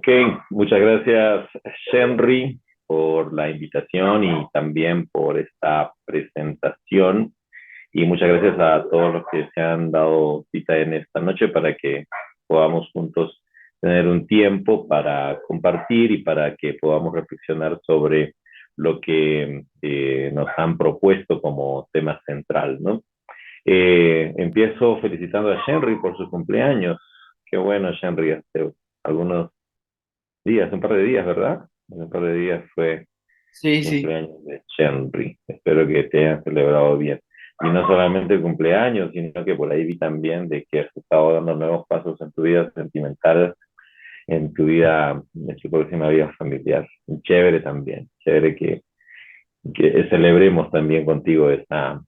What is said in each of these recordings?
Ok, muchas gracias, Henry, por la invitación y también por esta presentación. Y muchas gracias a todos los que se han dado cita en esta noche para que podamos juntos tener un tiempo para compartir y para que podamos reflexionar sobre lo que nos han propuesto como tema central, ¿no? Empiezo felicitando a Henry por su cumpleaños. Qué bueno, Henry, hace algunos días, un par de días, ¿verdad? Un par de días fue Sí, sí. cumpleaños de Henry. Espero que te hayan celebrado bien. Y no solamente el cumpleaños, sino que por ahí vi también de que has estado dando nuevos pasos en tu vida sentimental, en tu vida, en tu próxima vida familiar. Chévere también, chévere que celebremos también contigo esas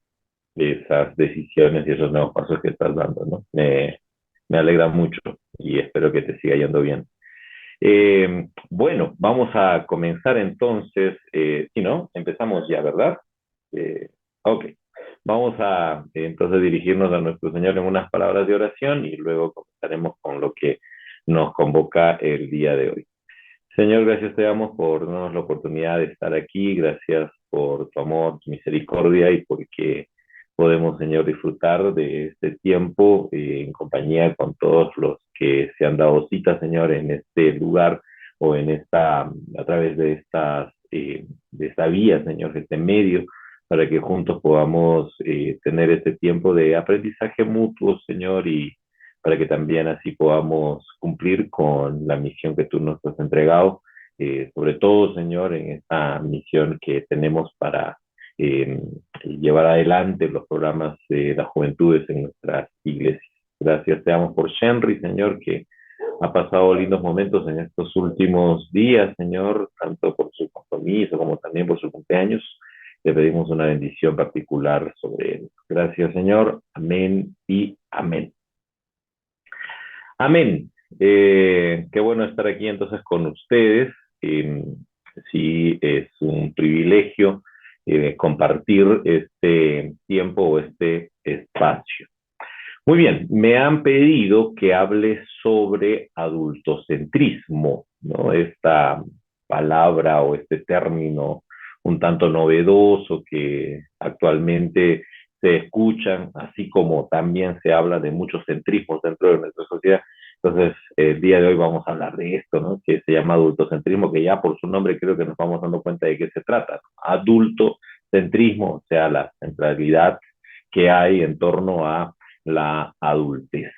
decisiones y esos nuevos pasos que estás dando, ¿no? Me alegra mucho y espero que te siga yendo bien. Bueno, vamos a comenzar entonces, si no, empezamos ya, ¿verdad? Ok, vamos a entonces dirigirnos a nuestro Señor en unas palabras de oración y luego comenzaremos con lo que nos convoca el día de hoy. Señor, gracias te damos por darnos la oportunidad de estar aquí, gracias por tu amor, tu misericordia y porque podemos, Señor, disfrutar de este tiempo en compañía con todos los que se han dado cita, Señor, en este lugar o a través de esta vía, Señor, de este medio, para que juntos podamos tener este tiempo de aprendizaje mutuo, Señor, y para que también así podamos cumplir con la misión que tú nos has entregado, sobre todo, Señor, en esta misión que tenemos para eh, llevar adelante los programas de las juventudes en nuestras iglesias. Gracias te damos por Henry, Señor, que ha pasado lindos momentos en estos últimos días, Señor, tanto por su compromiso como también por su cumpleaños. Le pedimos una bendición particular sobre él. Gracias, Señor. Amén y amén. Amén. Qué bueno estar aquí entonces con ustedes. Eh, sí, es un privilegio compartir este tiempo o este espacio. Muy bien, me han pedido que hable sobre adultocentrismo, ¿no? Esta palabra o este término un tanto novedoso que actualmente se escuchan, así como también se habla de muchos centrismos dentro de nuestra sociedad. Entonces, el día de hoy vamos a hablar de esto, ¿no? Que se llama adultocentrismo, que ya por su nombre creo que nos vamos dando cuenta de qué se trata, ¿no? Adultocentrismo, o sea, la centralidad que hay en torno a la adultez.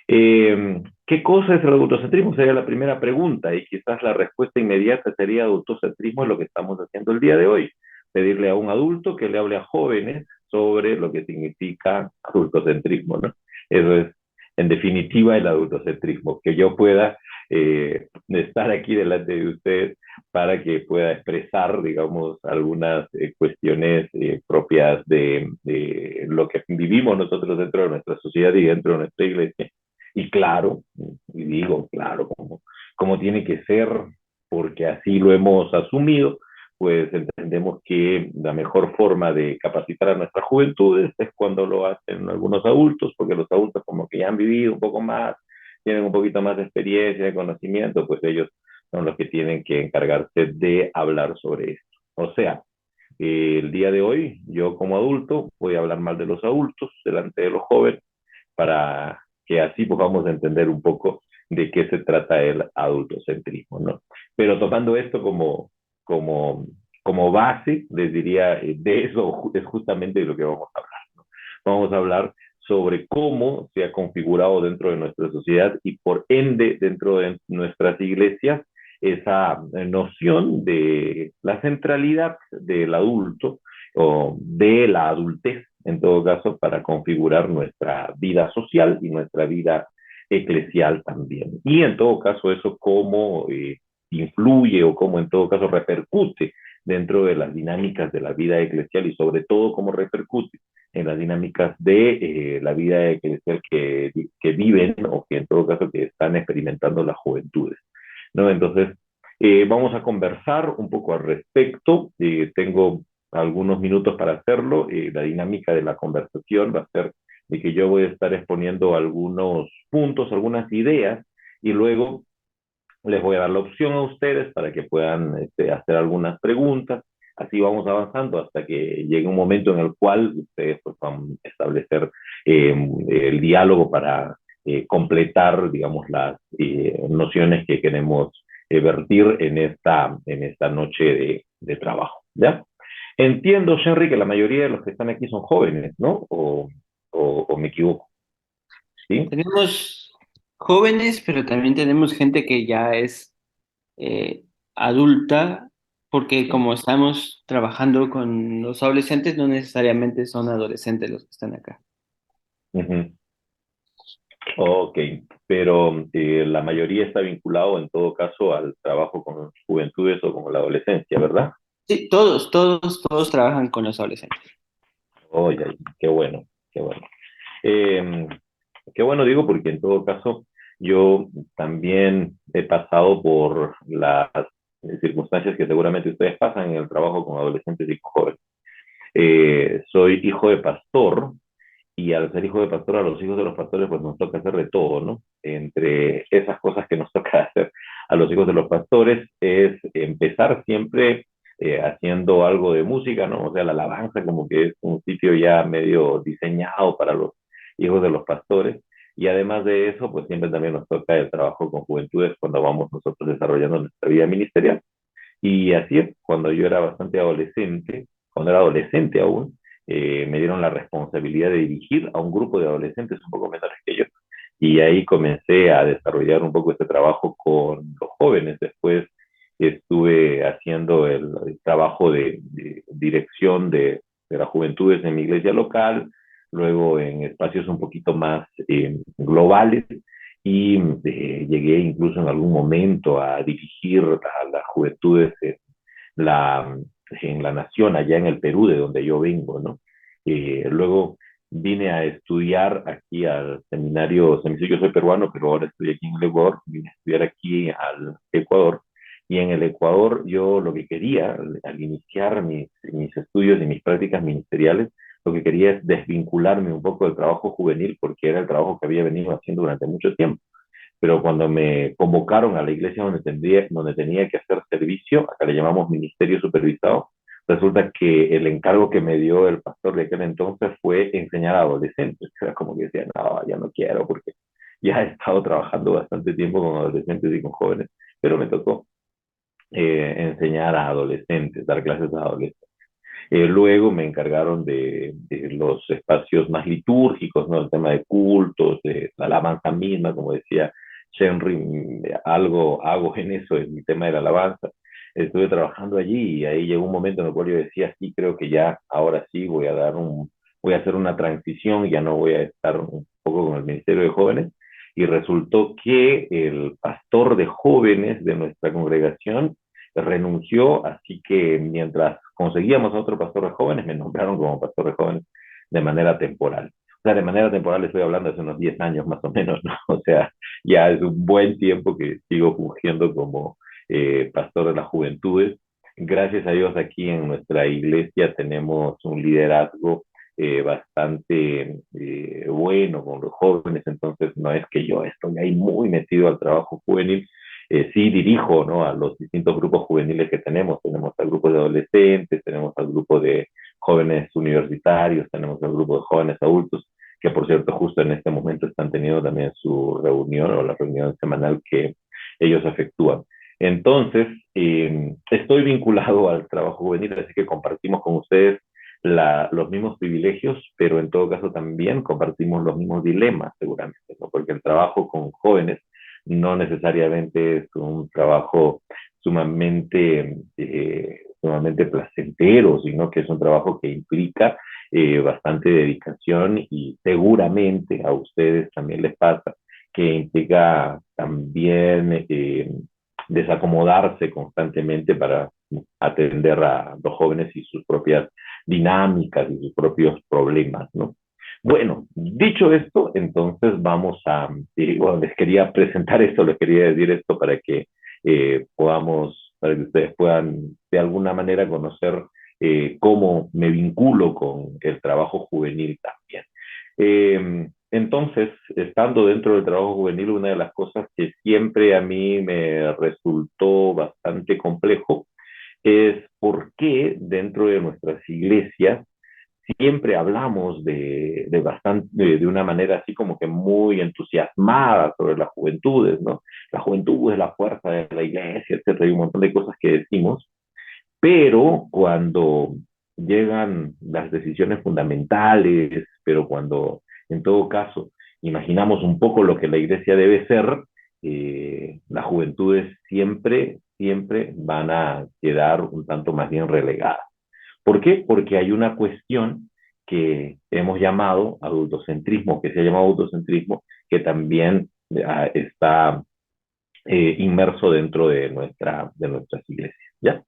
¿Qué cosa es el adultocentrismo? Sería la primera pregunta y quizás la respuesta inmediata sería adultocentrismo es lo que estamos haciendo el día de hoy. Pedirle a un adulto que le hable a jóvenes sobre lo que significa adultocentrismo, ¿no? Eso es, en definitiva, el adultocentrismo, que yo pueda estar aquí delante de ustedes para que pueda expresar, digamos, algunas cuestiones propias de lo que vivimos nosotros dentro de nuestra sociedad y dentro de nuestra iglesia. Y claro, y digo claro, como tiene que ser, porque así lo hemos asumido, pues entendemos que la mejor forma de capacitar a nuestras juventudes es cuando lo hacen algunos adultos, porque los adultos como que ya han vivido un poco más, tienen un poquito más de experiencia, de conocimiento, pues ellos son los que tienen que encargarse de hablar sobre esto. O sea, el día de hoy, yo como adulto voy a hablar mal de los adultos delante de los jóvenes para que así podamos entender un poco de qué se trata el adultocentrismo, ¿no? Pero tomando esto como, como base, les diría, de eso es justamente de lo que vamos a hablar, ¿no? Vamos a hablar sobre cómo se ha configurado dentro de nuestra sociedad y por ende dentro de nuestras iglesias esa noción de la centralidad del adulto o de la adultez, en todo caso, para configurar nuestra vida social y nuestra vida eclesial también. Y en todo caso, eso cómo influye o cómo en todo caso repercute dentro de las dinámicas de la vida eclesial y sobre todo cómo repercute en las dinámicas de la vida eclesial que viven o que en todo caso que están experimentando las juventudes, ¿no? Entonces, vamos a conversar un poco al respecto. Tengo algunos minutos para hacerlo. La dinámica de la conversación va a ser de que yo voy a estar exponiendo algunos puntos, algunas ideas, y luego les voy a dar la opción a ustedes para que puedan hacer algunas preguntas. Así vamos avanzando hasta que llegue un momento en el cual ustedes pues, van a establecer el diálogo para completar, digamos, las nociones que queremos vertir en esta noche de trabajo. ¿Ya? Entiendo, Henry, que la mayoría de los que están aquí son jóvenes, ¿no? O me equivoco, ¿sí? Tenemos jóvenes, pero también tenemos gente que ya es adulta, porque Sí. como estamos trabajando con los adolescentes, no necesariamente son adolescentes los que están acá. Ujú. Ok, pero la mayoría está vinculado en todo caso al trabajo con juventudes o con la adolescencia, ¿verdad? Sí, todos trabajan con los adolescentes. Oye, qué bueno, qué bueno. Eh, Qué bueno digo porque en todo caso yo también he pasado por las circunstancias que seguramente ustedes pasan en el trabajo con adolescentes y con jóvenes. Soy hijo de pastor y al ser hijo de pastor, a los hijos de los pastores, pues nos toca hacer de todo, ¿no? Entre esas cosas que nos toca hacer a los hijos de los pastores es empezar siempre haciendo algo de música, ¿no? O sea, la alabanza como que es un sitio ya medio diseñado para los hijos de los pastores. Y además de eso, pues siempre también nos toca el trabajo con juventudes cuando vamos nosotros desarrollando nuestra vida ministerial. Y así es, cuando yo era bastante adolescente, cuando era adolescente aún, me dieron la responsabilidad de dirigir a un grupo de adolescentes un poco menores que yo. Y ahí comencé a desarrollar un poco este trabajo con los jóvenes. Después estuve haciendo el trabajo de dirección de las juventudes en mi iglesia local, luego en espacios un poquito más globales y llegué incluso en algún momento a dirigir a las juventudes la, en la nación, allá en el Perú, de donde yo vengo, ¿no? Luego vine a estudiar aquí al seminario, yo soy peruano, pero ahora estoy aquí en el Ecuador, vine a estudiar aquí al Ecuador, y en el Ecuador yo lo que quería, al iniciar mis estudios y mis prácticas ministeriales, lo que quería es desvincularme un poco del trabajo juvenil, porque era el trabajo que había venido haciendo durante mucho tiempo, pero cuando me convocaron a la iglesia donde tenía que hacer servicio, acá le llamamos ministerio supervisado, resulta que el encargo que me dio el pastor de aquel entonces fue enseñar a adolescentes. Era como que decía, no, ya no quiero porque ya he estado trabajando bastante tiempo con adolescentes y con jóvenes, pero me tocó enseñar a adolescentes, dar clases a adolescentes. Luego me encargaron de los espacios más litúrgicos, ¿no? El tema de cultos, de la alabanza misma, como decía Henry, algo hago en eso, en el tema de la alabanza. Estuve trabajando allí y ahí llegó un momento en el cual yo decía, sí, creo que ya, ahora sí voy a hacer una transición, ya no voy a estar un poco con el Ministerio de Jóvenes. Y resultó que el pastor de jóvenes de nuestra congregación renunció, así que mientras conseguíamos a otro pastor de jóvenes, me nombraron como pastor de jóvenes de manera temporal. O sea, de manera temporal estoy hablando hace unos 10 años más o menos, ¿no? O sea, ya es un buen tiempo que sigo fungiendo como pastor de las juventudes. Gracias a Dios aquí en nuestra iglesia tenemos un liderazgo bastante bueno con los jóvenes, entonces no es que yo estoy ahí muy metido al trabajo juvenil, sí dirijo, ¿no? A los distintos grupos juveniles que tenemos. Tenemos al grupo de adolescentes, tenemos al grupo de jóvenes universitarios, tenemos al grupo de jóvenes adultos, que por cierto justo en este momento están teniendo también su reunión o la reunión semanal que ellos efectúan. Entonces, estoy vinculado al trabajo juvenil, así que compartimos con ustedes los mismos privilegios, pero en todo caso también compartimos los mismos dilemas, seguramente, ¿no? Porque el trabajo con jóvenes no necesariamente es un trabajo sumamente placentero, sino que es un trabajo que implica bastante dedicación y seguramente a ustedes también les pasa que implica también desacomodarse constantemente para atender a los jóvenes y sus propias dinámicas y sus propios problemas, ¿no? Bueno, dicho esto, entonces vamos a, bueno, les quería presentar esto, les quería decir esto para que para que ustedes puedan de alguna manera conocer cómo me vinculo con el trabajo juvenil también. entonces, estando dentro del trabajo juvenil, una de las cosas que siempre a mí me resultó bastante complejo es por qué dentro de nuestras iglesias siempre hablamos de una manera así como que muy entusiasmada sobre las juventudes, ¿no? La juventud es la fuerza de la iglesia, etcétera, y un montón de cosas que decimos, pero cuando llegan las decisiones fundamentales, pero cuando en todo caso imaginamos un poco lo que la iglesia debe ser, las juventudes siempre van a quedar un tanto más bien relegadas. ¿Por qué? Porque hay una cuestión que hemos llamado adultocentrismo, que se ha llamado adultocentrismo, que también está inmerso dentro de nuestras iglesias, ¿ya?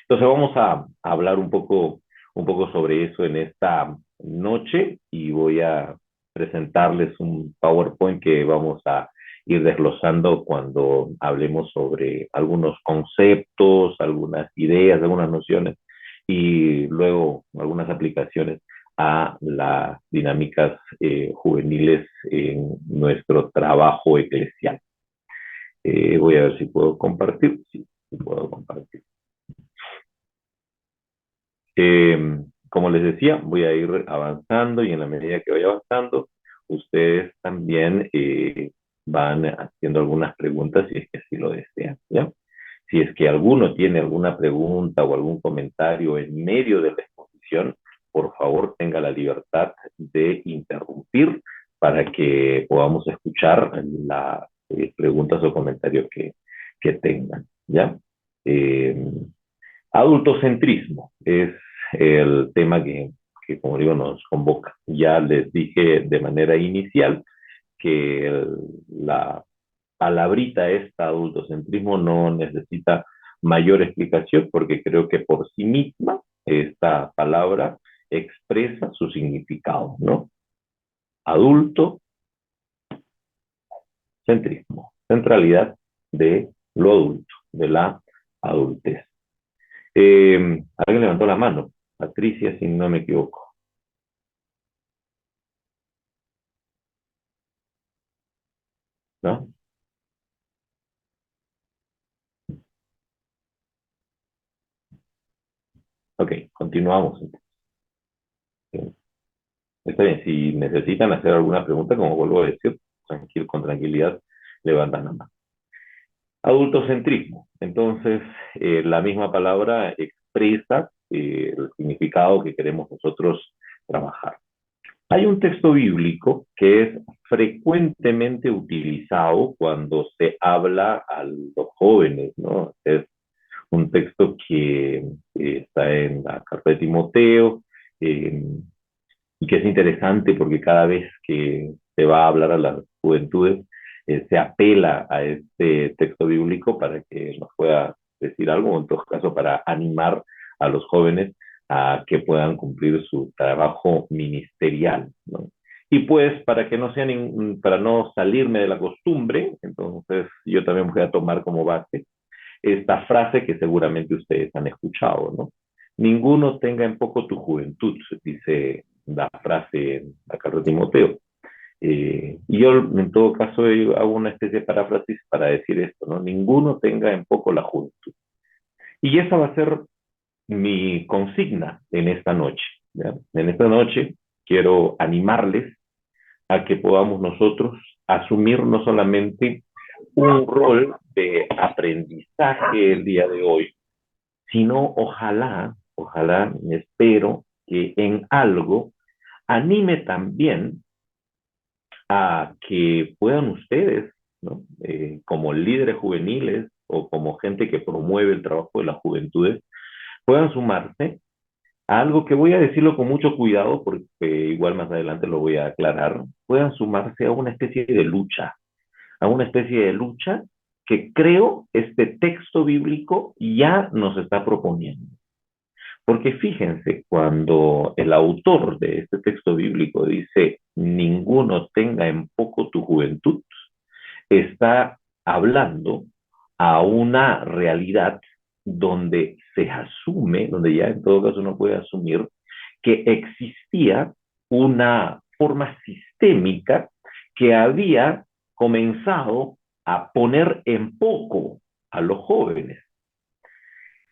Entonces vamos a hablar un poco sobre eso en esta noche y voy a presentarles un PowerPoint que vamos a ir desglosando cuando hablemos sobre algunos conceptos, algunas ideas, algunas nociones y luego algunas aplicaciones a las dinámicas juveniles en nuestro trabajo eclesial. Voy a ver si puedo compartir. Sí, sí puedo compartir. Como les decía, voy a ir avanzando y en la medida que vaya avanzando, ustedes también van haciendo algunas preguntas si es que así lo desean, ¿ya? Si es que alguno tiene alguna pregunta o algún comentario en medio de la exposición, por favor tenga la libertad de interrumpir para que podamos escuchar las preguntas o comentarios que tengan, ¿ya? Eh, Adultocentrismo es el tema como digo, nos convoca. Ya les dije de manera inicial que la palabrita esta, adultocentrismo, no necesita mayor explicación porque creo que por sí misma esta palabra expresa su significado, ¿no? Adultocentrismo, centralidad de lo adulto, de la adultez. Alguien levantó la mano. Patricia, si no me equivoco, ¿no? Ok, continuamos. Está bien, si necesitan hacer alguna pregunta, como vuelvo a decir, con tranquilidad, levantan la mano. Adultocentrismo. Entonces, la misma palabra expresa el significado que queremos nosotros trabajar. Hay un texto bíblico que es frecuentemente utilizado cuando se habla a los jóvenes, ¿no? Es un texto que está en la carta de Timoteo eh, y que es interesante porque cada vez que se va a hablar a las juventudes, se apela a este texto bíblico para que nos pueda decir algo, o en todo caso para animar a los jóvenes a que puedan cumplir su trabajo ministerial, ¿no? Y pues para que no sea para no salirme de la costumbre, entonces yo también voy a tomar como base esta frase que seguramente ustedes han escuchado, ¿no? Ninguno tenga en poco tu juventud, dice la frase en la carta de Timoteo. Y yo, en todo caso, yo hago una especie de paráfrasis para decir esto, ¿no? Ninguno tenga en poco la juventud. Y esa va a ser mi consigna en esta noche, ¿ya? En esta noche quiero animarles a que podamos nosotros asumir no solamente un rol de aprendizaje el día de hoy, sino ojalá, espero que en algo anime también a que puedan ustedes, ¿no? Como líderes juveniles o como gente que promueve el trabajo de las juventudes, puedan sumarse a algo que voy a decirlo con mucho cuidado porque igual más adelante lo voy a aclarar, puedan sumarse a una especie de lucha, a una especie de lucha que creo este texto bíblico ya nos está proponiendo. Porque fíjense, cuando el autor de este texto bíblico dice, ninguno tenga en poco tu juventud, está hablando a una realidad donde se asume, donde ya en todo caso uno puede asumir que existía una forma sistémica que había comenzado a poner en poco a los jóvenes.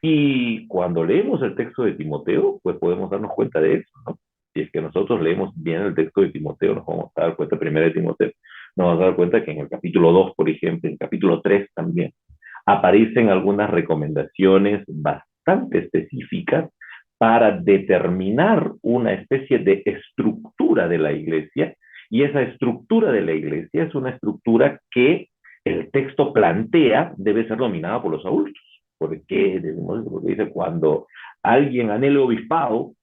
Y cuando leemos el texto de Timoteo, pues podemos darnos cuenta de eso, ¿no? Si es que nosotros leemos bien el texto de Timoteo, nos vamos a dar cuenta primero de Timoteo, nos vamos a dar cuenta que en el capítulo 2, por ejemplo, en el capítulo 3 también, aparecen algunas recomendaciones bastante específicas para determinar una especie de estructura de la iglesia, y esa estructura de la iglesia es una estructura que el texto plantea debe ser dominada por los adultos. ¿Por qué decimos eso? Porque dice, cuando alguien anhela obispado,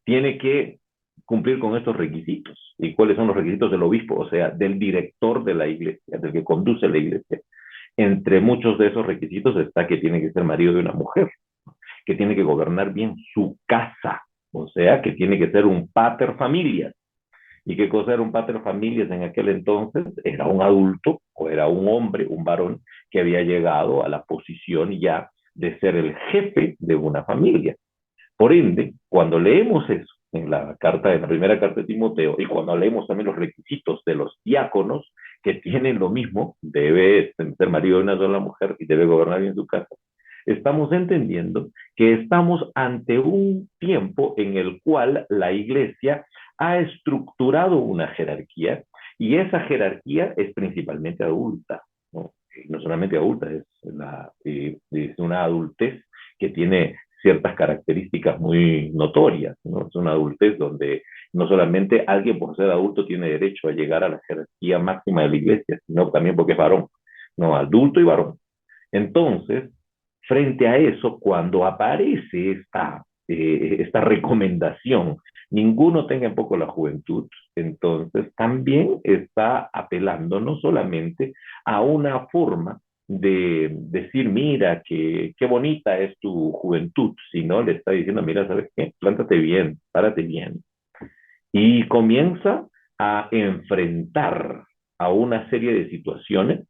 tiene que cumplir con estos requisitos. ¿Y cuáles son los requisitos del obispo? O sea, del director de la iglesia, del que conduce la iglesia. Entre muchos de esos requisitos está que tiene que ser marido de una mujer, que tiene que gobernar bien su casa, o sea, que tiene que ser un pater familias. ¿Y qué cosa era un pater familias en aquel entonces? Era un adulto o era un hombre, un varón que había llegado a la posición ya de ser el jefe de una familia. Por ende, cuando leemos eso en la carta, en la primera carta de Timoteo, y cuando leemos también los requisitos de los diáconos, que tienen lo mismo, debe ser marido de una sola mujer y debe gobernar bien su casa, estamos entendiendo que estamos ante un tiempo en el cual la iglesia ha estructurado una jerarquía, y esa jerarquía es principalmente adulta, ¿no? No solamente adulta, es una adultez que tiene ciertas características muy notorias, ¿no? Es una adultez donde no solamente alguien por ser adulto tiene derecho a llegar a la jerarquía máxima de la iglesia, sino también porque es varón, no, adulto y varón. Entonces, frente a eso, cuando aparece esta recomendación, ninguno tenga en poco la juventud, entonces también está apelando no solamente a una forma de decir, mira, qué bonita es tu juventud, sino le está diciendo, mira, ¿sabes qué? Plántate bien, párate bien. Y comienza a enfrentar a una serie de situaciones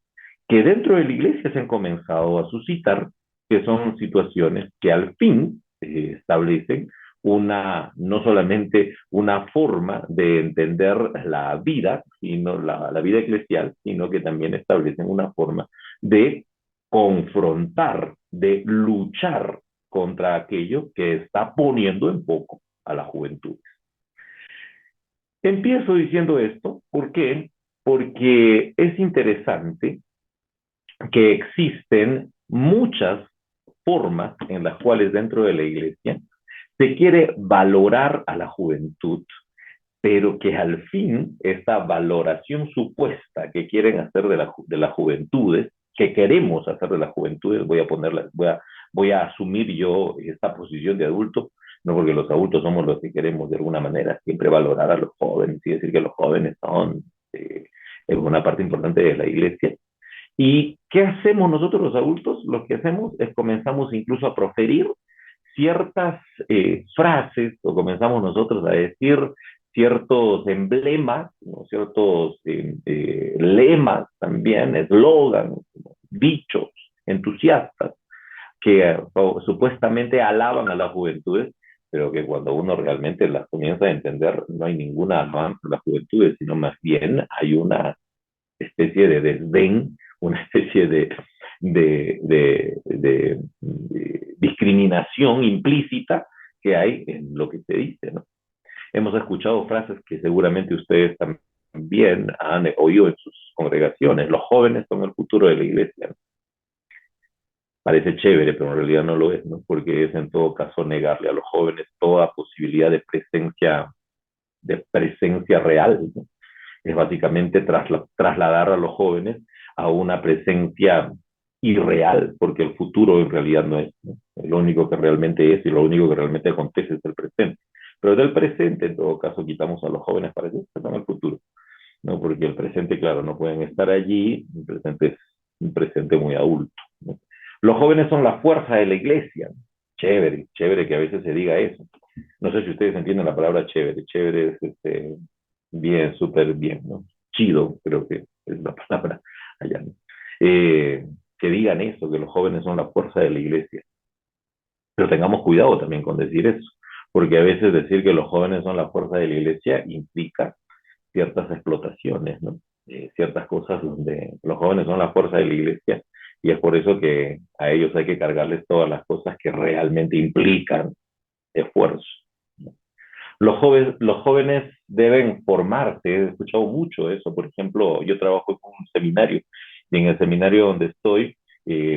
que dentro de la iglesia se han comenzado a suscitar, que son situaciones que al fin establecen no solamente una forma de entender la vida, sino la vida eclesial, sino que también establecen una forma de confrontar, de luchar contra aquello que está poniendo en poco a la juventud. Empiezo diciendo esto, ¿por qué? Porque es interesante que existen muchas formas en las cuales dentro de la iglesia se quiere valorar a la juventud, pero que al fin esta valoración supuesta que quieren hacer de las juventudes, que queremos hacer de las juventudes, voy a asumir yo esta posición de adulto, no porque los adultos somos los que queremos de alguna manera siempre valorar a los jóvenes y decir que los jóvenes son una parte importante de la iglesia. ¿Y qué hacemos nosotros los adultos? Lo que hacemos es comenzamos incluso a proferir ciertas frases, o comenzamos nosotros a decir ciertos emblemas, ¿no? Ciertos lemas también, eslogans, dichos entusiastas que supuestamente alaban a las juventudes, pero que cuando uno realmente las comienza a entender, no hay ninguna alabanza a las juventudes, sino más bien hay una especie de desdén, una especie de discriminación implícita que hay en lo que se dice, ¿no? Hemos escuchado frases que seguramente ustedes también han oído en sus congregaciones. Los jóvenes son el futuro de la iglesia, ¿no? Parece chévere, pero en realidad no lo es, ¿no? Porque es en todo caso negarle a los jóvenes toda posibilidad de presencia real, ¿no? Es básicamente trasladar a los jóvenes a una presencia irreal, porque el futuro en realidad no es, ¿no? Lo único que realmente es y lo único que realmente acontece es el presente. Pero del presente, en todo caso, quitamos a los jóvenes para que estén el futuro, ¿no? Porque el presente, claro, no pueden estar allí, el presente es un presente muy adulto, ¿no? Los jóvenes son la fuerza de la iglesia. Chévere, chévere que a veces se diga eso. No sé si ustedes entienden la palabra chévere. Chévere es bien, súper bien, ¿no? Chido, creo que es la palabra allá, ¿no? Que digan eso, que los jóvenes son la fuerza de la iglesia. Pero tengamos cuidado también con decir eso, porque a veces decir que los jóvenes son la fuerza de la iglesia implica ciertas explotaciones, ¿no? Ciertas cosas donde los jóvenes son la fuerza de la iglesia y es por eso que a ellos hay que cargarles todas las cosas que realmente implican esfuerzo. Los jóvenes deben formarse, he escuchado mucho eso. Por ejemplo, yo trabajo en un seminario y en el seminario donde estoy,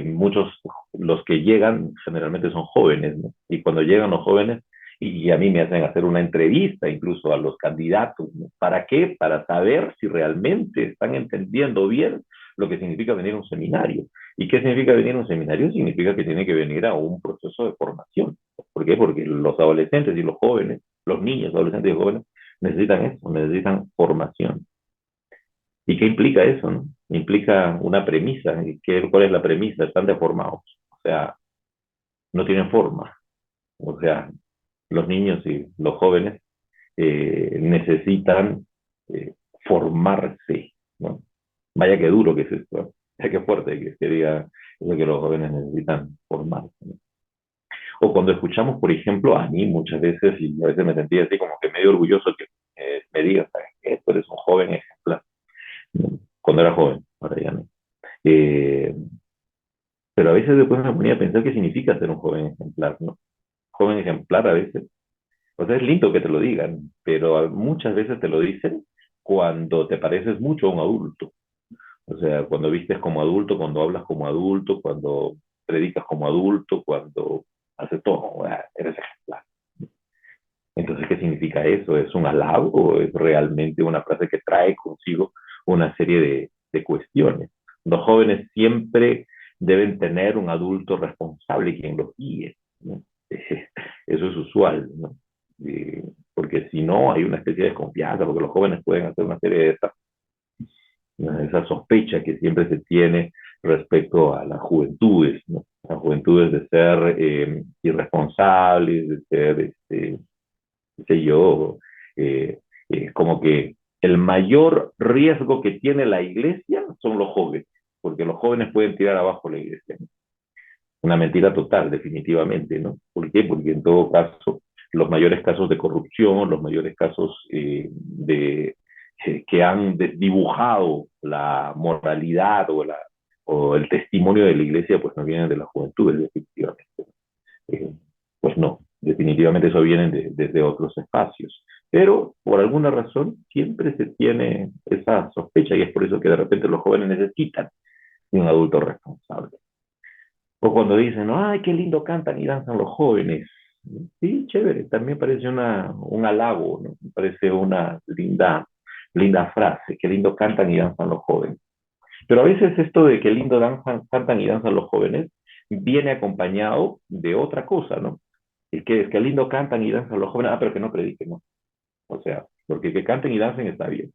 muchos, los que llegan generalmente son jóvenes, ¿no? Y cuando llegan los jóvenes, y a mí me hacen hacer una entrevista incluso a los candidatos, ¿no? ¿Para qué? Para saber si realmente están entendiendo bien lo que significa venir a un seminario. ¿Y qué significa venir a un seminario? Significa que tiene que venir a un proceso de formación. ¿Por qué? Porque los adolescentes y los jóvenes, los niños, adolescentes y jóvenes, necesitan eso, necesitan formación. ¿Y qué implica eso, no? Implica una premisa. ¿Y cuál es la premisa? Están deformados. O sea, no tienen forma. O sea, los niños y los jóvenes necesitan formarse, ¿no? Vaya que duro que es esto, ¿no? Vaya que fuerte que diga eso que los jóvenes necesitan formarse, ¿no? O cuando escuchamos, por ejemplo, a mí muchas veces, y a veces me sentía así como que medio orgulloso que me digas que tú eres un joven ejemplar, ¿no? Cuando era joven, ahora ya no. Eh, pero a veces después me ponía a pensar qué significa ser un joven ejemplar, ¿no? Joven ejemplar a veces. O sea, es lindo que te lo digan, pero muchas veces te lo dicen cuando te pareces mucho a un adulto. O sea, cuando vistes como adulto, cuando hablas como adulto, cuando predicas como adulto, cuando haces todo, eres ejemplar. Entonces, ¿qué significa eso? ¿Es un halago o es realmente una frase que trae consigo una serie de cuestiones? Los jóvenes siempre deben tener un adulto responsable quien los guíe, ¿no? Eso es usual, ¿no? Porque si no, hay una especie de desconfianza, porque los jóvenes pueden hacer una serie de esa sospecha que siempre se tiene respecto a las juventudes, ¿no? Las juventudes de ser irresponsables, de ser qué sé yo, como que el mayor riesgo que tiene la iglesia son los jóvenes, porque los jóvenes pueden tirar abajo la iglesia, ¿no? Una mentira total, definitivamente, ¿no? ¿Por qué? Porque en todo caso, los mayores casos de corrupción, los mayores casos que han desdibujado la moralidad o el testimonio de la iglesia, pues no vienen de las juventudes, definitivamente. Eh, pues no, definitivamente eso viene desde otros espacios. Pero por alguna razón siempre se tiene esa sospecha y es por eso que de repente los jóvenes necesitan un adulto responsable. O cuando dicen, ay, qué lindo cantan y danzan los jóvenes. Sí, chévere, también parece un halago, ¿no? Parece una linda frase, qué lindo cantan y danzan los jóvenes. Pero a veces esto de que lindo cantan y danzan los jóvenes viene acompañado de otra cosa, ¿no? Es que lindo cantan y danzan los jóvenes, pero que no prediquen, ¿no? O sea, porque que canten y dancen está bien.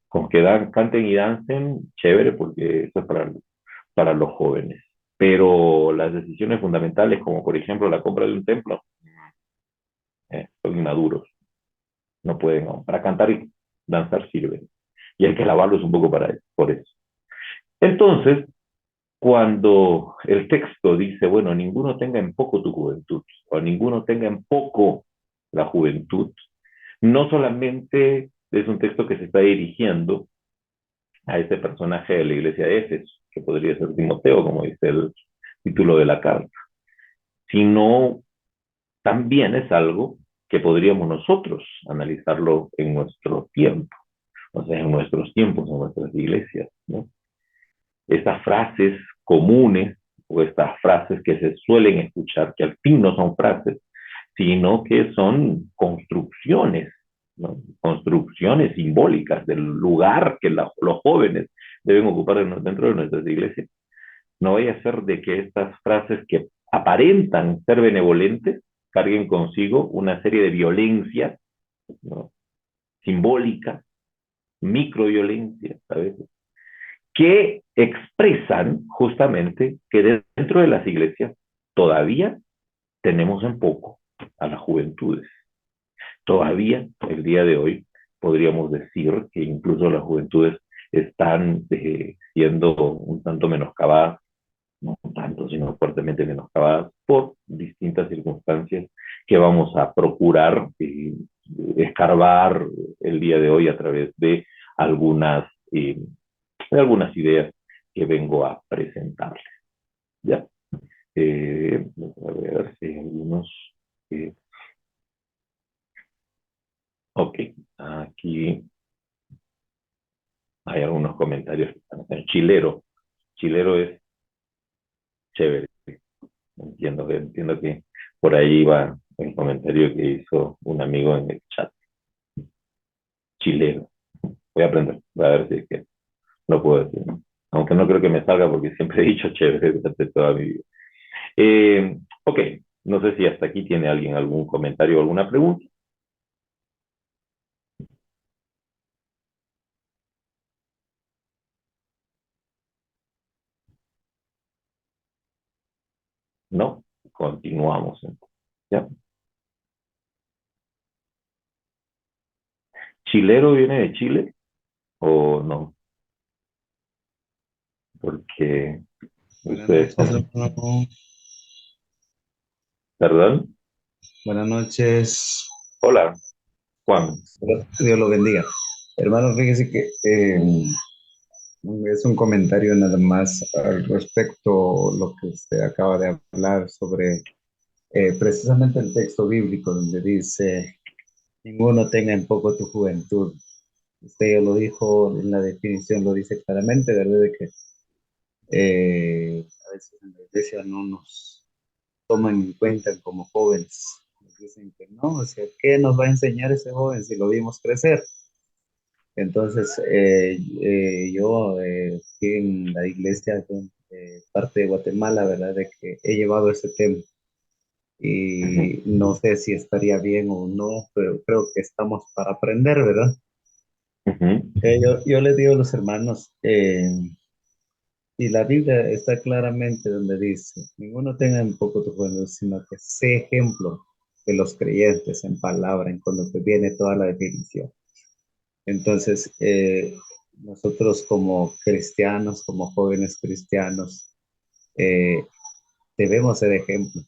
Con que canten y dancen, chévere, porque eso es para los jóvenes. Pero las decisiones fundamentales, como por ejemplo la compra de un templo, son inmaduros, no pueden, no. Para cantar y danzar sirven. Y hay que lavarlos un poco por eso. Entonces, cuando el texto dice, bueno, ninguno tenga en poco tu juventud, o ninguno tenga en poco la juventud, no solamente es un texto que se está dirigiendo a ese personaje de la iglesia de Éfeso, que podría ser Timoteo, como dice el título de la carta, sino también es algo que podríamos nosotros analizarlo en nuestro tiempo, o sea, en nuestros tiempos, en nuestras iglesias, ¿no? Estas frases comunes o estas frases que se suelen escuchar, que al fin no son frases, sino que son construcciones, ¿no? Construcciones simbólicas del lugar que los jóvenes deben ocupar dentro de nuestras iglesias. No vaya a ser de que estas frases que aparentan ser benevolentes carguen consigo una serie de violencias, ¿no? Simbólicas, microviolencias a veces, que expresan justamente que dentro de las iglesias todavía tenemos en poco a las juventudes. Todavía, el día de hoy, podríamos decir que incluso las juventudes están siendo un tanto menoscabadas, no tanto, sino fuertemente menoscabadas por distintas circunstancias que vamos a procurar escarbar el día de hoy a través algunas, eh, de algunas ideas que vengo a presentarles. ¿Ya? A ver si hay algunos. eh, ok, aquí hay algunos comentarios que están acá. Chilero. Chilero es chévere. Entiendo que por ahí va el comentario que hizo un amigo en el chat. Chilero. Voy a aprender. Voy a ver si es que lo puedo decir, ¿no? Aunque no creo que me salga porque siempre he dicho chévere durante toda mi vida. Ok, no sé si hasta aquí tiene alguien algún comentario o alguna pregunta. No, continuamos entonces. ¿Ya? ¿Chilero viene de Chile o no? Porque Buenas ustedes noches, son, hermano. ¿perdón? Buenas noches. Hola, Juan. Dios lo bendiga. Hermano, fíjese que es un comentario nada más al respecto lo que usted acaba de hablar sobre precisamente el texto bíblico donde dice, ninguno tenga en poco tu juventud. Usted ya lo dijo en la definición, lo dice claramente, ¿verdad? De que a veces en la iglesia no nos toman en cuenta como jóvenes. Nos dicen que no, o sea, ¿qué nos va a enseñar ese joven si lo vimos crecer? Entonces, yo aquí en la iglesia, parte de Guatemala, ¿verdad? De que he llevado ese tema Ujú, y no sé si estaría bien o no, pero creo que estamos para aprender, ¿verdad? ujú, Yo les digo a los hermanos, y la Biblia está claramente donde dice, ninguno tenga en poco tu juventud, sino que sé ejemplo de los creyentes en palabra, en cuando te viene toda la definición. Entonces, nosotros como cristianos, como jóvenes cristianos, eh, debemos ser ejemplo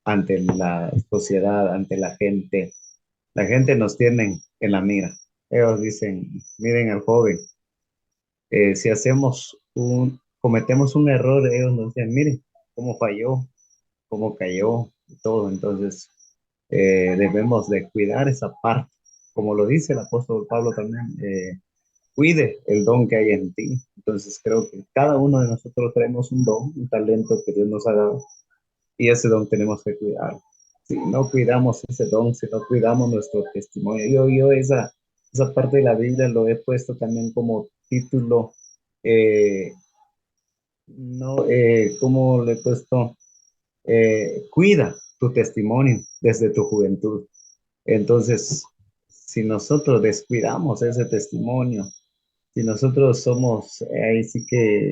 ante la sociedad, ante la gente. La gente nos tiene en la mira. Ellos dicen, miren al joven, si cometemos un error, ellos nos dicen, miren cómo falló, cómo cayó y todo. Entonces, debemos de cuidar esa parte. Como lo dice el apóstol Pablo también, cuide el don que hay en ti. Entonces, creo que cada uno de nosotros tenemos un don, un talento que Dios nos ha dado y ese don tenemos que cuidar. Si no cuidamos ese don, si no cuidamos nuestro testimonio, esa parte de la Biblia lo he puesto también como título, eh, no, ¿cómo le he puesto? Cuida tu testimonio desde tu juventud. Entonces, si nosotros descuidamos ese testimonio, si nosotros somos, ahí sí que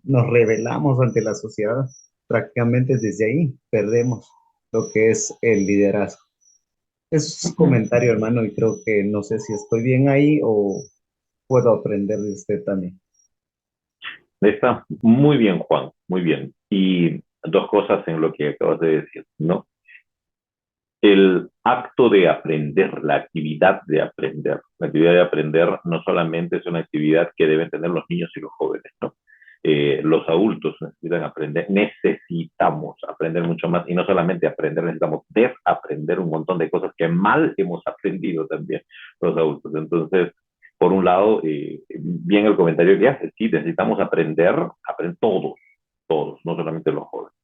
nos rebelamos ante la sociedad, prácticamente desde ahí perdemos lo que es el liderazgo. Es un ujú. comentario, hermano, y creo que no sé si estoy bien ahí o puedo aprender de usted también. Está muy bien, Juan, muy bien. Y dos cosas en lo que acabas de decir, ¿no? El acto de aprender, la actividad de aprender no solamente es una actividad que deben tener los niños y los jóvenes, ¿no? Los adultos necesitan aprender, necesitamos aprender mucho más y no solamente aprender, necesitamos desaprender un montón de cosas que mal hemos aprendido también los adultos. Entonces, por un lado, bien el comentario que hace, sí, necesitamos aprender todos, no solamente los jóvenes.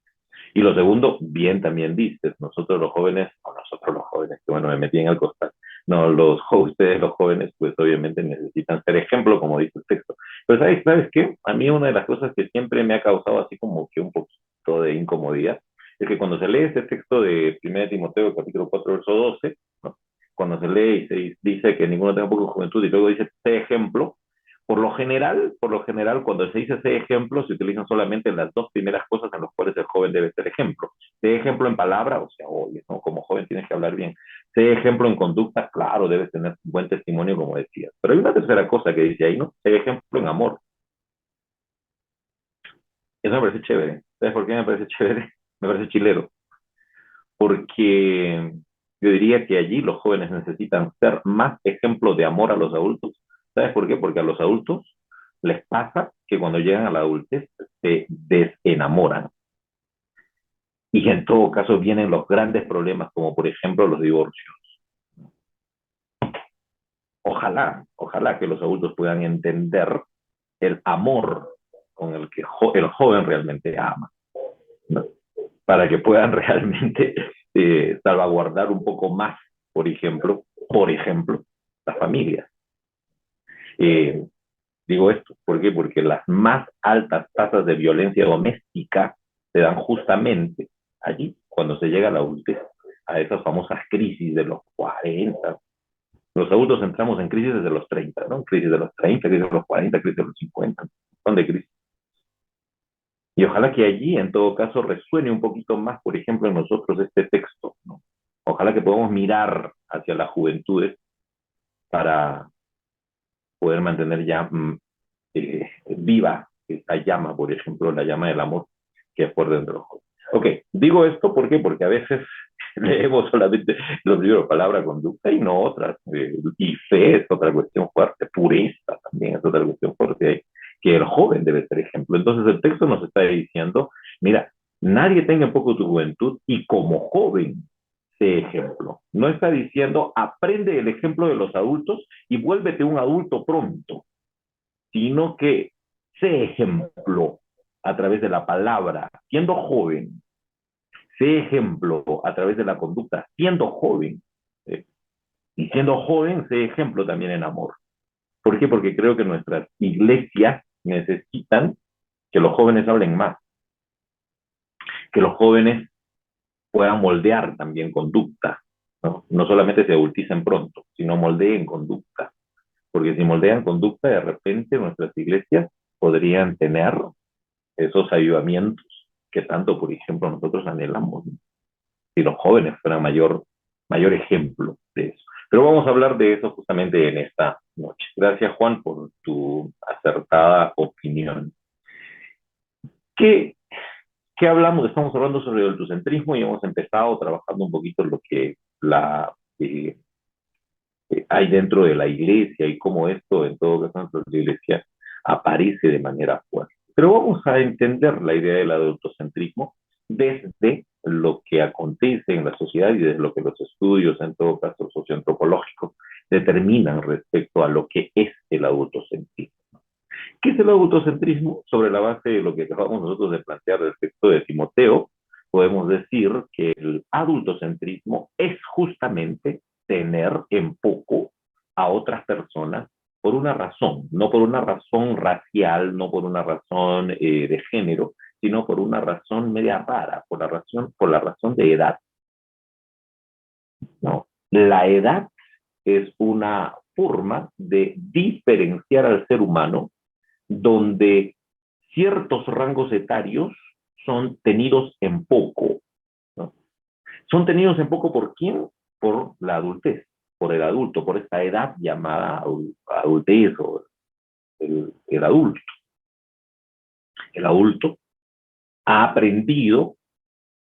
Y lo segundo, bien también dices, nosotros los jóvenes, o nosotros los jóvenes, que bueno, me metí en el costal, no, ustedes los jóvenes, pues obviamente necesitan ser ejemplo, como dice el texto. Pero ¿sabes qué? A mí una de las cosas que siempre me ha causado así como que un poquito de incomodidad, es que cuando se lee este texto de 1 Timoteo, capítulo 4 verso 12, ¿no? Cuando se lee y se dice que ninguno tenga poco juventud y luego dice, sé ejemplo, cuando se dice ese ejemplo, se utilizan solamente las dos primeras cosas en las cuales el joven debe ser ejemplo. Sé ejemplo en palabra, o sea, oye, ¿no? Como joven tienes que hablar bien. Sé ejemplo en conducta, claro, debes tener un buen testimonio, como decías. Pero hay una tercera cosa que dice ahí, ¿no? Sé ejemplo en amor. Eso me parece chévere. ¿Sabes por qué me parece chévere? Me parece chilero. Porque Yo diría que allí los jóvenes necesitan ser más ejemplo de amor a los adultos. ¿Sabes por qué? Porque a los adultos les pasa que cuando llegan a la adultez se desenamoran. Y en todo caso vienen los grandes problemas, como por ejemplo los divorcios. Ojalá que los adultos puedan entender el amor con el que el joven realmente ama, ¿no? Para que puedan realmente salvaguardar un poco más, por ejemplo, las familias. Eh, Digo esto, ¿por qué? Porque las más altas tasas de violencia doméstica se dan justamente allí, cuando se llega a la adultez, a esas famosas crisis de los 40. Los adultos entramos en crisis desde los 30, ¿no? Crisis de los 30, crisis de los 40, crisis de los 50. Son de crisis. Y ojalá que allí, en todo caso, resuene un poquito más, por ejemplo, en nosotros este texto, ¿no? Ojalá que podamos mirar hacia las juventudes para poder mantener ya viva esta llama, por ejemplo, la llama del amor que es por dentro de los jóvenes. Ok, digo esto ¿por qué? Porque a veces leemos solamente los libros palabra, conducta y no otras. Y fe es otra cuestión fuerte, pureza también es otra cuestión fuerte, que el joven debe ser ejemplo. Entonces el texto nos está diciendo, mira, nadie tenga en poco tu juventud y como joven sé ejemplo. No está diciendo aprende el ejemplo de los adultos y vuélvete un adulto pronto, sino que sé ejemplo a través de la palabra, siendo joven, sé ejemplo a través de la conducta, siendo joven, ¿eh? Y siendo joven, sé ejemplo también en amor. ¿Por qué? Porque creo que nuestras iglesias necesitan que los jóvenes hablen más, que los jóvenes puedan moldear también conducta, ¿no? No solamente se adulticen pronto, sino moldeen conducta. Porque si moldean conducta, de repente nuestras iglesias podrían tener esos avivamientos que tanto, por ejemplo, nosotros anhelamos, ¿no? Si los jóvenes fueran mayor ejemplo de eso. Pero vamos a hablar de eso justamente en esta noche. Gracias, Juan, por tu acertada opinión. ¿Qué, qué hablamos? Estamos hablando sobre el adultocentrismo y hemos empezado trabajando un poquito lo que hay dentro de la iglesia y cómo esto, en todo caso, dentro de la iglesia aparece de manera fuerte. Pero vamos a entender la idea del adultocentrismo desde lo que acontece en la sociedad y desde lo que los estudios, en todo caso socioantropológicos, determinan respecto a lo que es el adultocentrismo. ¿Qué es el adultocentrismo? Sobre la base de lo que acabamos nosotros de plantear respecto de Timoteo, podemos decir que el adultocentrismo es justamente tener en poco a otras personas por una razón, no por una razón racial, no por una razón de género, sino por una razón media rara, por la razón de edad, ¿no? La edad es una forma de diferenciar al ser humano donde ciertos rangos etarios son tenidos en poco, ¿no? Son tenidos en poco ¿por quién? Por la adultez, por el adulto, por esta edad llamada adultez o el adulto. El adulto ha aprendido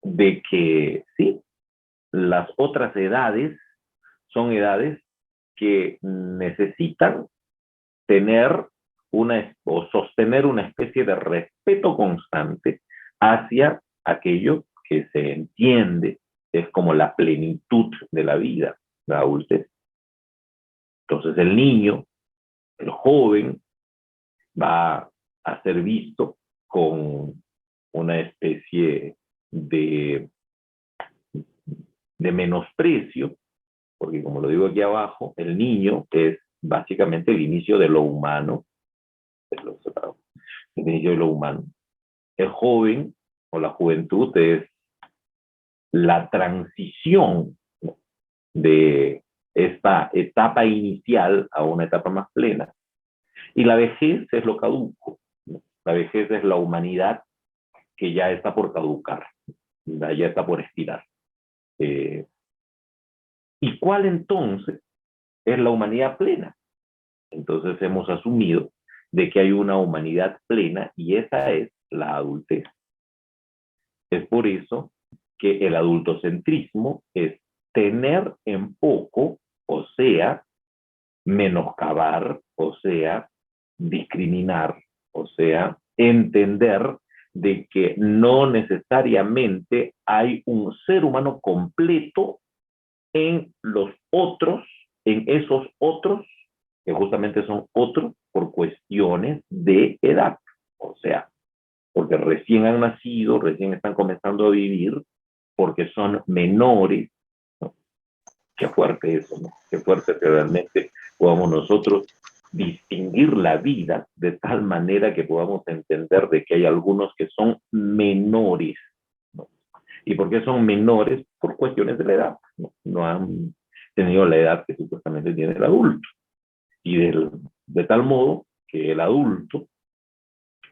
de que sí, las otras edades son edades que necesitan tener o sostener una especie de respeto constante hacia aquello que se entiende es como la plenitud de la vida, la adultez. Entonces el niño, el joven, va a ser visto con una especie de menosprecio, porque como lo digo aquí abajo, el niño es básicamente el inicio de lo humano, el inicio de lo humano. El joven o la juventud es la transición de esta etapa inicial a una etapa más plena. Y la vejez es lo caduco. La vejez es la humanidad que ya está por caducar, ya está por expirar. ¿Y cuál entonces es la humanidad plena? Entonces hemos asumido de que hay una humanidad plena y esa es la adultez. Es por eso que el adultocentrismo es tener en poco, o sea, menoscabar, o sea, discriminar, o sea, entender de que no necesariamente hay un ser humano completo en los otros, en esos otros, que justamente son otros por cuestiones de edad. O sea, porque recién han nacido, recién están comenzando a vivir, porque son menores, ¿no? Qué fuerte eso, ¿no? Qué fuerte que realmente podamos nosotros distinguir la vida de tal manera que podamos entender de que hay algunos que son menores, ¿no? ¿Y por qué son menores? Por cuestiones de la edad, ¿no? No han tenido la edad que supuestamente tiene el adulto. Y de tal modo que el adulto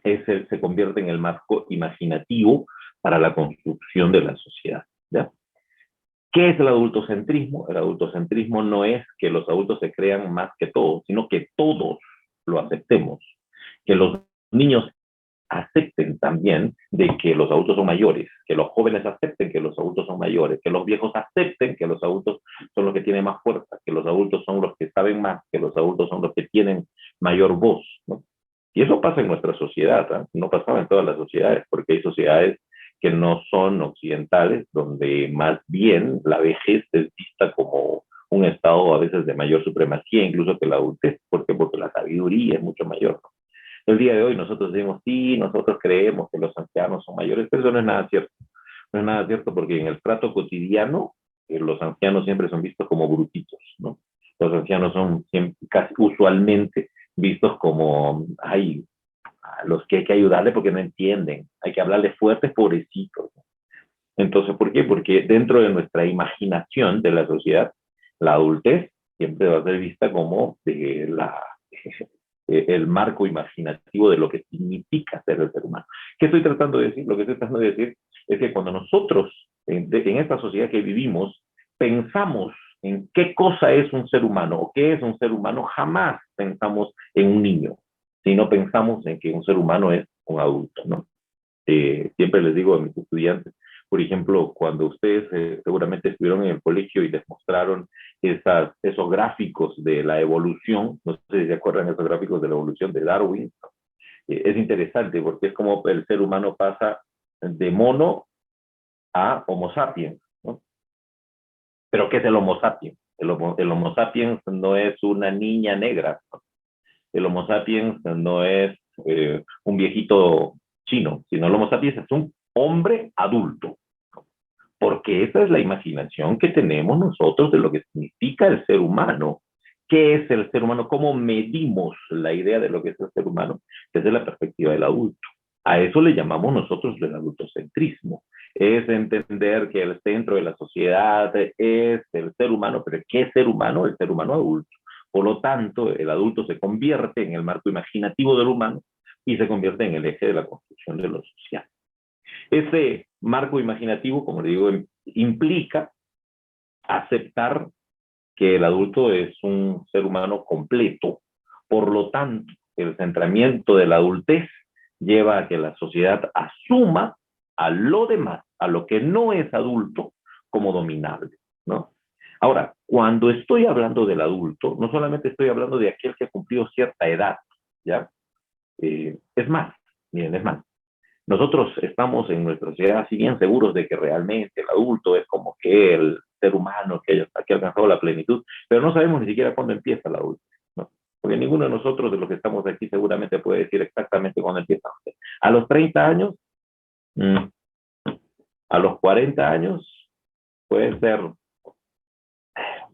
se convierte en el marco imaginativo para la construcción de la sociedad, ¿ya? ¿Qué es el adultocentrismo? El adultocentrismo no es que los adultos se crean más que todos, sino que todos lo aceptemos, que los niños acepten también de que los adultos son mayores, que los jóvenes acepten que los adultos son mayores, que los viejos acepten que los adultos son los que tienen más fuerza, que los adultos son los que saben más, que los adultos son los que tienen mayor voz, ¿no? Y eso pasa en nuestra sociedad, ¿eh? No pasaba en todas las sociedades, porque hay sociedades que no son occidentales, donde más bien la vejez es vista como un estado a veces de mayor supremacía, incluso que la adultez. ¿Por qué? Porque la sabiduría es mucho mayor, ¿no? El día de hoy nosotros decimos, sí, nosotros creemos que los ancianos son mayores, pero eso no es nada cierto. No es nada cierto porque en el trato cotidiano los ancianos siempre son vistos como brutitos, ¿no? Los ancianos son siempre, casi usualmente vistos como, ay, a los que hay que ayudarle porque no entienden, hay que hablarle fuertes, pobrecitos. Entonces, ¿por qué? Porque dentro de nuestra imaginación de la sociedad, la adultez siempre va a ser vista como el marco imaginativo de lo que significa ser el ser humano. ¿Qué estoy tratando de decir? Lo que estoy tratando de decir es que cuando nosotros, en esta sociedad que vivimos, pensamos en qué cosa es un ser humano o qué es un ser humano, jamás pensamos en un niño, sino pensamos en que un ser humano es un adulto, ¿no? Siempre les digo a mis estudiantes, por ejemplo, cuando ustedes seguramente estuvieron en el colegio y les mostraron esos gráficos de la evolución, no sé si se acuerdan de esos gráficos de la evolución de Darwin, ¿no? Es interesante porque es como el ser humano pasa de mono a Homo sapiens, ¿no? Pero ¿qué es el Homo sapiens? El homo sapiens no es una niña negra, ¿no? El Homo sapiens no es un viejito chino, sino el Homo sapiens es un hombre adulto, porque esa es la imaginación que tenemos nosotros de lo que significa el ser humano. ¿Qué es el ser humano? ¿Cómo medimos la idea de lo que es el ser humano? Desde la perspectiva del adulto. A eso le llamamos nosotros el adultocentrismo. Es entender que el centro de la sociedad es el ser humano, pero ¿qué ser humano? El ser humano adulto. Por lo tanto, el adulto se convierte en el marco imaginativo del humano y se convierte en el eje de la construcción de lo social. Ese marco imaginativo, como le digo, implica aceptar que el adulto es un ser humano completo. Por lo tanto, el centramiento de la adultez lleva a que la sociedad asuma a lo demás, a lo que no es adulto, como dominable, ¿no? Ahora, cuando estoy hablando del adulto, no solamente estoy hablando de aquel que ha cumplido cierta edad, ¿ya? Es más, miren, es más, nosotros estamos en nuestra sociedad así bien seguros de que realmente el adulto es como que el ser humano que ha alcanzado la plenitud, pero no sabemos ni siquiera cuándo empieza el adulto, ¿no? Porque ninguno de nosotros de los que estamos aquí seguramente puede decir exactamente cuándo empieza. A los 30 años, a los 40 años, puede ser,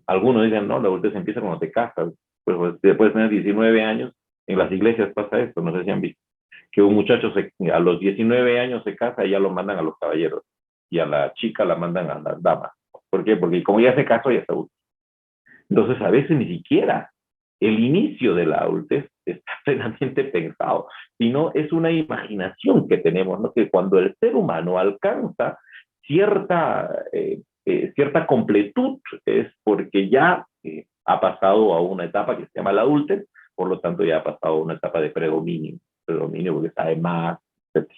algunos dicen, no, la adultez empieza cuando te casas, pues después de tener 19 años, en las iglesias pasa esto, no sé si han visto que un muchacho a los 19 años se casa y ya lo mandan a los caballeros y a la chica la mandan a las damas. ¿Por qué? Porque como ya se casó, ya está adulto. Entonces, a veces ni siquiera el inicio de la adultez está plenamente pensado, sino es una imaginación que tenemos, ¿no? Que cuando el ser humano alcanza cierta completud es porque ya ha pasado a una etapa que se llama la adultez, por lo tanto ya ha pasado a una etapa de predominio porque sabe más, etc.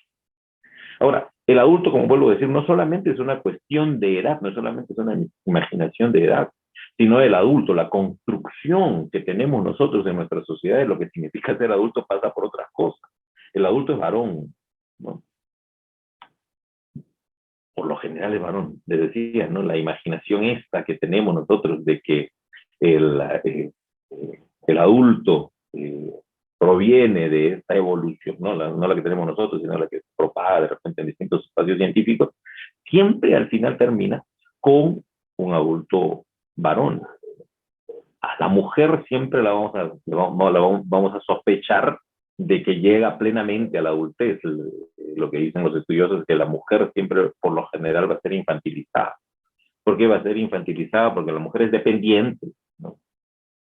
Ahora, El adulto, como vuelvo a decir, no solamente es una cuestión de edad, no solamente es una imaginación de edad, sino el adulto, la construcción que tenemos nosotros en nuestra sociedad de lo que significa ser adulto pasa por otras cosas. El adulto es varón, ¿no? Por lo general es varón, les decía, ¿no? La imaginación esta que tenemos nosotros de que el, eh, el adulto proviene de esta evolución, no la que tenemos nosotros, sino la que se propaga de repente en distintos espacios científicos, siempre al final termina con un adulto varón. A la mujer siempre vamos a sospechar de que llega plenamente a la adultez. Lo que dicen los estudiosos es que la mujer siempre, por lo general, va a ser infantilizada. ¿Por qué va a ser infantilizada? Porque la mujer es dependiente, ¿no?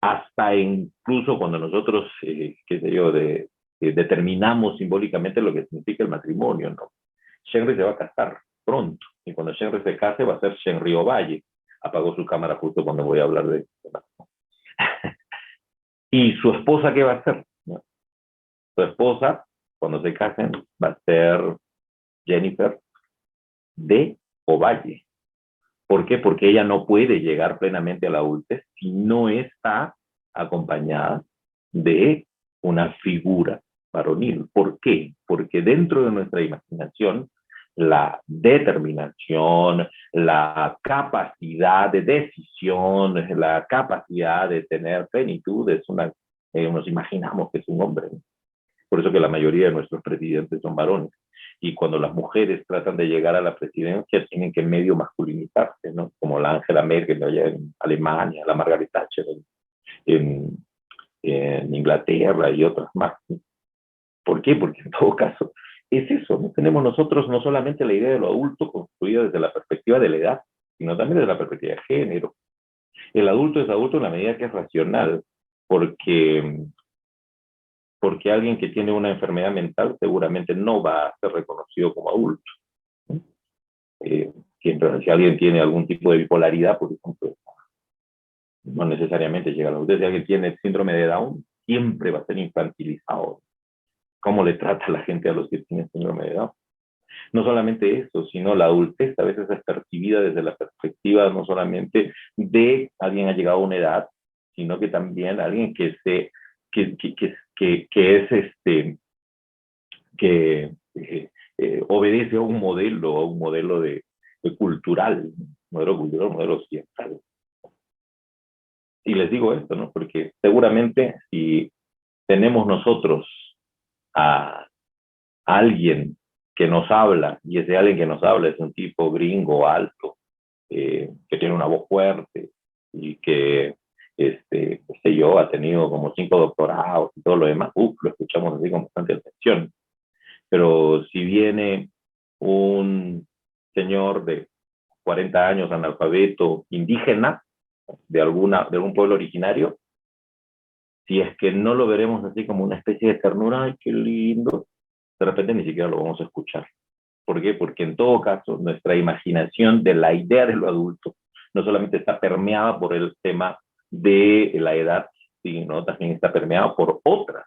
Hasta incluso cuando nosotros, qué sé yo, determinamos simbólicamente lo que significa el matrimonio, ¿no? Shenry se va a casar pronto, y cuando Shenry se case va a ser Shenry Ovalle. Apagó su cámara justo cuando voy a hablar de esto. ¿Y su esposa qué va a hacer? ¿No? Su esposa, cuando se casen, va a ser Jennifer de Ovalle. ¿Por qué? Porque ella no puede llegar plenamente a la adultez si no está acompañada de una figura varonil. ¿Por qué? Porque dentro de nuestra imaginación, la determinación, la capacidad de decisión, la capacidad de tener plenitud es nos imaginamos que es un hombre. Por eso que la mayoría de nuestros presidentes son varones. Y cuando las mujeres tratan de llegar a la presidencia, tienen que medio masculinizarse, ¿no? Como la Angela Merkel allá en Alemania, la Margaret Thatcher en, en Inglaterra y otras más. ¿Por qué? Porque en todo caso es eso, ¿no? Tenemos nosotros no solamente la idea de lo adulto construida desde la perspectiva de la edad, sino también desde la perspectiva de género. El adulto es adulto en la medida que es racional, porque alguien que tiene una enfermedad mental seguramente no va a ser reconocido como adulto. Siempre, si alguien tiene algún tipo de bipolaridad, por ejemplo, no necesariamente llega a la adultez. Si alguien tiene síndrome de Down, siempre va a ser infantilizado. ¿Cómo le trata la gente a los que tienen síndrome de Down? No solamente eso, sino la adultez a veces es percibida desde la perspectiva no solamente de alguien ha llegado a una edad, sino que también alguien que obedece a un modelo cultural, un modelo occidental. Y les digo esto, ¿no? Porque seguramente si tenemos nosotros a alguien que nos habla, y ese alguien que nos habla es un tipo gringo, alto, que tiene una voz fuerte y que, qué sé yo, ha tenido como 5 doctorados y todo lo demás, lo escuchamos así con bastante atención. Pero si viene un señor de 40 años, analfabeto, indígena, de algún pueblo originario, si es que no lo veremos así como una especie de ternura, ay, qué lindo, de repente ni siquiera lo vamos a escuchar. ¿Por qué? Porque en todo caso, nuestra imaginación de la idea de lo adulto no solamente está permeada por el tema de la edad, sino también está permeada por otras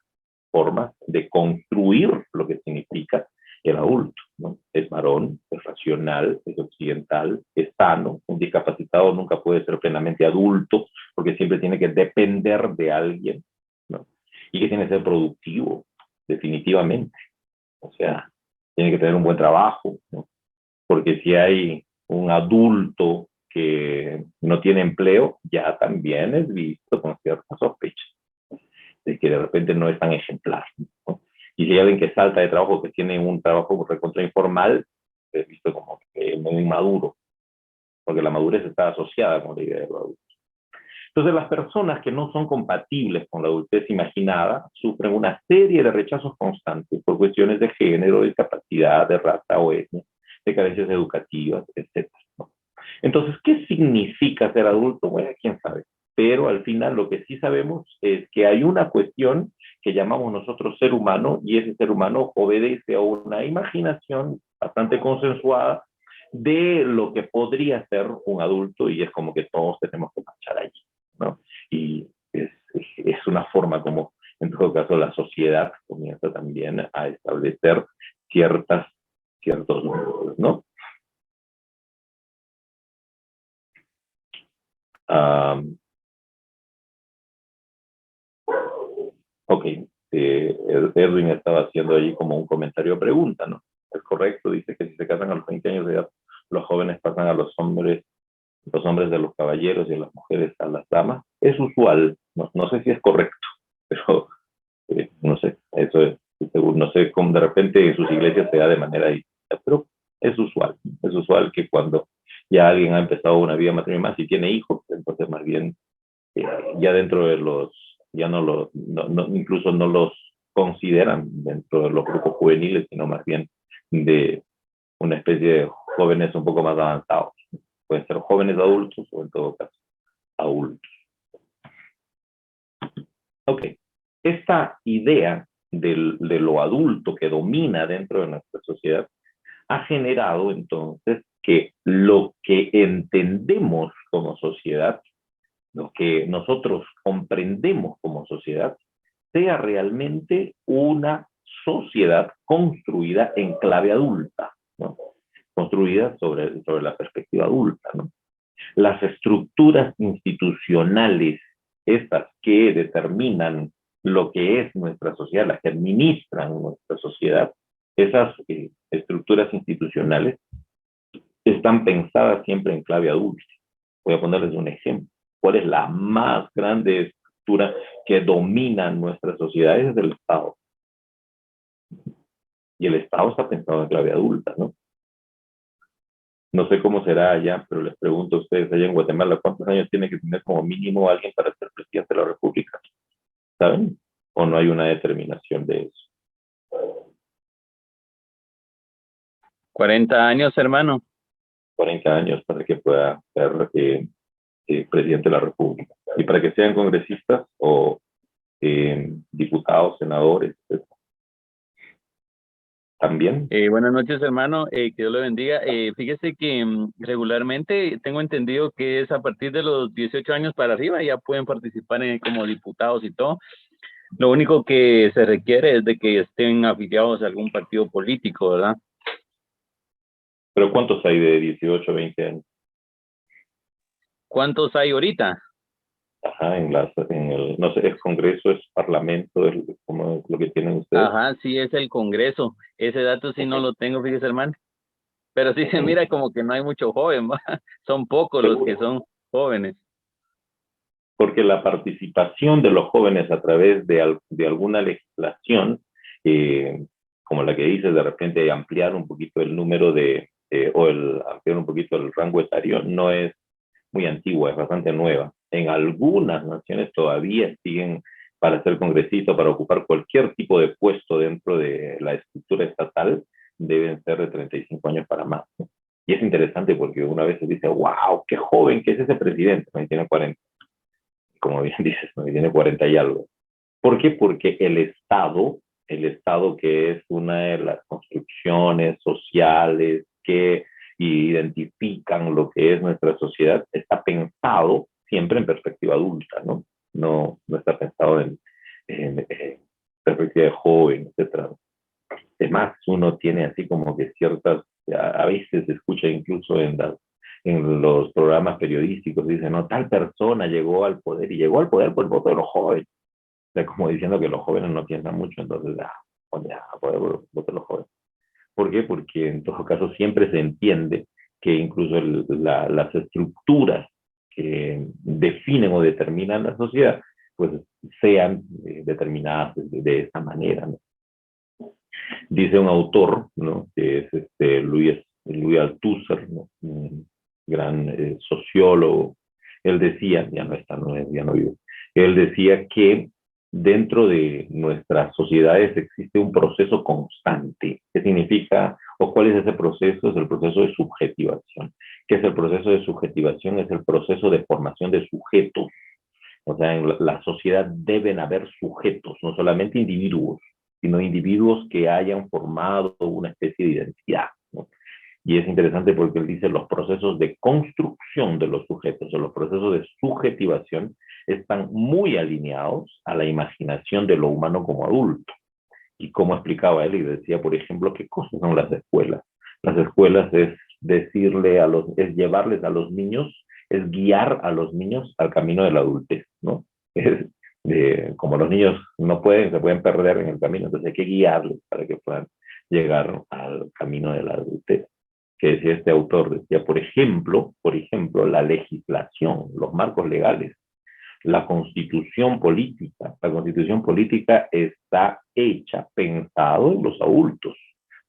formas de construir lo que significa el adulto, ¿no? Es varón, es racional, es occidental, es sano. Un discapacitado nunca puede ser plenamente adulto porque siempre tiene que depender de alguien, ¿no? Y que tiene que ser productivo, definitivamente. O sea, tiene que tener un buen trabajo, ¿no? Porque si hay un adulto que no tiene empleo, ya también es visto con cierta sospecha de que de repente no es tan ejemplar, ¿no? Y si hay alguien que salta de trabajo, que tiene un trabajo recontra informal, es visto como que muy inmaduro, porque la madurez está asociada con la idea de lo adulto. Entonces, las personas que no son compatibles con la adultez imaginada sufren una serie de rechazos constantes por cuestiones de género, de capacidad, de raza o etnia, de carencias educativas, etc., ¿no? Entonces, ¿qué significa ser adulto? Bueno, quién sabe. Pero al final lo que sí sabemos es que hay una cuestión que llamamos nosotros ser humano, y ese ser humano obedece a una imaginación bastante consensuada de lo que podría ser un adulto, y es como que todos tenemos que marchar allí, ¿no? Y es una forma como, en todo caso, la sociedad comienza también a establecer ciertas ciertos números, ¿no? Ah, ok, Edwin estaba haciendo allí como un comentario pregunta, ¿no? Es correcto, dice que si se casan a los 20 años de edad, los jóvenes pasan a los hombres de los caballeros y a las mujeres a las damas. Es usual, no sé si es correcto, pero no sé, eso es, no sé cómo de repente en sus iglesias se da de manera distinta, pero es usual que cuando ya alguien ha empezado una vida matrimonial, si tiene hijos, entonces más bien ya dentro de los, ya no los, incluso no los consideran dentro de los grupos juveniles, sino más bien de una especie de jóvenes un poco más avanzados. Pueden ser jóvenes adultos o en todo caso adultos. Ok, esta idea de lo adulto que domina dentro de nuestra sociedad ha generado entonces que lo que entendemos como sociedad, lo que nosotros comprendemos como sociedad, sea realmente una sociedad construida en clave adulta, ¿no? Construida sobre la perspectiva adulta, ¿no? Las estructuras institucionales, estas que determinan lo que es nuestra sociedad, las que administran nuestra sociedad, esas estructuras institucionales están pensadas siempre en clave adulta. Voy a ponerles un ejemplo. ¿Cuál es la más grande estructura que domina nuestras sociedades? Es el Estado. Y el Estado está pensado en clave adulta, ¿no? No sé cómo será allá, pero les pregunto a ustedes allá en Guatemala, ¿cuántos años tiene que tener como mínimo alguien para ser presidente de la República? ¿Saben? ¿O no hay una determinación de eso? 40 años, hermano. 40 años para que pueda ser presidente de la República. Y para que sean congresistas o diputados, senadores, etc. También. Buenas noches, hermano. Que Dios le bendiga. Fíjese que regularmente tengo entendido que es a partir de los 18 años para arriba ya pueden participar como diputados y todo. Lo único que se requiere es de que estén afiliados a algún partido político, ¿verdad? ¿Pero cuántos hay de 18 a 20 años? ¿Cuántos hay ahorita? Ajá, en el, no sé, ¿es Congreso, es Parlamento, es como lo que tienen ustedes? Ajá, sí, es el Congreso. Ese dato sí no lo tengo, fíjese, hermano. Pero sí se mira como que no hay mucho joven, ¿va? Son pocos los que son jóvenes. Porque la participación de los jóvenes a través de alguna legislación, como la que dice de repente ampliar un poquito el número ampliar un poquito el rango etario, no es muy antigua, es bastante nueva. En algunas naciones todavía siguen para ser congresista, para ocupar cualquier tipo de puesto dentro de la estructura estatal, deben ser de 35 años para más, ¿no? Y es interesante porque una vez se dice, wow, qué joven que es ese presidente, no tiene 40, como bien dices, no tiene 40 y algo. ¿Por qué? Porque el Estado que es una de las construcciones sociales que identifican lo que es nuestra sociedad, está pensado siempre en perspectiva adulta, ¿no? No está pensado en perspectiva de joven, etc. Además, uno tiene así como que ciertas, a veces se escucha incluso en los programas periodísticos, dicen, no, tal persona llegó al poder y llegó al poder por el voto de los jóvenes. O sea, como diciendo que los jóvenes no piensan mucho, entonces, ya, poder por el voto de los jóvenes. ¿Por qué? Porque en todo caso siempre se entiende que incluso las estructuras que definen o determinan la sociedad, pues sean determinadas de esa manera, ¿no? Dice un autor, ¿no? Que es Louis Althusser, ¿no? Un gran sociólogo. Él decía, ya no está, ya no vive, él decía que dentro de nuestras sociedades existe un proceso constante. ¿Qué significa o cuál es ese proceso? Es el proceso de subjetivación. ¿Qué es el proceso de subjetivación? Es el proceso de formación de sujetos. O sea, en la sociedad deben haber sujetos, no solamente individuos, sino individuos que hayan formado una especie de identidad, ¿no? Y es interesante porque él dice los procesos de construcción de los sujetos o los procesos de subjetivación están muy alineados a la imaginación de lo humano como adulto. Y como explicaba él, y decía, por ejemplo, qué cosas son las escuelas. escuelas es es llevarles a los niños, es guiar a los niños al camino de la adultez, ¿no? Como los niños no pueden, se pueden perder en el camino, entonces hay que guiarles para que puedan llegar al camino de la adultez. Que decía este autor, decía, por ejemplo, la legislación, los marcos legales, la constitución política. La constitución política está hecha, pensado en los adultos,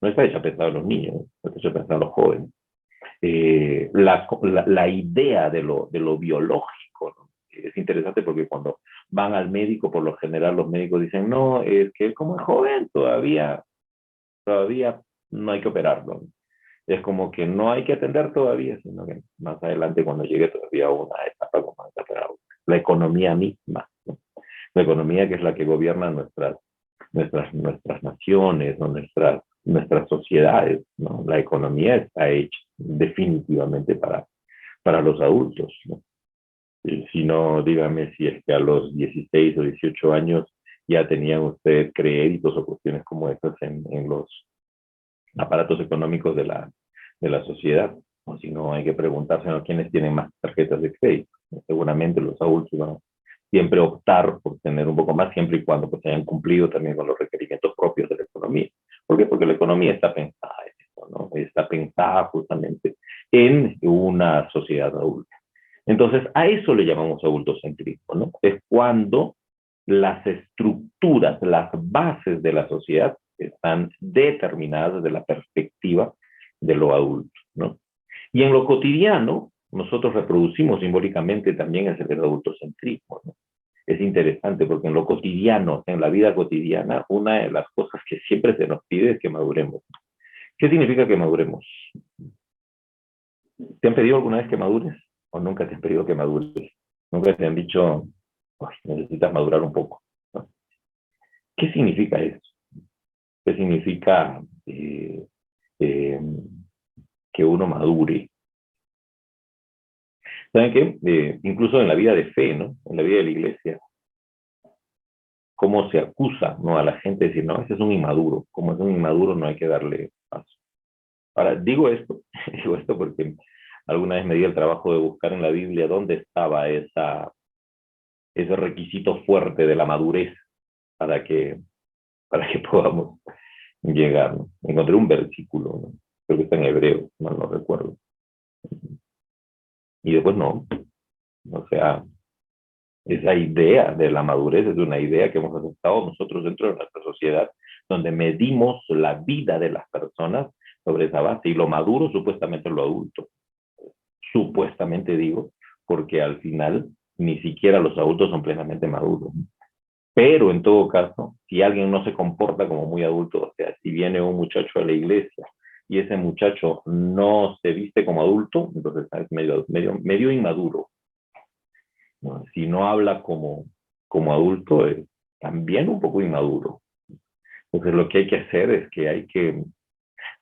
no está hecha pensado en los niños, no está hecha pensado en los jóvenes. La idea de lo biológico, ¿no? Es interesante porque cuando van al médico, por lo general los médicos dicen, no, es que como es joven, todavía no hay que operarlo, ¿no? Es como que no hay que atender todavía, sino que más adelante cuando llegue todavía una etapa como esta, pero la economía misma, ¿no? La economía que es la que gobierna nuestras naciones, ¿no? Nuestras sociedades, ¿no? La economía está hecha definitivamente para los adultos, ¿no? Y si no, dígame si es que a los 16 o 18 años ya tenían ustedes créditos o cuestiones como estas en los aparatos económicos de la sociedad. O si no, hay que preguntarse, ¿no?, quiénes tienen más tarjetas de crédito. Seguramente los adultos van a siempre optar por tener un poco más, siempre y cuando pues hayan cumplido también con los requerimientos propios de la economía. ¿Por qué? Porque la economía está pensada en eso, ¿no? Está pensada justamente en una sociedad adulta. Entonces, a eso le llamamos adultocentrismo, ¿no? Es cuando las estructuras, las bases de la sociedad están determinadas desde la perspectiva de lo adulto, ¿no? Y en lo cotidiano, nosotros reproducimos simbólicamente también ese adultocentrismo, ¿no? Es interesante porque en lo cotidiano, en la vida cotidiana, una de las cosas que siempre se nos pide es que maduremos. ¿Qué significa que maduremos? ¿Te han pedido alguna vez que madures? ¿O nunca te han pedido que madures? Nunca te han dicho, necesitas madurar un poco, ¿no? ¿Qué significa eso? ¿Qué significa que uno madure? ¿Saben qué? Incluso en la vida de fe, ¿no? En la vida de la iglesia, cómo se acusa, ¿no?, a la gente de decir, no, ese es un inmaduro. Como es un inmaduro, no hay que darle paso. Ahora, digo esto porque alguna vez me di el trabajo de buscar en la Biblia dónde estaba ese requisito fuerte de la madurez para que podamos llegar, ¿no? Encontré un versículo, ¿no? Creo que está en hebreo, mal no recuerdo. Y después no. O sea, esa idea de la madurez es una idea que hemos aceptado nosotros dentro de nuestra sociedad, donde medimos la vida de las personas sobre esa base. Y lo maduro supuestamente es lo adulto. Supuestamente digo, porque al final ni siquiera los adultos son plenamente maduros. Pero en todo caso, si alguien no se comporta como muy adulto, o sea, si viene un muchacho a la iglesia y ese muchacho no se viste como adulto, entonces es medio inmaduro, ¿no? Si no habla como adulto, es también un poco inmaduro. Entonces lo que hay que hacer es que hay que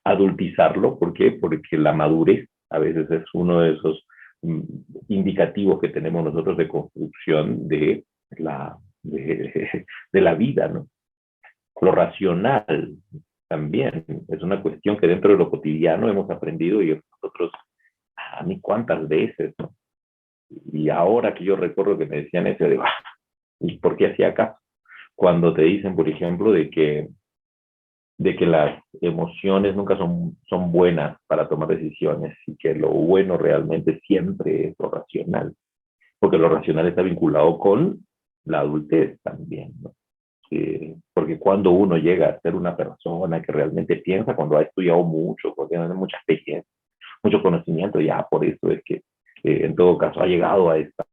adultizarlo. ¿Por qué? Porque la madurez a veces es uno de esos indicativos que tenemos nosotros de construcción de la vida, ¿no? Lo racional también es una cuestión que dentro de lo cotidiano hemos aprendido y nosotros, a mí cuántas veces, ¿no? Y ahora que yo recuerdo que me decían eso, digo, ¿y por qué hacía caso? Cuando te dicen, por ejemplo, de que las emociones nunca son buenas para tomar decisiones y que lo bueno realmente siempre es lo racional, porque lo racional está vinculado con la adultez también, ¿no? Porque cuando uno llega a ser una persona que realmente piensa, cuando ha estudiado mucho, cuando tiene mucha experiencia, mucho conocimiento, ya por eso es que en todo caso ha llegado a esta.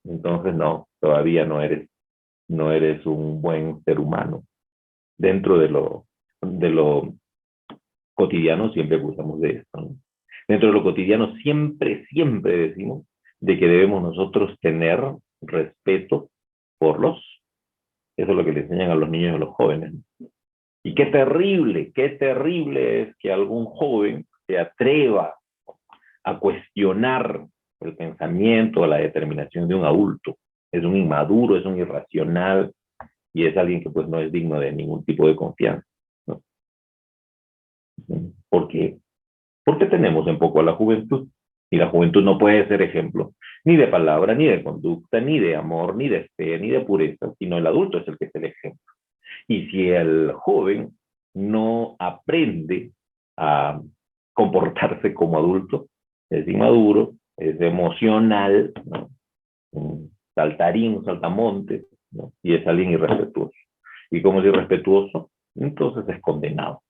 Entonces no, todavía no eres un buen ser humano. Dentro de lo cotidiano siempre acusamos de esto, ¿no? Dentro de lo cotidiano siempre decimos de que debemos nosotros tener respeto por eso es lo que le enseñan a los niños y a los jóvenes. Y qué terrible es que algún joven se atreva a cuestionar el pensamiento, la determinación de un adulto. Es un inmaduro, es un irracional, y es alguien que pues no es digno de ningún tipo de confianza, ¿no? ¿Por qué? Porque tenemos en poco a la juventud, y la juventud no puede ser ejemplo ni de palabra, ni de conducta, ni de amor, ni de fe, ni de pureza, sino el adulto es el que es el ejemplo. Y si el joven no aprende a comportarse como adulto, es inmaduro, es emocional, ¿no? Un saltarín, un saltamontes, ¿no? Y es alguien irrespetuoso. Y como es irrespetuoso, entonces es condenado.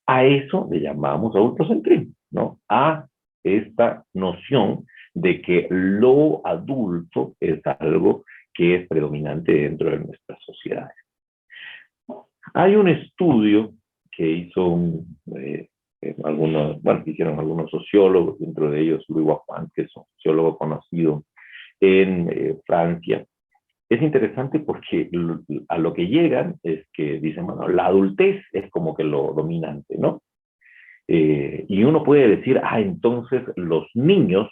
A eso le llamamos adultocentrismo, ¿no? A esta noción de que lo adulto es algo que es predominante dentro de nuestras sociedades. Hay un estudio que hizo que hicieron algunos sociólogos, dentro de ellos Louis Wahn, que es un sociólogo conocido en Francia. Es interesante porque a lo que llegan es que dicen, bueno, la adultez es como que lo dominante, ¿no? Y uno puede decir, entonces los niños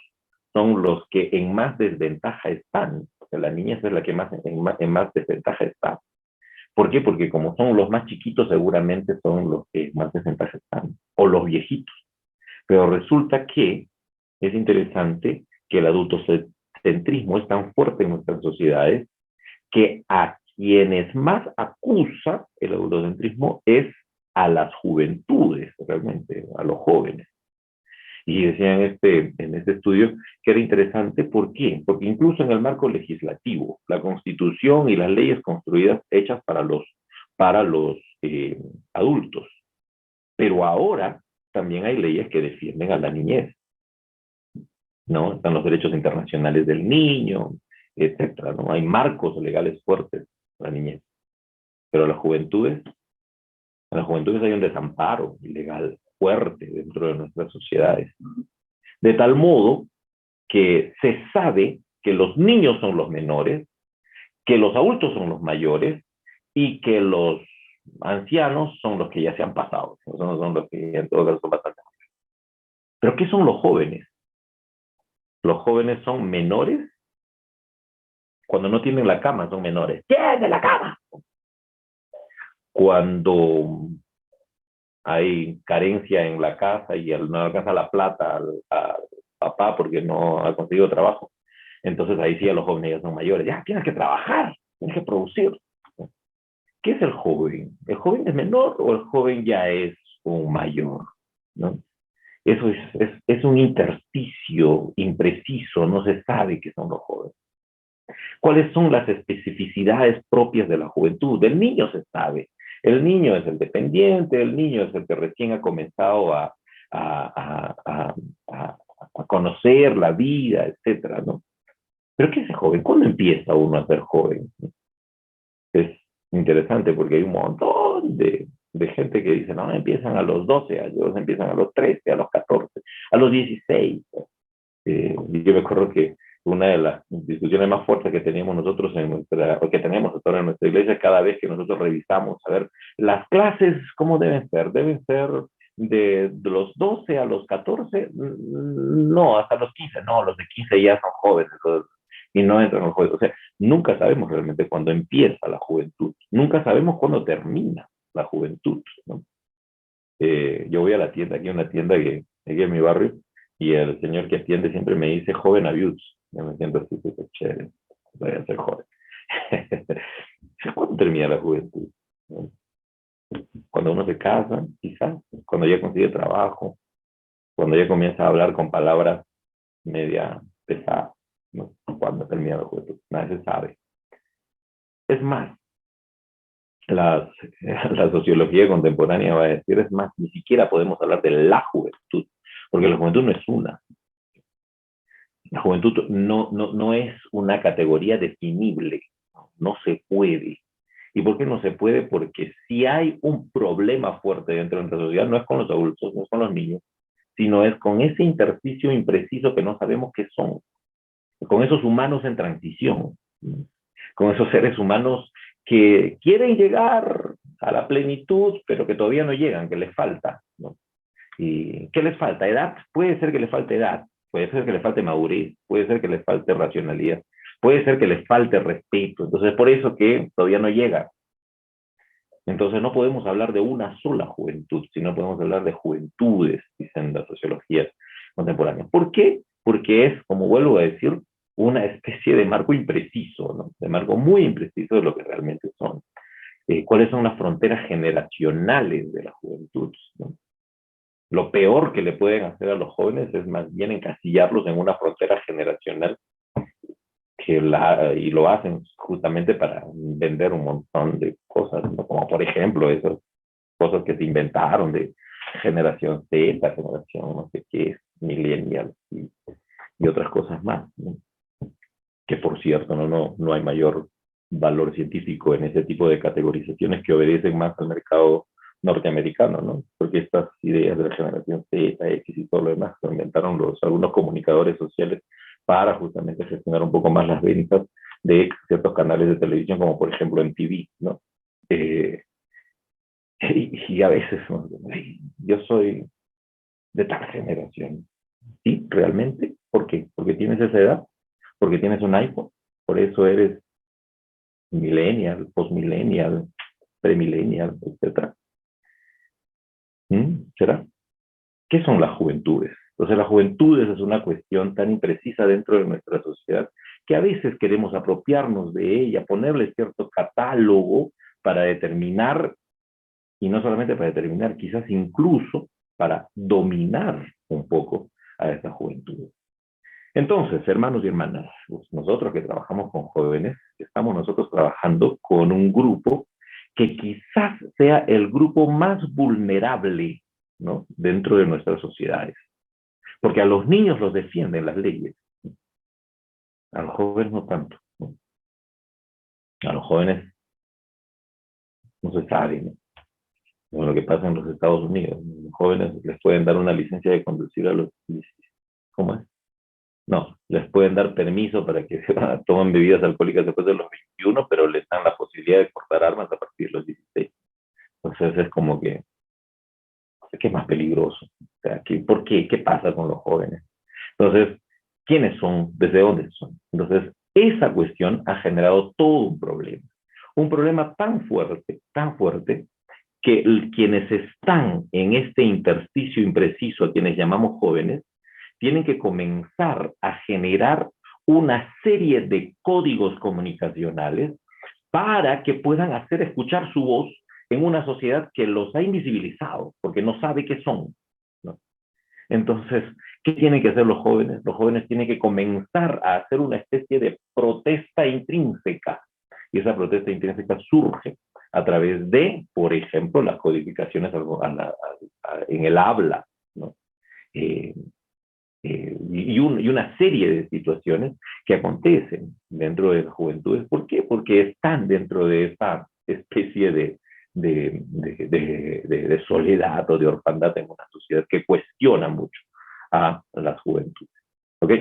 son los que en más desventaja están. O sea, la niñez es la que en más desventaja está. ¿Por qué? Porque como son los más chiquitos, seguramente son los que más desventaja están, o los viejitos. Pero resulta que es interesante que el adultocentrismo es tan fuerte en nuestras sociedades que a quienes más acusa el adultocentrismo es a las juventudes, realmente, a los jóvenes. Y decían en este estudio que era interesante, ¿por qué? Porque incluso en el marco legislativo, la Constitución y las leyes construidas, hechas para los adultos, pero ahora también hay leyes que defienden a la niñez, ¿no? Están los derechos internacionales del niño, etcétera, ¿no? Hay marcos legales fuertes para la niñez, pero en las juventudes hay un desamparo legal fuerte dentro de nuestras sociedades. De tal modo que se sabe que los niños son los menores, que los adultos son los mayores y que los ancianos son los que ya se han pasado, son los que en todo caso son bastante mayores. ¿Pero qué son los jóvenes? Los jóvenes son menores. Cuando no tienen la cama son menores. ¡Tiene la cama! Cuando hay carencia en la casa y no alcanza la plata al papá porque no ha conseguido trabajo, entonces ahí sí a los jóvenes ya son mayores. Ya tienes que trabajar, tienes que producir. ¿Qué es el joven? ¿El joven es menor o el joven ya es un mayor? ¿No? Eso es un intersticio impreciso, no se sabe qué son los jóvenes. ¿Cuáles son las especificidades propias de la juventud? Del niño se sabe. El niño es el dependiente, el niño es el que recién ha comenzado a, a, a, a, a conocer la vida, etcétera, ¿no? Pero ¿qué es el joven? ¿Cuándo empieza uno a ser joven? Es interesante porque hay un montón de gente que dice, no, empiezan a los 12 años, empiezan a los 13, a los 14, a los 16. Yo me acuerdo que una de las discusiones más fuertes que teníamos nosotros o que tenemos ahora en nuestra iglesia, cada vez que nosotros revisamos, a ver, las clases, ¿cómo deben ser? ¿Deben ser de los 12 a los 14? No, hasta los 15. No, los de 15 ya son jóvenes y no entran los jóvenes. O sea, nunca sabemos realmente cuándo empieza la juventud. Nunca sabemos cuándo termina la juventud, ¿no? Yo voy a la tienda, aquí hay una tienda que aquí en mi barrio, y el señor que atiende siempre me dice joven abuse. Yo me siento así, súper chévere, voy a ser joven. ¿Cuándo termina la juventud? Cuando uno se casa, quizás, cuando ya consigue trabajo, cuando ya comienza a hablar con palabras media pesadas, ¿no? Cuando termina la juventud, nadie se sabe. Es más, la sociología contemporánea va a decir, es más, ni siquiera podemos hablar de la juventud, porque la juventud no es una. La juventud no es una categoría definible, no se puede. ¿Y por qué no se puede? Porque si hay un problema fuerte dentro de nuestra sociedad, no es con los adultos, no es con los niños, sino es con ese intersticio impreciso que no sabemos qué son, con esos humanos en transición, con esos seres humanos que quieren llegar a la plenitud, pero que todavía no llegan, que les falta, ¿no? ¿Y qué les falta? ¿Edad? Puede ser que les falte edad, puede ser que les falte madurez, puede ser que les falte racionalidad, puede ser que les falte respeto. Entonces, por eso que todavía no llega Entonces no podemos hablar de una sola juventud, sino podemos hablar de juventudes, dicen las sociologías contemporáneas. ¿Por qué? Porque es, como vuelvo a decir, una especie de marco impreciso, ¿no? De marco muy impreciso de lo que realmente son. ¿Cuáles son las fronteras generacionales de la juventud, ¿no? Lo peor que le pueden hacer a los jóvenes es más bien encasillarlos en una frontera generacional y lo hacen justamente para vender un montón de cosas, ¿no? Como por ejemplo esas cosas que se inventaron de generación Z, generación no sé qué, millennial y otras cosas más, ¿no? Que por cierto no hay mayor valor científico en ese tipo de categorizaciones que obedecen más al mercado norteamericano, ¿no? Porque estas ideas de la generación Z, X y todo lo demás se inventaron algunos comunicadores sociales para justamente gestionar un poco más las ventas de ciertos canales de televisión, como por ejemplo en TV, ¿no? Eh, y a veces, ¿no? Yo soy de tal generación. ¿Sí? ¿Realmente? ¿Por qué? Porque tienes esa edad, porque tienes un iPhone, por eso eres millennial, postmillennial, premillennial, etc. ¿Será? ¿Qué son las juventudes? Entonces, las juventudes es una cuestión tan imprecisa dentro de nuestra sociedad que a veces queremos apropiarnos de ella, ponerle cierto catálogo para determinar, y no solamente para determinar, quizás incluso para dominar un poco a esa juventud. Entonces, hermanos y hermanas, pues nosotros que trabajamos con jóvenes, estamos nosotros trabajando con un grupo que quizás sea el grupo más vulnerable, ¿no? Dentro de nuestras sociedades. Porque a los niños los defienden las leyes, a los jóvenes no tanto, ¿no? A los jóvenes no se sabe, ¿no? Como lo que pasa en los Estados Unidos. Los jóvenes les pueden dar una licencia de conducir a los... ¿Cómo es? No, les pueden dar permiso para que tomen bebidas alcohólicas después de los 21, pero les dan la posibilidad de portar armas a partir de los 16. Entonces es como que, ¿qué es más peligroso? O sea, ¿por qué? ¿Qué pasa con los jóvenes? Entonces, ¿quiénes son? ¿Desde dónde son? Entonces, esa cuestión ha generado todo un problema tan fuerte, que quienes están en este intersticio impreciso, a quienes llamamos jóvenes, tienen que comenzar a generar una serie de códigos comunicacionales para que puedan hacer escuchar su voz en una sociedad que los ha invisibilizado, porque no sabe qué son, ¿no? Entonces, ¿qué tienen que hacer los jóvenes? Los jóvenes tienen que comenzar a hacer una especie de protesta intrínseca. Y esa protesta intrínseca surge a través de, por ejemplo, las codificaciones en el habla, ¿no? Y una serie de situaciones que acontecen dentro de las juventudes. ¿Por qué? Porque están dentro de esa especie de soledad o de orfandad en una sociedad que cuestiona mucho a las juventudes. ¿Ok?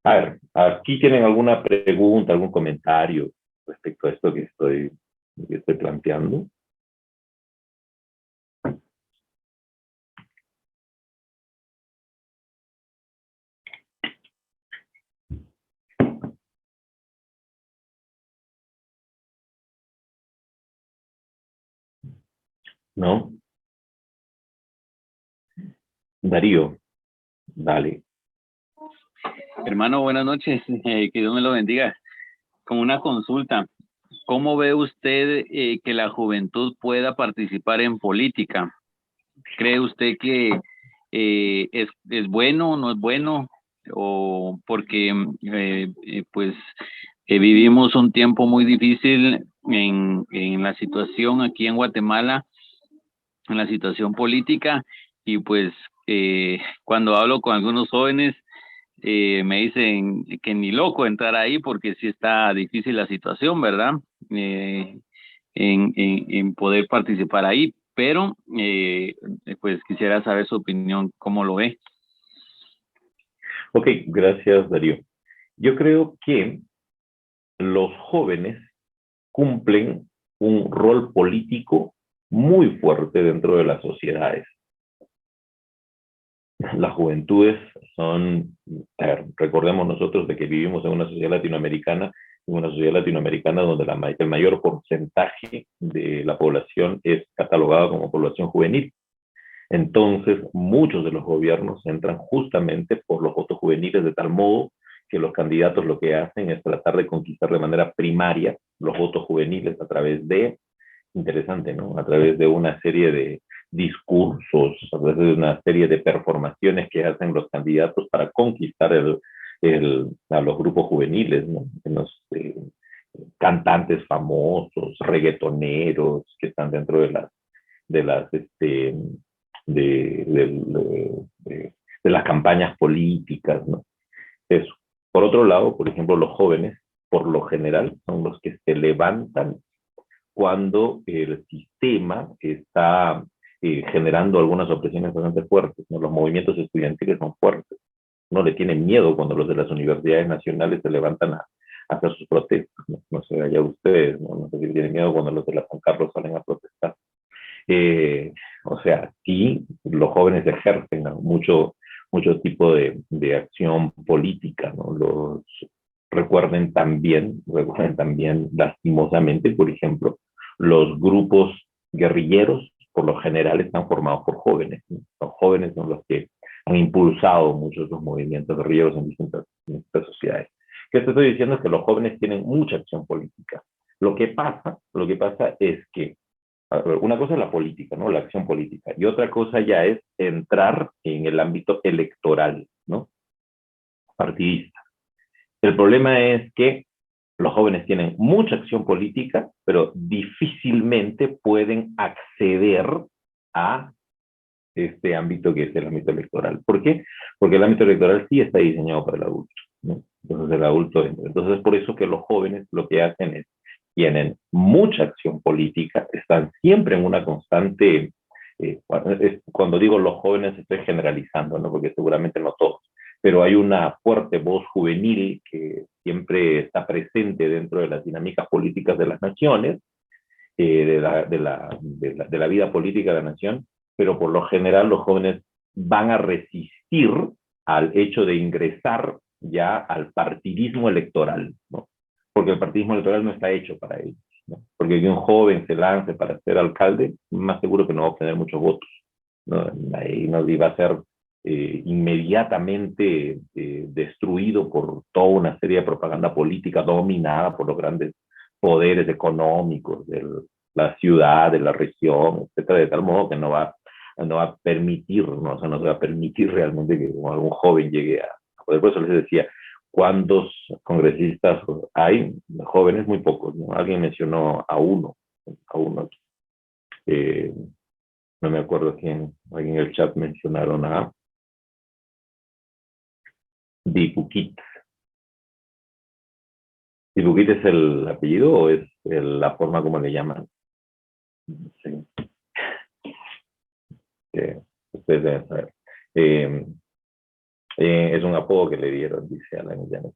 A ver, aquí tienen alguna pregunta, algún comentario respecto a esto que estoy planteando. ¿No? Darío, dale. Hermano, buenas noches. Que Dios me lo bendiga. Como una consulta, ¿cómo ve usted que la juventud pueda participar en política? ¿Cree usted que es bueno o no es bueno? O porque pues vivimos un tiempo muy difícil en la situación aquí en Guatemala, en la situación política, y pues cuando hablo con algunos jóvenes me dicen que ni loco entrar ahí porque sí está difícil la situación, ¿verdad? En poder participar ahí, pero pues quisiera saber su opinión, ¿cómo lo ve? Ok, gracias, Darío. Yo creo que los jóvenes cumplen un rol político muy fuerte dentro de las sociedades. Las juventudes son, recordemos nosotros de que vivimos en una sociedad latinoamericana en una sociedad latinoamericana donde el mayor porcentaje de la población es catalogada como población juvenil. Entonces, muchos de los gobiernos entran justamente por los votos juveniles, de tal modo que los candidatos lo que hacen es tratar de conquistar de manera primaria los votos juveniles a través de, interesante, ¿no? A través de una serie de discursos, a través de una serie de performaciones que hacen los candidatos para conquistar a los grupos juveniles, ¿no? Los cantantes famosos, reggaetoneros que están dentro de las de, de las campañas políticas, ¿no? Eso. Por otro lado, por ejemplo, los jóvenes, por lo general, son los que se levantan cuando el sistema está generando algunas opresiones bastante fuertes, ¿no? Los movimientos estudiantiles son fuertes. No le tienen miedo cuando los de las universidades nacionales se levantan a hacer sus protestas. No, no sé, allá ustedes, ¿no? No sé si tienen miedo cuando los de la San Carlos salen a protestar. O sea, sí, los jóvenes ejercen mucho tipo de acción política, ¿no? Recuerden también, lastimosamente, por ejemplo, los grupos guerrilleros, por lo general, están formados por jóvenes, ¿no? Los jóvenes son los que han impulsado muchos de los movimientos guerrilleros en distintas sociedades. ¿Qué te estoy diciendo? Es que los jóvenes tienen mucha acción política. Lo que pasa es que una cosa es la política, ¿no? La acción política. Y otra cosa ya es entrar en el ámbito electoral, ¿no? Partidista. El problema es que los jóvenes tienen mucha acción política, pero difícilmente pueden acceder a este ámbito que es el ámbito electoral. ¿Por qué? Porque el ámbito electoral sí está diseñado para el adulto, ¿no? Entonces el adulto entra. Entonces es por eso que los jóvenes lo que hacen es, tienen mucha acción política, están siempre en una constante, cuando digo los jóvenes estoy generalizando, ¿no? Porque seguramente no todos, pero hay una fuerte voz juvenil que siempre está presente dentro de las dinámicas políticas de las naciones, de la vida política de la nación, pero por lo general los jóvenes van a resistir al hecho de ingresar ya al partidismo electoral, ¿no? Porque el partidismo electoral no está hecho para ellos, ¿no? Porque que un joven se lance para ser alcalde, más seguro que no va a obtener muchos votos, ¿no? Ahí no iba a ser inmediatamente destruido por toda una serie de propaganda política dominada por los grandes poderes económicos de la ciudad, de la región, etcétera, de tal modo que no va a permitir, ¿no? O sea, no se va a permitir realmente que algún joven llegue a poder. Por eso les decía, ¿cuántos congresistas hay? Jóvenes, muy pocos, ¿no? Alguien mencionó a uno aquí. No me acuerdo quién, alguien en el chat mencionaron a Dipukit. ¿Dipukit es el apellido o es la forma como le llaman? Sí. Ustedes deben saber. Es un apodo que le dieron, dice Alan Llanes.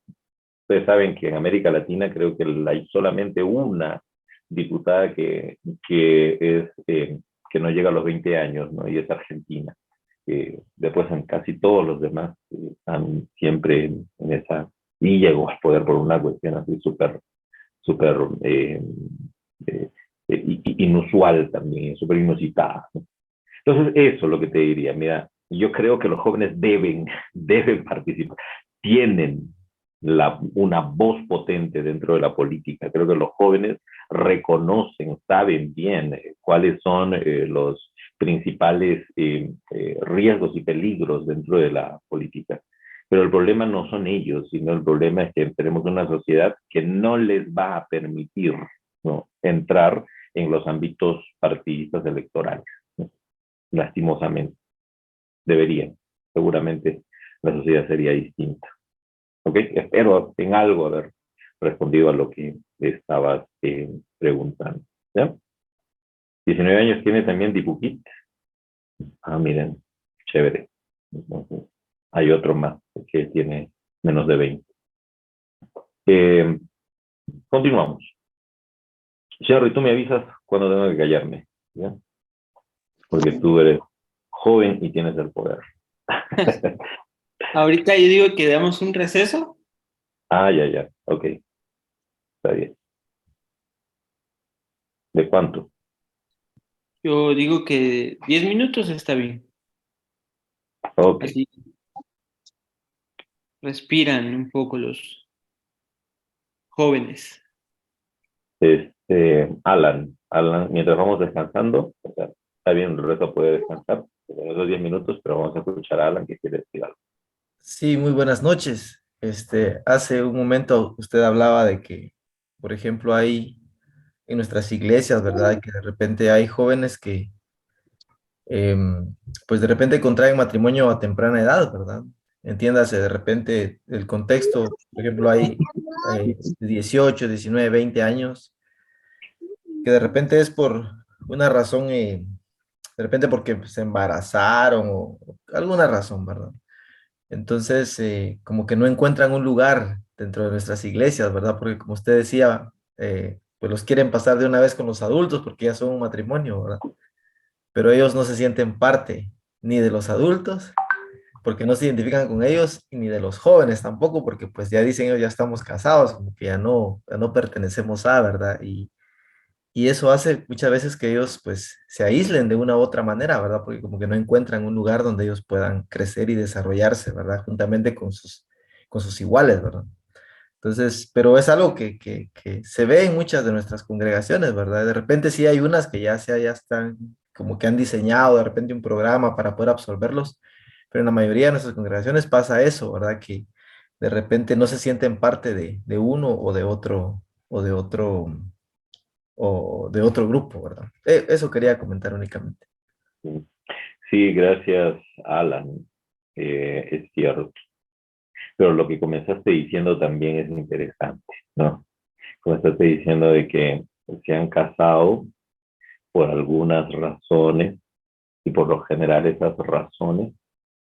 Ustedes saben que en América Latina creo que hay solamente una diputada que no llega a los 20 años, ¿no? Y es argentina. Después en casi todos los demás están siempre en esa, y llegó al poder por una cuestión así súper inusual también, súper inusitada, ¿no? Entonces eso es lo que te diría. Mira, yo creo que los jóvenes deben participar, tienen una voz potente dentro de la política. Creo que los jóvenes reconocen, saben bien cuáles son los principales riesgos y peligros dentro de la política. Pero el problema no son ellos, sino el problema es que tenemos una sociedad que no les va a permitir, ¿no?, entrar en los ámbitos partidistas electorales, ¿no? Lastimosamente. Deberían. Seguramente la sociedad sería distinta. ¿Ok? Espero en algo haber respondido a lo que estabas preguntando. ¿Ya? 19 años tiene también Dipukit. Ah, miren, chévere. Entonces, hay otro más que tiene menos de 20. Continuamos. Sherry, tú me avisas cuando tengo que callarme, ¿ya? Porque tú eres joven y tienes el poder. Ahorita yo digo que damos un receso. Ah, ya, ok. hasta 10. ¿De cuánto? Yo digo que 10 minutos está bien. Ok. Así respiran un poco los jóvenes. Alan, mientras vamos descansando, o sea, está bien, el resto puede descansar en esos 10 minutos, pero vamos a escuchar a Alan que quiere decir algo. Sí, muy buenas noches. Hace un momento usted hablaba de que, por ejemplo, hay en nuestras iglesias, ¿verdad? Que de repente hay jóvenes que, pues de repente contraen matrimonio a temprana edad, ¿verdad? Entiéndase, de repente el contexto, por ejemplo, hay 18, 19, 20 años, que de repente es por una razón, de repente porque se embarazaron o alguna razón, ¿verdad? Entonces, como que no encuentran un lugar dentro de nuestras iglesias, ¿verdad? Porque como usted decía, pues los quieren pasar de una vez con los adultos porque ya son un matrimonio, ¿verdad? Pero ellos no se sienten parte ni de los adultos porque no se identifican con ellos y ni de los jóvenes tampoco porque pues ya dicen ellos ya estamos casados, como que ya no pertenecemos a, ¿verdad? Y eso hace muchas veces que ellos pues se aíslen de una u otra manera, ¿verdad? Porque como que no encuentran un lugar donde ellos puedan crecer y desarrollarse, ¿verdad? Juntamente con sus iguales, ¿verdad? Entonces, pero es algo que se ve en muchas de nuestras congregaciones, ¿verdad? De repente sí hay unas que ya están, como que han diseñado de repente un programa para poder absorberlos, pero en la mayoría de nuestras congregaciones pasa eso, ¿verdad? Que de repente no se sienten parte de uno o de otro grupo, ¿verdad? Eso quería comentar únicamente. Sí, gracias, Alan. Es cierto. Pero lo que comenzaste diciendo también es interesante, ¿no? Comenzaste diciendo de que se han casado por algunas razones y por lo general esas razones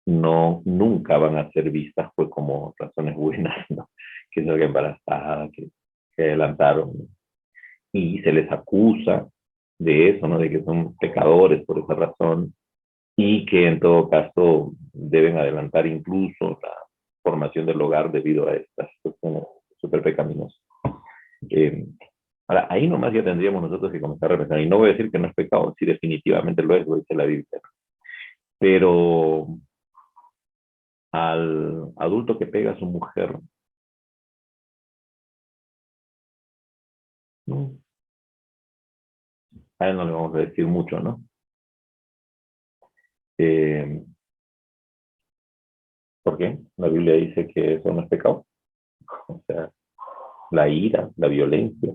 nunca van a ser vistas pues como razones buenas, ¿no? Que salga embarazada, que adelantaron, ¿no? Y se les acusa de eso, ¿no? De que son pecadores por esa razón y que en todo caso deben adelantar incluso la formación del hogar debido a estas cuestiones súper pecaminosas. Eh, Ahora, ahí nomás ya tendríamos nosotros que comenzar a repensar, y no voy a decir que no es pecado, sí definitivamente lo dice la Biblia, pero al adulto que pega a su mujer, ¿no? A él no le vamos a decir mucho, ¿no? Eh, ¿Por qué? La Biblia dice que eso no es pecado. O sea, la ira, la violencia,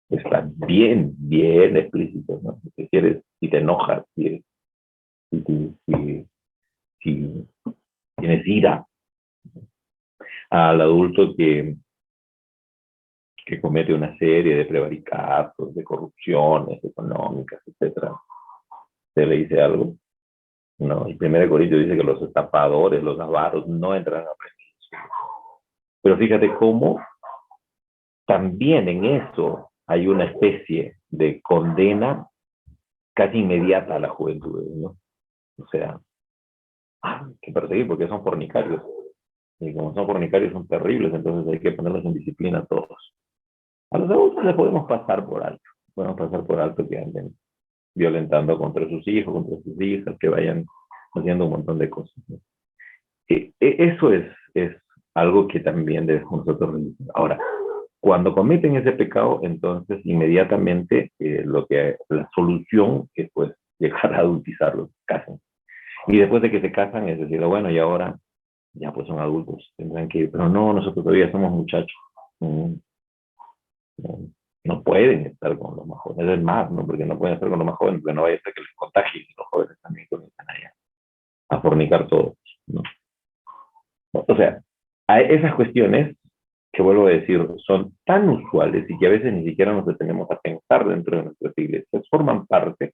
está bien, bien explícito, ¿no? Si quieres, si te enojas, si tienes ira, al adulto que comete una serie de prevaricatos, de corrupciones económicas, etcétera, ¿se le dice algo? No, el 1 Corintios dice que los estafadores, los avaros no entrarán a premios. Pero fíjate cómo también en eso hay una especie de condena casi inmediata a la juventud, ¿no? O sea, hay que perseguir porque son fornicarios. Y como son fornicarios son terribles, entonces hay que ponerlos en disciplina a todos. A los adultos les podemos pasar por alto. Podemos pasar por alto que anden violentando contra sus hijos, contra sus hijas, que vayan haciendo un montón de cosas, ¿no? Eso es algo que también debemos nosotros realizar. Ahora, cuando cometen ese pecado, entonces inmediatamente la solución es pues llegar a adultizarlos, casan. Y después de que se casan, es decir, bueno, y ahora ya pues son adultos, tendrán que ir, pero no, nosotros todavía somos muchachos. No, no pueden estar con los más jóvenes, es más, ¿no? Porque no pueden estar con los más jóvenes, porque no vaya a ser que les contagien y los jóvenes también comienzan allá a fornicar todos, ¿no? O sea, a esas cuestiones que vuelvo a decir, son tan usuales y que a veces ni siquiera nos detenemos a pensar dentro de nuestras iglesias, forman parte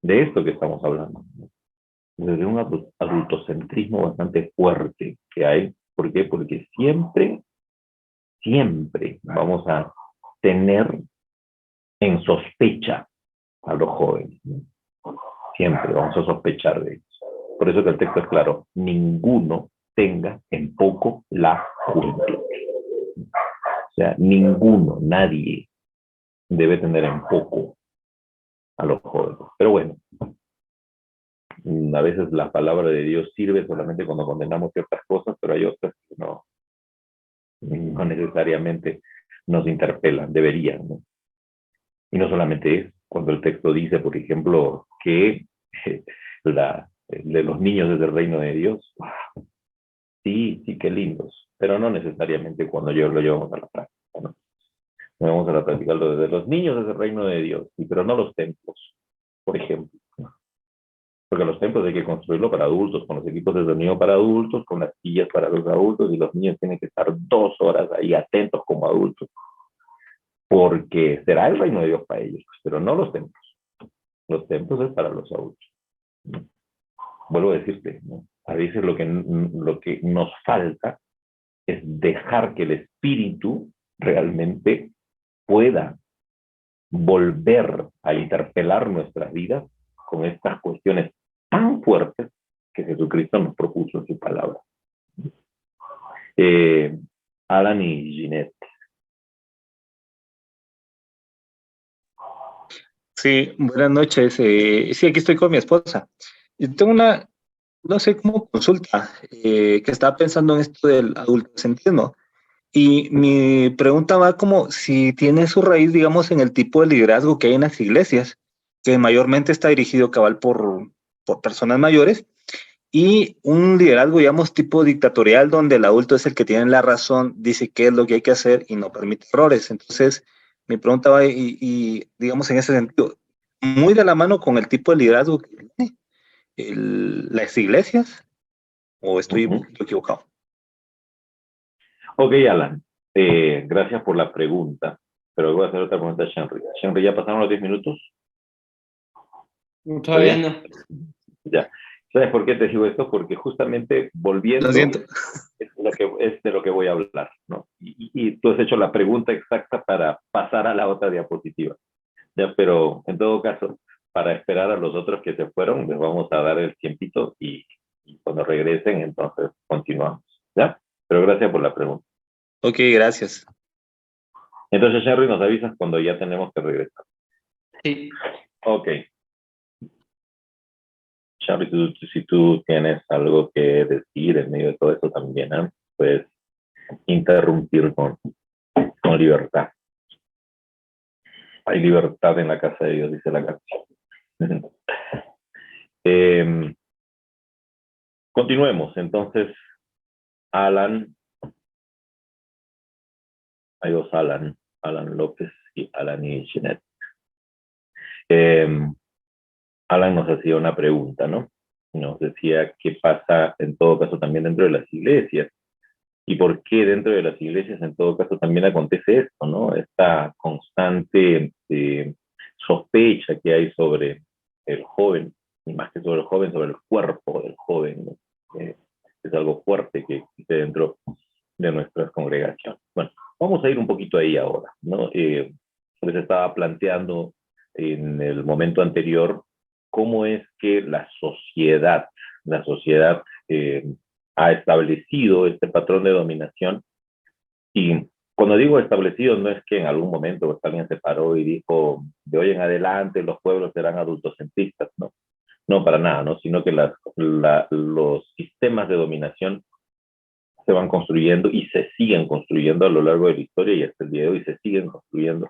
de esto que estamos hablando, ¿no? Desde un adultocentrismo bastante fuerte que hay. ¿Por qué? Porque siempre vamos a tener en sospecha a los jóvenes, ¿no? Siempre vamos a sospechar de ellos. Por eso que el texto es claro, ninguno tenga en poco la juventud. sea, ninguno, nadie debe tener en poco a los jóvenes. Pero bueno, a veces la palabra de Dios sirve solamente cuando condenamos ciertas cosas, pero hay otras que no necesariamente nos interpelan, deberían, ¿no? Y no solamente es cuando el texto dice, por ejemplo, que de los niños es el reino de Dios. Sí, sí, qué lindos, pero no necesariamente cuando yo lo llevamos a la práctica, ¿no? Vamos a la práctica lo de los niños es el reino de Dios, sí, pero no los templos, por ejemplo. Porque los templos hay que construirlo para adultos, con los equipos de sonido para adultos, con las sillas para los adultos, y los niños tienen que estar 2 horas ahí atentos como adultos, porque será el reino de Dios para ellos, pero no los templos. Los templos es para los adultos. Vuelvo a decirte, ¿no? A veces lo que nos falta es dejar que el espíritu realmente pueda volver a interpelar nuestras vidas con estas cuestiones tan fuertes que Jesucristo nos propuso en su palabra. Alan y Ginette. Sí, buenas noches. Sí, aquí estoy con mi esposa. Y tengo una, no sé cómo consulta, que estaba pensando en esto del adultocentrismo. Y mi pregunta va como si tiene su raíz, digamos, en el tipo de liderazgo que hay en las iglesias, que mayormente está dirigido cabal por personas mayores, y un liderazgo, digamos, tipo dictatorial, donde el adulto es el que tiene la razón, dice qué es lo que hay que hacer y no permite errores. Entonces, mi pregunta va, digamos, en ese sentido, muy de la mano con el tipo de liderazgo que tiene las iglesias, o estoy equivocado. Ok, Alan. Gracias por la pregunta. Pero voy a hacer otra pregunta a Shenry. Shenry, ¿ya pasaron los 10 minutos? Todavía no. Ya. ¿Sabes por qué te digo esto? Porque justamente volviendo Lo siento. es de lo que voy a hablar, ¿no? Y tú has hecho la pregunta exacta para pasar a la otra diapositiva. Ya, pero en todo caso, para esperar a los otros que se fueron, les vamos a dar el tiempito y cuando regresen, entonces continuamos. ¿Ya? Pero gracias por la pregunta. Ok, gracias. Entonces, Sherry, nos avisas cuando ya tenemos que regresar. Sí. Ok. Sherry, si tú tienes algo que decir en medio de todo eso también, ¿eh? Puedes interrumpir con libertad. Hay libertad en la casa de Dios, dice la canción. Continuemos. Entonces, Alan, hay dos Alan López y Alan y Jeanette. Alan nos hacía una pregunta, ¿no? Nos decía qué pasa en todo caso también dentro de las iglesias y por qué dentro de las iglesias en todo caso también acontece esto, ¿no? Esta constante sospecha que hay sobre el joven, y más que sobre el joven, sobre el cuerpo del joven, ¿no? Es algo fuerte que existe dentro de nuestras congregaciones. Bueno, vamos a ir un poquito ahí ahora, ¿no? Les estaba planteando en el momento anterior cómo es que la sociedad ha establecido este patrón de dominación. Y cuando digo establecido, no es que en algún momento alguien se paró y dijo, de hoy en adelante los pueblos serán adultocentristas, ¿no? No, para nada, ¿no? Sino que los sistemas de dominación se van construyendo y se siguen construyendo a lo largo de la historia y hasta el día de hoy se siguen construyendo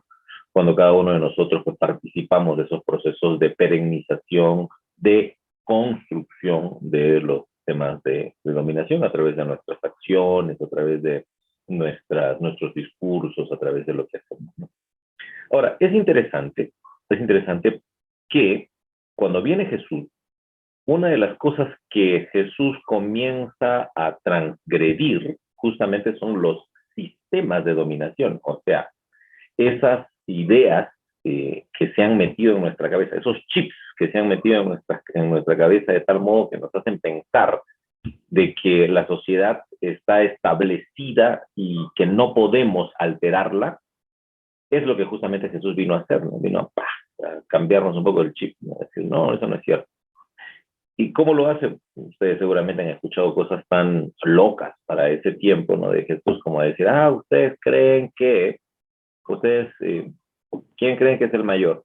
cuando cada uno de nosotros pues, participamos de esos procesos de perennización, de construcción de los temas de dominación a través de nuestras acciones, a través de nuestros discursos, a través de lo que hacemos, ¿no? Ahora, es interesante que cuando viene Jesús, una de las cosas que Jesús comienza a transgredir justamente son los sistemas de dominación, o sea, esas ideas que se han metido en nuestra cabeza, esos chips que se han metido en nuestra cabeza de tal modo que nos hacen pensar de que la sociedad está establecida y que no podemos alterarla, es lo que justamente Jesús vino a hacer, ¿no? Vino a cambiarnos un poco el chip, ¿no? Decir, no, eso no es cierto. ¿Y cómo lo hace? Ustedes seguramente han escuchado cosas tan locas para ese tiempo, ¿no? De Jesús, como decir, ustedes creen que, ustedes, ¿quién creen que es el mayor?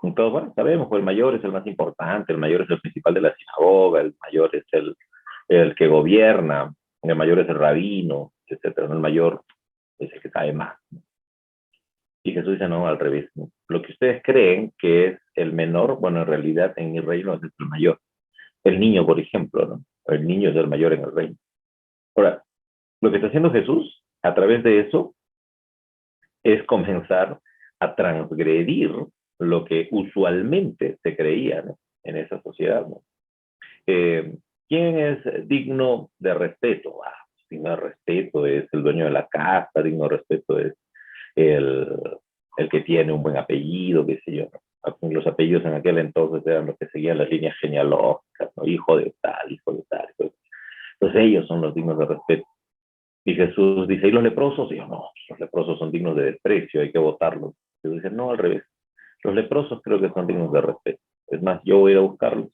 Entonces, bueno, sabemos, pues el mayor es el más importante, el mayor es el principal de la sinagoga, el mayor es el que gobierna, el mayor es el rabino, etcétera. ¿No? El mayor es el que sabe más. Y Jesús dice, no, al revés. ¿No? Lo que ustedes creen que es el menor, bueno, en realidad en mi reino es el mayor. El niño, por ejemplo, ¿no? El niño es el mayor en el reino. Ahora, lo que está haciendo Jesús a través de eso es comenzar a transgredir lo que usualmente se creía, ¿no? En esa sociedad, ¿no? ¿Quién es digno de respeto? Digno de respeto es el dueño de la casa, digno de respeto es el, el que tiene un buen apellido, qué sé yo. ¿No? Los apellidos en aquel entonces eran los que seguían las líneas genealógicas, ¿no? Hijo de tal, hijo de tal. Entonces ellos son los dignos de respeto. Y Jesús dice, ¿y los leprosos? Y yo, no, los leprosos son dignos de desprecio, hay que votarlos. Jesús dice, no, al revés. Los leprosos creo que son dignos de respeto. Es más, yo voy a ir a buscarlos.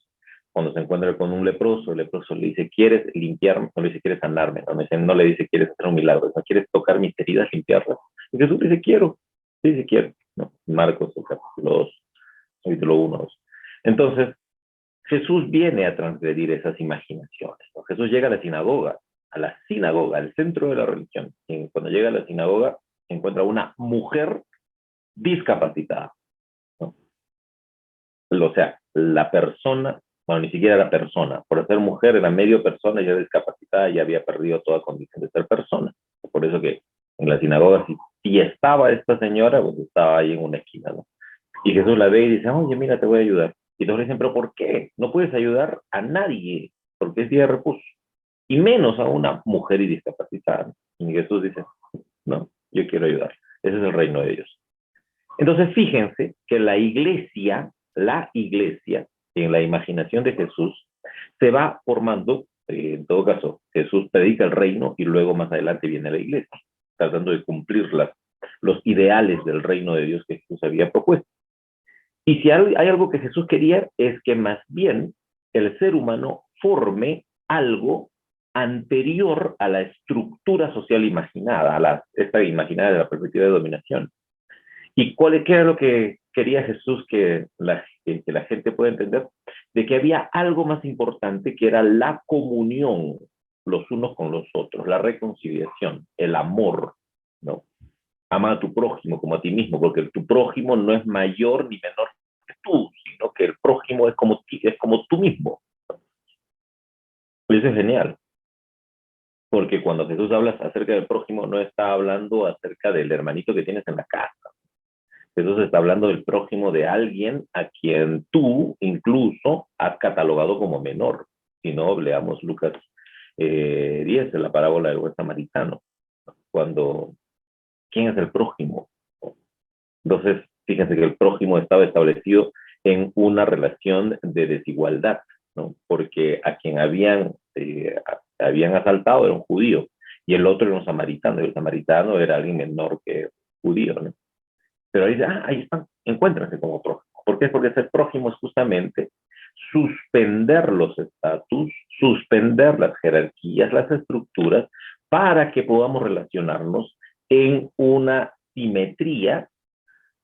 Cuando se encuentra con un leproso, el leproso le dice, ¿quieres limpiarme? No le dice, ¿quieres sanarme? No le dice, ¿quieres hacer un milagro? No, ¿quieres tocar mis heridas, limpiarlas? Y Jesús dice, quiero. Sí, dice, quiero. No, Marcos, el capítulo 2, capítulo 1, 2. Entonces, Jesús viene a transgredir esas imaginaciones. ¿No? Jesús llega a la sinagoga, al centro de la religión. Y cuando llega a la sinagoga, encuentra una mujer discapacitada. ¿No? O sea, la persona, bueno, ni siquiera la persona, por ser mujer era medio persona, ya discapacitada, ya había perdido toda condición de ser persona. Por eso que en la sinagoga, si estaba esta señora, pues estaba ahí en una esquina, ¿no? Y Jesús la ve y dice, oye, mira, te voy a ayudar. Y todos le dicen, pero ¿por qué? No puedes ayudar a nadie, porque es día de reposo. Y menos a una mujer y discapacitada. Y Jesús dice, no, yo quiero ayudar. Ese es el reino de Dios. Entonces, fíjense que la iglesia, en la imaginación de Jesús, se va formando, en todo caso, Jesús predica el reino y luego más adelante viene la iglesia, tratando de cumplir los ideales del reino de Dios que Jesús había propuesto. Y si hay algo que Jesús quería es que más bien el ser humano forme algo anterior a la estructura social imaginada, esta imaginada de la perspectiva de dominación. ¿Y qué era lo que quería Jesús que la gente pueda entender? De que había algo más importante que era la comunión los unos con los otros, la reconciliación, el amor, ¿no? Ama a tu prójimo como a ti mismo, porque tu prójimo no es mayor ni menor que tú, sino que el prójimo es como tú mismo. Eso es genial, porque cuando Jesús habla acerca del prójimo, no está hablando acerca del hermanito que tienes en la casa. Jesús está hablando del prójimo de alguien a quien tú incluso has catalogado como menor. Si no, leamos Lucas 10, en la parábola del buen samaritano. ¿Quién es el prójimo? Entonces, fíjense que el prójimo estaba establecido en una relación de desigualdad, ¿no? Porque a quien habían asaltado era un judío y el otro era un samaritano, y el samaritano era alguien menor que judío, ¿no? Pero ahí, ahí están, encuéntrense como prójimo. ¿Por qué? Porque ser prójimo es justamente suspender los estatus, suspender las jerarquías, las estructuras, para que podamos relacionarnos en una simetría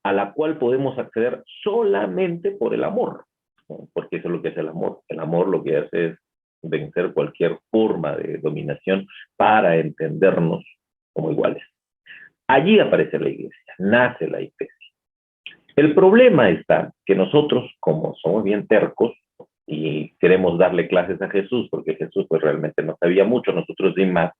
a la cual podemos acceder solamente por el amor, ¿no? Porque eso es lo que es el amor. El amor lo que hace es vencer cualquier forma de dominación para entendernos como iguales. Allí aparece la iglesia, nace la iglesia. El problema está que nosotros, como somos bien tercos y queremos darle clases a Jesús, porque Jesús pues realmente no sabía mucho, nosotros sin más,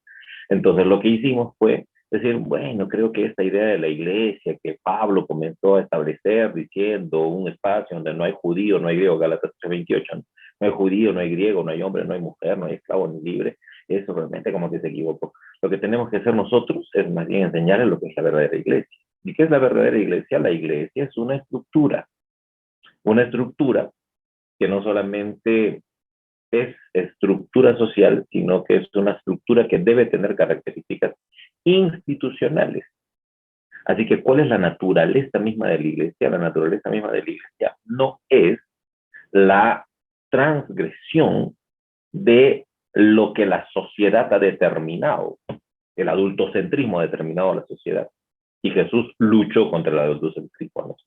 entonces lo que hicimos fue decir, bueno, creo que esta idea de la iglesia que Pablo comenzó a establecer diciendo un espacio donde no hay judío, no hay griego, Gálatas 3:28, no hay judío, no hay griego, no hay hombre, no hay mujer, no hay esclavo ni libre, eso realmente como que se equivocó. Lo que tenemos que hacer nosotros es más bien enseñarles lo que es la verdadera iglesia. ¿Y qué es la verdadera iglesia? La iglesia es una estructura que no solamente es estructura social, sino que es una estructura que debe tener características institucionales. Así que, ¿cuál es la naturaleza misma de la iglesia? La naturaleza misma de la iglesia no es la transgresión de lo que la sociedad ha determinado. El adultocentrismo ha determinado la sociedad. Y Jesús luchó contra el adultocentrismo, ¿no? O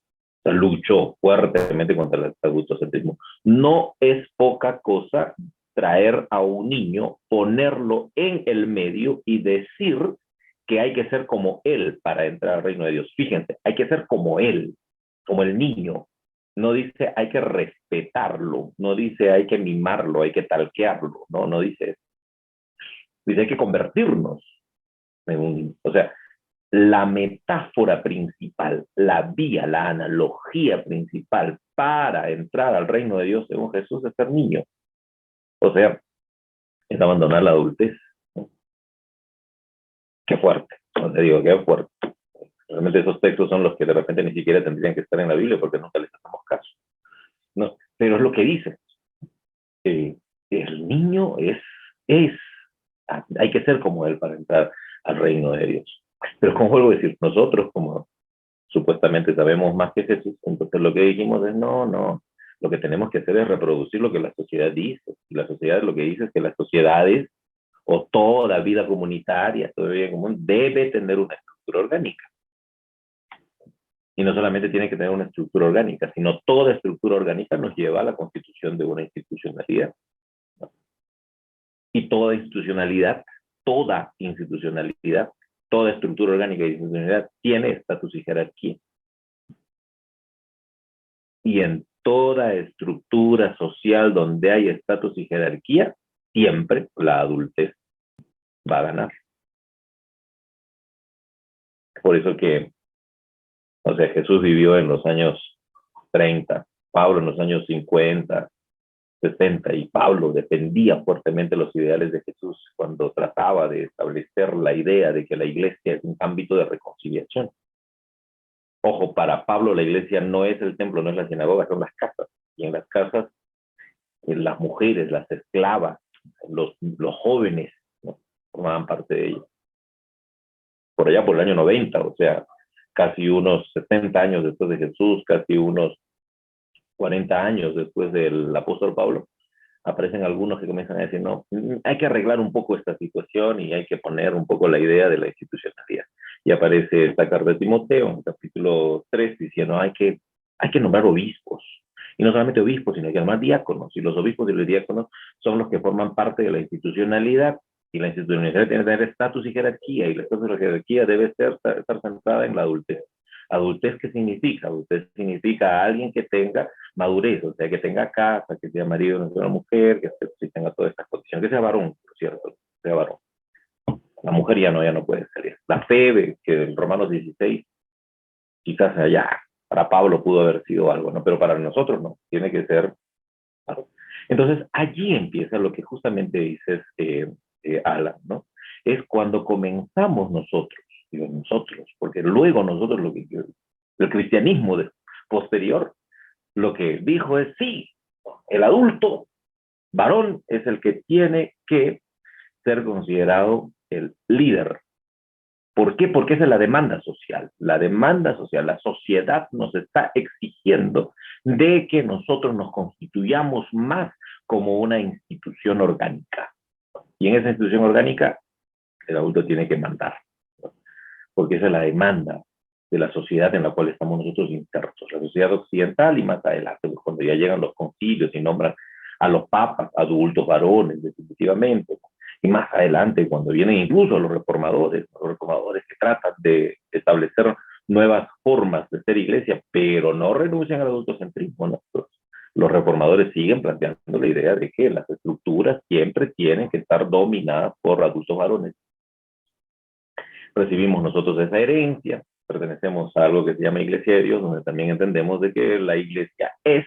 sea, luchó fuertemente contra el adultocentrismo. No es poca cosa traer a un niño, ponerlo en el medio y decir que hay que ser como él para entrar al reino de Dios. Fíjense, hay que ser como él, como el niño. No dice hay que respetarlo, no dice hay que mimarlo, hay que talquearlo, no dice eso. Dice hay que convertirnos en un niño. O sea, la metáfora principal, la vía, la analogía principal para entrar al reino de Dios según Jesús es ser niño. O sea, es abandonar la adultez. Qué fuerte, no te digo, qué fuerte. Realmente esos textos son los que de repente ni siquiera tendrían que estar en la Biblia porque nunca les hacemos caso. No, pero es lo que dice. El niño hay que ser como él para entrar al reino de Dios. Pero como vuelvo a decir, nosotros como supuestamente sabemos más que Jesús, entonces lo que dijimos es no, lo que tenemos que hacer es reproducir lo que la sociedad dice. Y la sociedad lo que dice es que las sociedades o toda vida comunitaria, toda vida común, debe tener una estructura orgánica. Y no solamente tiene que tener una estructura orgánica, sino toda estructura orgánica nos lleva a la constitución de una institucionalidad. Y toda institucionalidad, toda estructura orgánica y institucionalidad tiene estatus y jerarquía. Y en toda estructura social donde hay estatus y jerarquía, siempre la adultez va a ganar. Por eso que, o sea, Jesús vivió en los años 30, Pablo en los años 50, 60, y Pablo defendía fuertemente los ideales de Jesús cuando trataba de establecer la idea de que la iglesia es un ámbito de reconciliación. Ojo, para Pablo la iglesia no es el templo, no es la sinagoga, son las casas. Y en las casas, las mujeres, las esclavas, los jóvenes, ¿no?, formaban parte de ello. Por allá por el año 90, o sea, casi unos 70 años después de Jesús, casi unos 40 años después del apóstol Pablo, aparecen algunos que comienzan a decir, no, hay que arreglar un poco esta situación y hay que poner un poco la idea de la institucionalidad. Y aparece esta carta de Timoteo, en el capítulo 3, diciendo, hay que nombrar obispos. Y no solamente obispos, sino que además diáconos. Y los obispos y los diáconos son los que forman parte de la institucionalidad. Y la institucionalidad tiene que tener estatus y jerarquía. Y la estatus y la jerarquía debe estar centrada en la adultez. ¿Adultez qué significa? Adultez significa alguien que tenga madurez, o sea, que tenga casa, que sea marido de una mujer, que tenga todas estas condiciones, que sea varón, por cierto, que sea varón. La mujer ya no puede ser. La fe, que en Romanos 16, quizás allá, para Pablo pudo haber sido algo, ¿no? Pero para nosotros no, tiene que ser varón. Entonces, allí empieza lo que justamente dices, Alan, ¿no? Es cuando comenzamos nosotros, digo nosotros, porque luego nosotros, el cristianismo posterior, lo que dijo es, sí, el adulto varón es el que tiene que ser considerado el líder. ¿Por qué? Porque esa es la demanda social. La demanda social, la sociedad nos está exigiendo de que nosotros nos constituyamos más como una institución orgánica. Y en esa institución orgánica, el adulto tiene que mandar, ¿no? Porque esa es la demanda de la sociedad en la cual estamos nosotros insertos, la sociedad occidental, y más adelante, cuando ya llegan los concilios y nombran a los papas, adultos varones, definitivamente, y más adelante, cuando vienen incluso los reformadores que tratan de establecer nuevas formas de ser iglesia, pero no renuncian al adultocentrismo, ¿no? Los reformadores siguen planteando la idea de que las estructuras siempre tienen que estar dominadas por adultos varones. Recibimos nosotros esa herencia, pertenecemos a algo que se llama Iglesia de Dios, donde también entendemos de que la iglesia es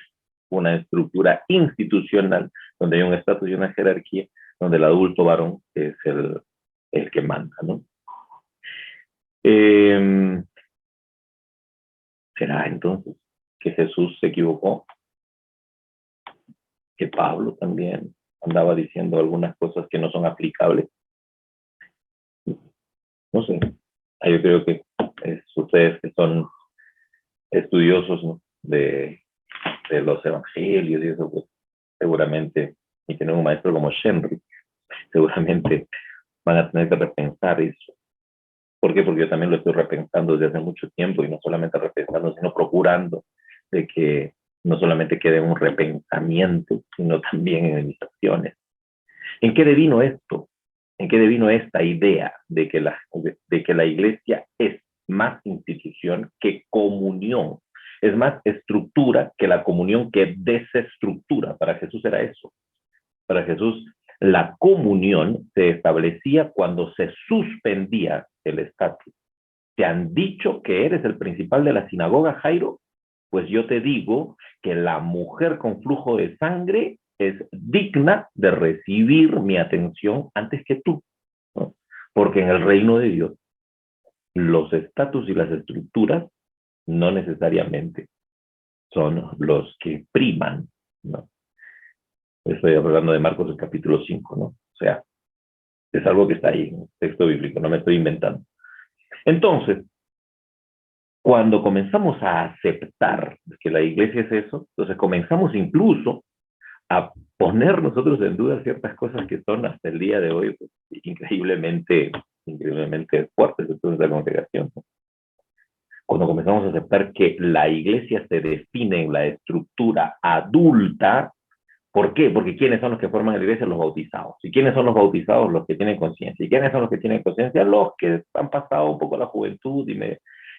una estructura institucional, donde hay un estatus y una jerarquía, donde el adulto varón es el que manda, ¿no? ¿Será entonces que Jesús se equivocó? Que Pablo también andaba diciendo algunas cosas que no son aplicables. No sé. Yo creo que ustedes que son estudiosos, ¿no?, de de los evangelios y eso, pues seguramente, y tener un maestro como Shenry, seguramente van a tener que repensar eso. ¿Por qué? Porque yo también lo estoy repensando desde hace mucho tiempo, y no solamente repensando, sino procurando de que no solamente quede un repensamiento, sino también en mis acciones. ¿En qué devino esto? ¿En qué devino esta idea de que la iglesia es más institución que comunión? Es más estructura que la comunión, que desestructura. Para Jesús era eso. Para Jesús, la comunión se establecía cuando se suspendía el estatus. ¿Te han dicho que eres el principal de la sinagoga, Jairo? Pues yo te digo que la mujer con flujo de sangre es digna de recibir mi atención antes que tú, ¿no? Porque en el reino de Dios, los estatus y las estructuras no necesariamente son los que priman, ¿no? Estoy hablando de Marcos, el capítulo 5, ¿no? O sea, es algo que está ahí en el texto bíblico, no me estoy inventando. Entonces, cuando comenzamos a aceptar que la iglesia es eso, entonces comenzamos incluso a poner nosotros en duda ciertas cosas que son hasta el día de hoy, pues, increíblemente fuertes de toda esta congregación, ¿no? Cuando comenzamos a aceptar que la iglesia se define en la estructura adulta. ¿Por qué? Porque ¿quiénes son los que forman la iglesia? Los bautizados. ¿Y quiénes son los bautizados? Los que tienen conciencia. ¿Y quiénes son los que tienen conciencia? Los que han pasado un poco la juventud y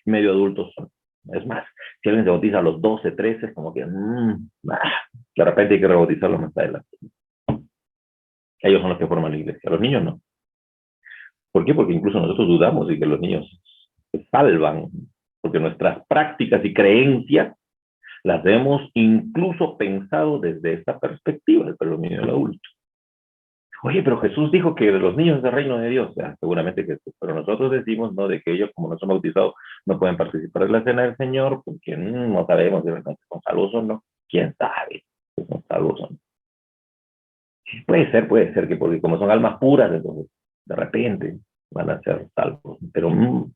medio adultos son. Es más, si alguien se bautiza a los 12, 13, es como que de repente hay que rebautizarlo más adelante. Ellos son los que forman la iglesia. Los niños no. ¿Por qué? Porque incluso nosotros dudamos de que los niños se salvan, porque nuestras prácticas y creencias las hemos incluso pensado desde esta perspectiva, del predominio del adulto. Oye, pero Jesús dijo que los niños es el reino de Dios. Seguramente que sí, pero nosotros decimos, ¿no?, de que ellos, como no son bautizados, no pueden participar de la cena del Señor, porque no sabemos si realmente son salvos o no. ¿Quién sabe si son salvos o no? Puede ser que porque como son almas puras, entonces de repente van a ser salvos, pero no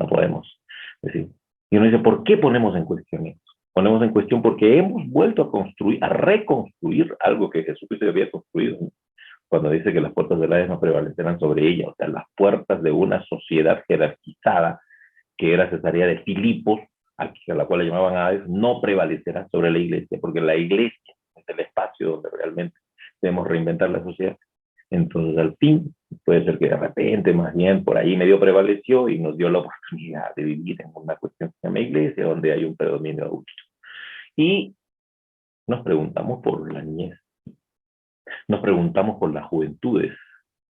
podemos decir. Y uno dice, ¿por qué ponemos en cuestión esto? Ponemos en cuestión porque hemos vuelto a construir, a reconstruir algo que Jesucristo había construido, ¿no? Cuando dice que las puertas del Hades no prevalecerán sobre ella, o sea, las puertas de una sociedad jerarquizada que era Cesarea de Filipos, a la cual le llamaban Hades, no prevalecerá sobre la iglesia, porque la iglesia es el espacio donde realmente debemos reinventar la sociedad. Entonces, al fin, puede ser que de repente, más bien, por ahí medio prevaleció y nos dio la oportunidad de vivir en una cuestión que se llama iglesia, donde hay un predominio adulto. Y nos preguntamos por la niñez, nos preguntamos por las juventudes,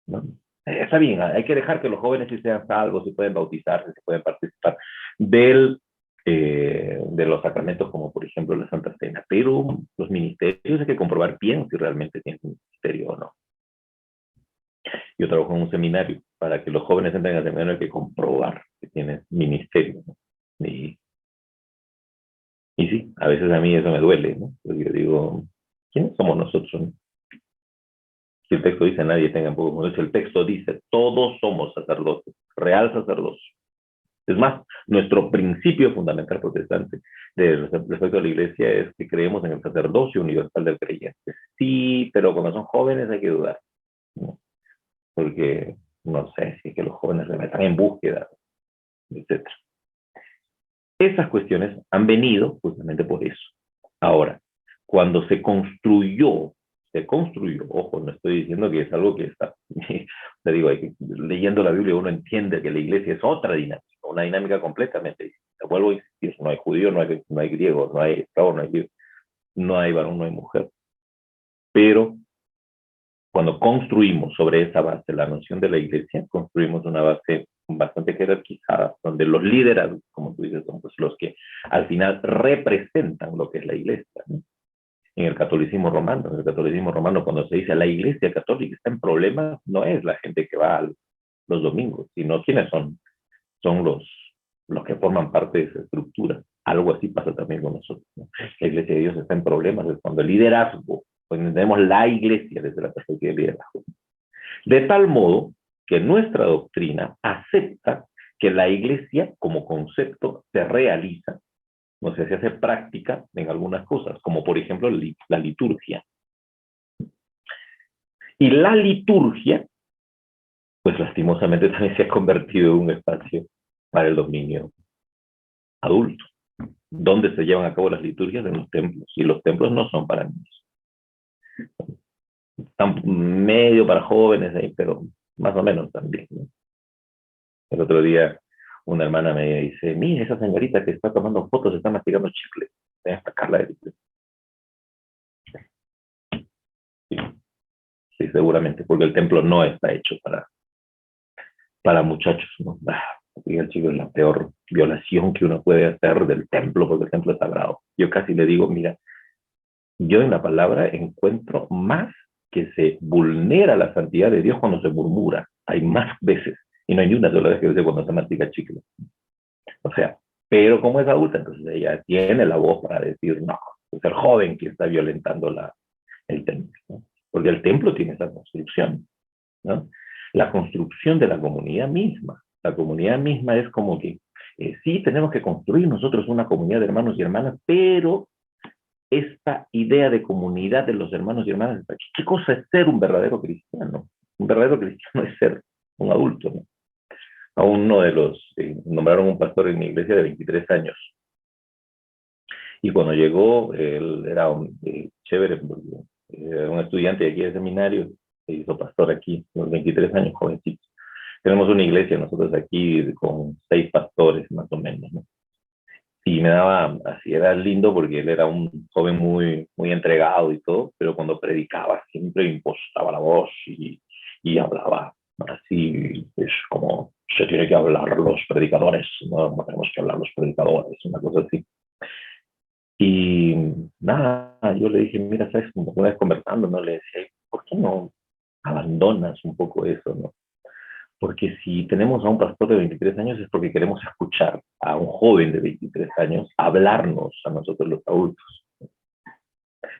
¿no? Está bien, hay que dejar que los jóvenes sí sean salvos, si pueden bautizarse, si pueden participar de los sacramentos, como por ejemplo la Santa Cena, pero los ministerios hay que comprobar bien si realmente tienen un ministerio o no. Yo trabajo en un seminario. Para que los jóvenes entren al seminario hay que comprobar que tienen ministerio, ¿no? Y sí, a veces a mí eso me duele, ¿no? Porque yo digo, ¿quiénes somos nosotros, no? Si el texto dice nadie tenga en poco conocimiento, el texto dice todos somos sacerdotes, real sacerdocio. Es más, nuestro principio fundamental protestante respecto a la iglesia es que creemos en el sacerdocio universal del creyente. Sí, pero cuando son jóvenes hay que dudar, ¿no? Porque no sé si es que los jóvenes están en búsqueda, etc. Esas cuestiones han venido justamente por eso. Ahora, cuando se construyó, ojo, no estoy diciendo que es algo que está, te digo, leyendo la Biblia uno entiende que la iglesia es otra dinámica, una dinámica completamente distinta. Vuelvo a insistir, no hay judío, no hay griego, no hay esclavo, no hay varón, no hay mujer. Pero cuando construimos sobre esa base la noción de la iglesia, construimos una base bastante jerarquizada, donde los líderes, como tú dices, son pues los que al final representan lo que es la iglesia, ¿no? En el catolicismo romano, cuando se dice la iglesia católica está en problemas, no es la gente que va los domingos, sino quiénes son. Son los que forman parte de esa estructura. Algo así pasa también con nosotros, ¿no? La iglesia de Dios está en problemas, es cuando el liderazgo, cuando entendemos la iglesia desde la perspectiva del liderazgo. De tal modo que nuestra doctrina acepta que la iglesia como concepto se realiza O sea, se hace práctica en algunas cosas, como por ejemplo la liturgia. Y la liturgia, pues lastimosamente también se ha convertido en un espacio para el dominio adulto. ¿Dónde se llevan a cabo las liturgias? En los templos. Y los templos no son para niños. Están medio para jóvenes ahí, pero más o menos también, ¿no? El otro día una hermana me dice, mira, esa señorita que está tomando fotos está masticando chicle. Voy a sacarla de chicle. Sí, sí, seguramente, porque el templo no está hecho para muchachos, ¿no? Y el chicle es la peor violación que uno puede hacer del templo, porque el templo es sagrado. Yo casi le digo, mira, yo en la palabra encuentro más que se vulnera la santidad de Dios cuando se murmura. Hay más veces. Y no hay ni una sola vez que dice cuando se mastica chicle. O sea, pero como es adulta, entonces ella tiene la voz para decir, no, es el joven que está violentando el templo, ¿no? Porque el templo tiene esa construcción, ¿no? La construcción de la comunidad misma. La comunidad misma es como que, sí, tenemos que construir nosotros una comunidad de hermanos y hermanas, pero esta idea de comunidad de los hermanos y hermanas, ¿qué cosa es ser un verdadero cristiano? Un verdadero cristiano es ser un adulto, ¿no? A uno de los, nombraron un pastor en mi iglesia de 23 años. Y cuando llegó, él era un chévere, un estudiante de aquí de seminario, se hizo pastor aquí, a los 23 años, jovencito. Tenemos una iglesia nosotros aquí con 6 pastores más o menos, ¿no? Y me daba, así era lindo porque él era un joven muy, muy entregado y todo, pero cuando predicaba siempre impostaba la voz y hablaba así, es como se tiene que hablar los predicadores, no tenemos que hablar los predicadores, una cosa así. Y nada, yo le dije, mira, sabes, como una vez conversando, ¿no? Le decía, ¿por qué no abandonas un poco eso, no? Porque si tenemos a un pastor de 23 años es porque queremos escuchar a un joven de 23 años hablarnos a nosotros los adultos.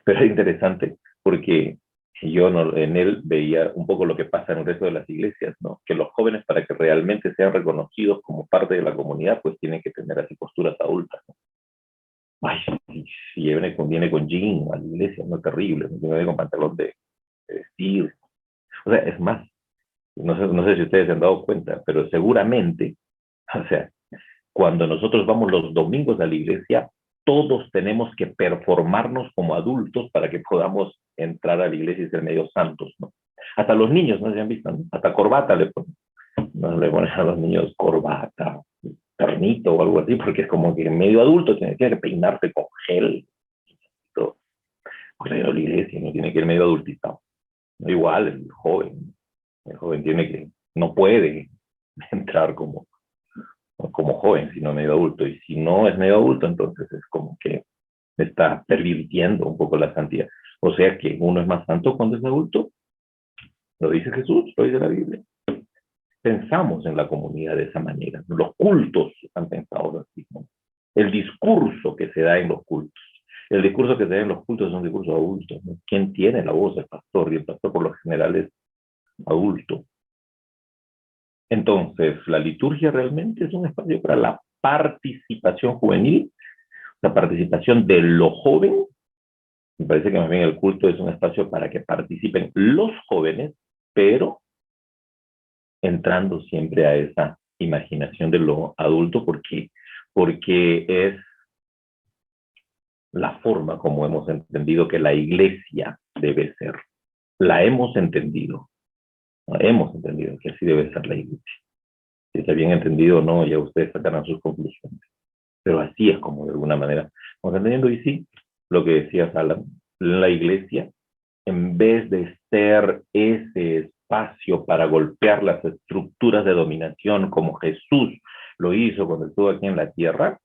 Pero es interesante porque yo no, en él veía un poco lo que pasa en el resto de las iglesias, ¿no? Que los jóvenes, para que realmente sean reconocidos como parte de la comunidad, pues tienen que tener así posturas adultas, ¿no? Ay, si viene con jean a la iglesia, no es terrible, no viene con pantalón de vestir. O sea, es más, no sé si ustedes se han dado cuenta, pero seguramente, o sea, cuando nosotros vamos los domingos a la iglesia, todos tenemos que performarnos como adultos para que podamos entrar a la iglesia y ser medio santos, ¿no? Hasta los niños, ¿no se han visto? ¿No? Hasta corbata le ponen. No le ponen a los niños corbata, ternito o algo así, porque es como que medio adulto tiene que peinarse con gel. Todo. Pues a la iglesia no tiene que ir medio adultizado. No igual el joven tiene que, no puede entrar como joven, sino medio adulto. Y si no es medio adulto, entonces es como que está pervirtiendo un poco la santidad. O sea que uno es más santo cuando es adulto. Lo dice Jesús, lo dice la Biblia. Pensamos en la comunidad de esa manera. Los cultos están pensados así, ¿no? El discurso que se da en los cultos. El discurso que se da en los cultos es un discurso adulto, ¿no? ¿Quién tiene la voz? El pastor. Y el pastor por lo general es adulto. Entonces, la liturgia realmente es un espacio para la participación juvenil, la participación de lo joven. Me parece que más bien el culto es un espacio para que participen los jóvenes, pero entrando siempre a esa imaginación de lo adulto, porque es la forma como hemos entendido que la iglesia debe ser. La hemos entendido que así debe ser la iglesia. Si está bien entendido o no, ya ustedes sacarán sus conclusiones. Pero así es como de alguna manera vamos entendiendo. Y sí, lo que decía Salam, la iglesia, en vez de ser ese espacio para golpear las estructuras de dominación como Jesús lo hizo cuando estuvo aquí en la tierra,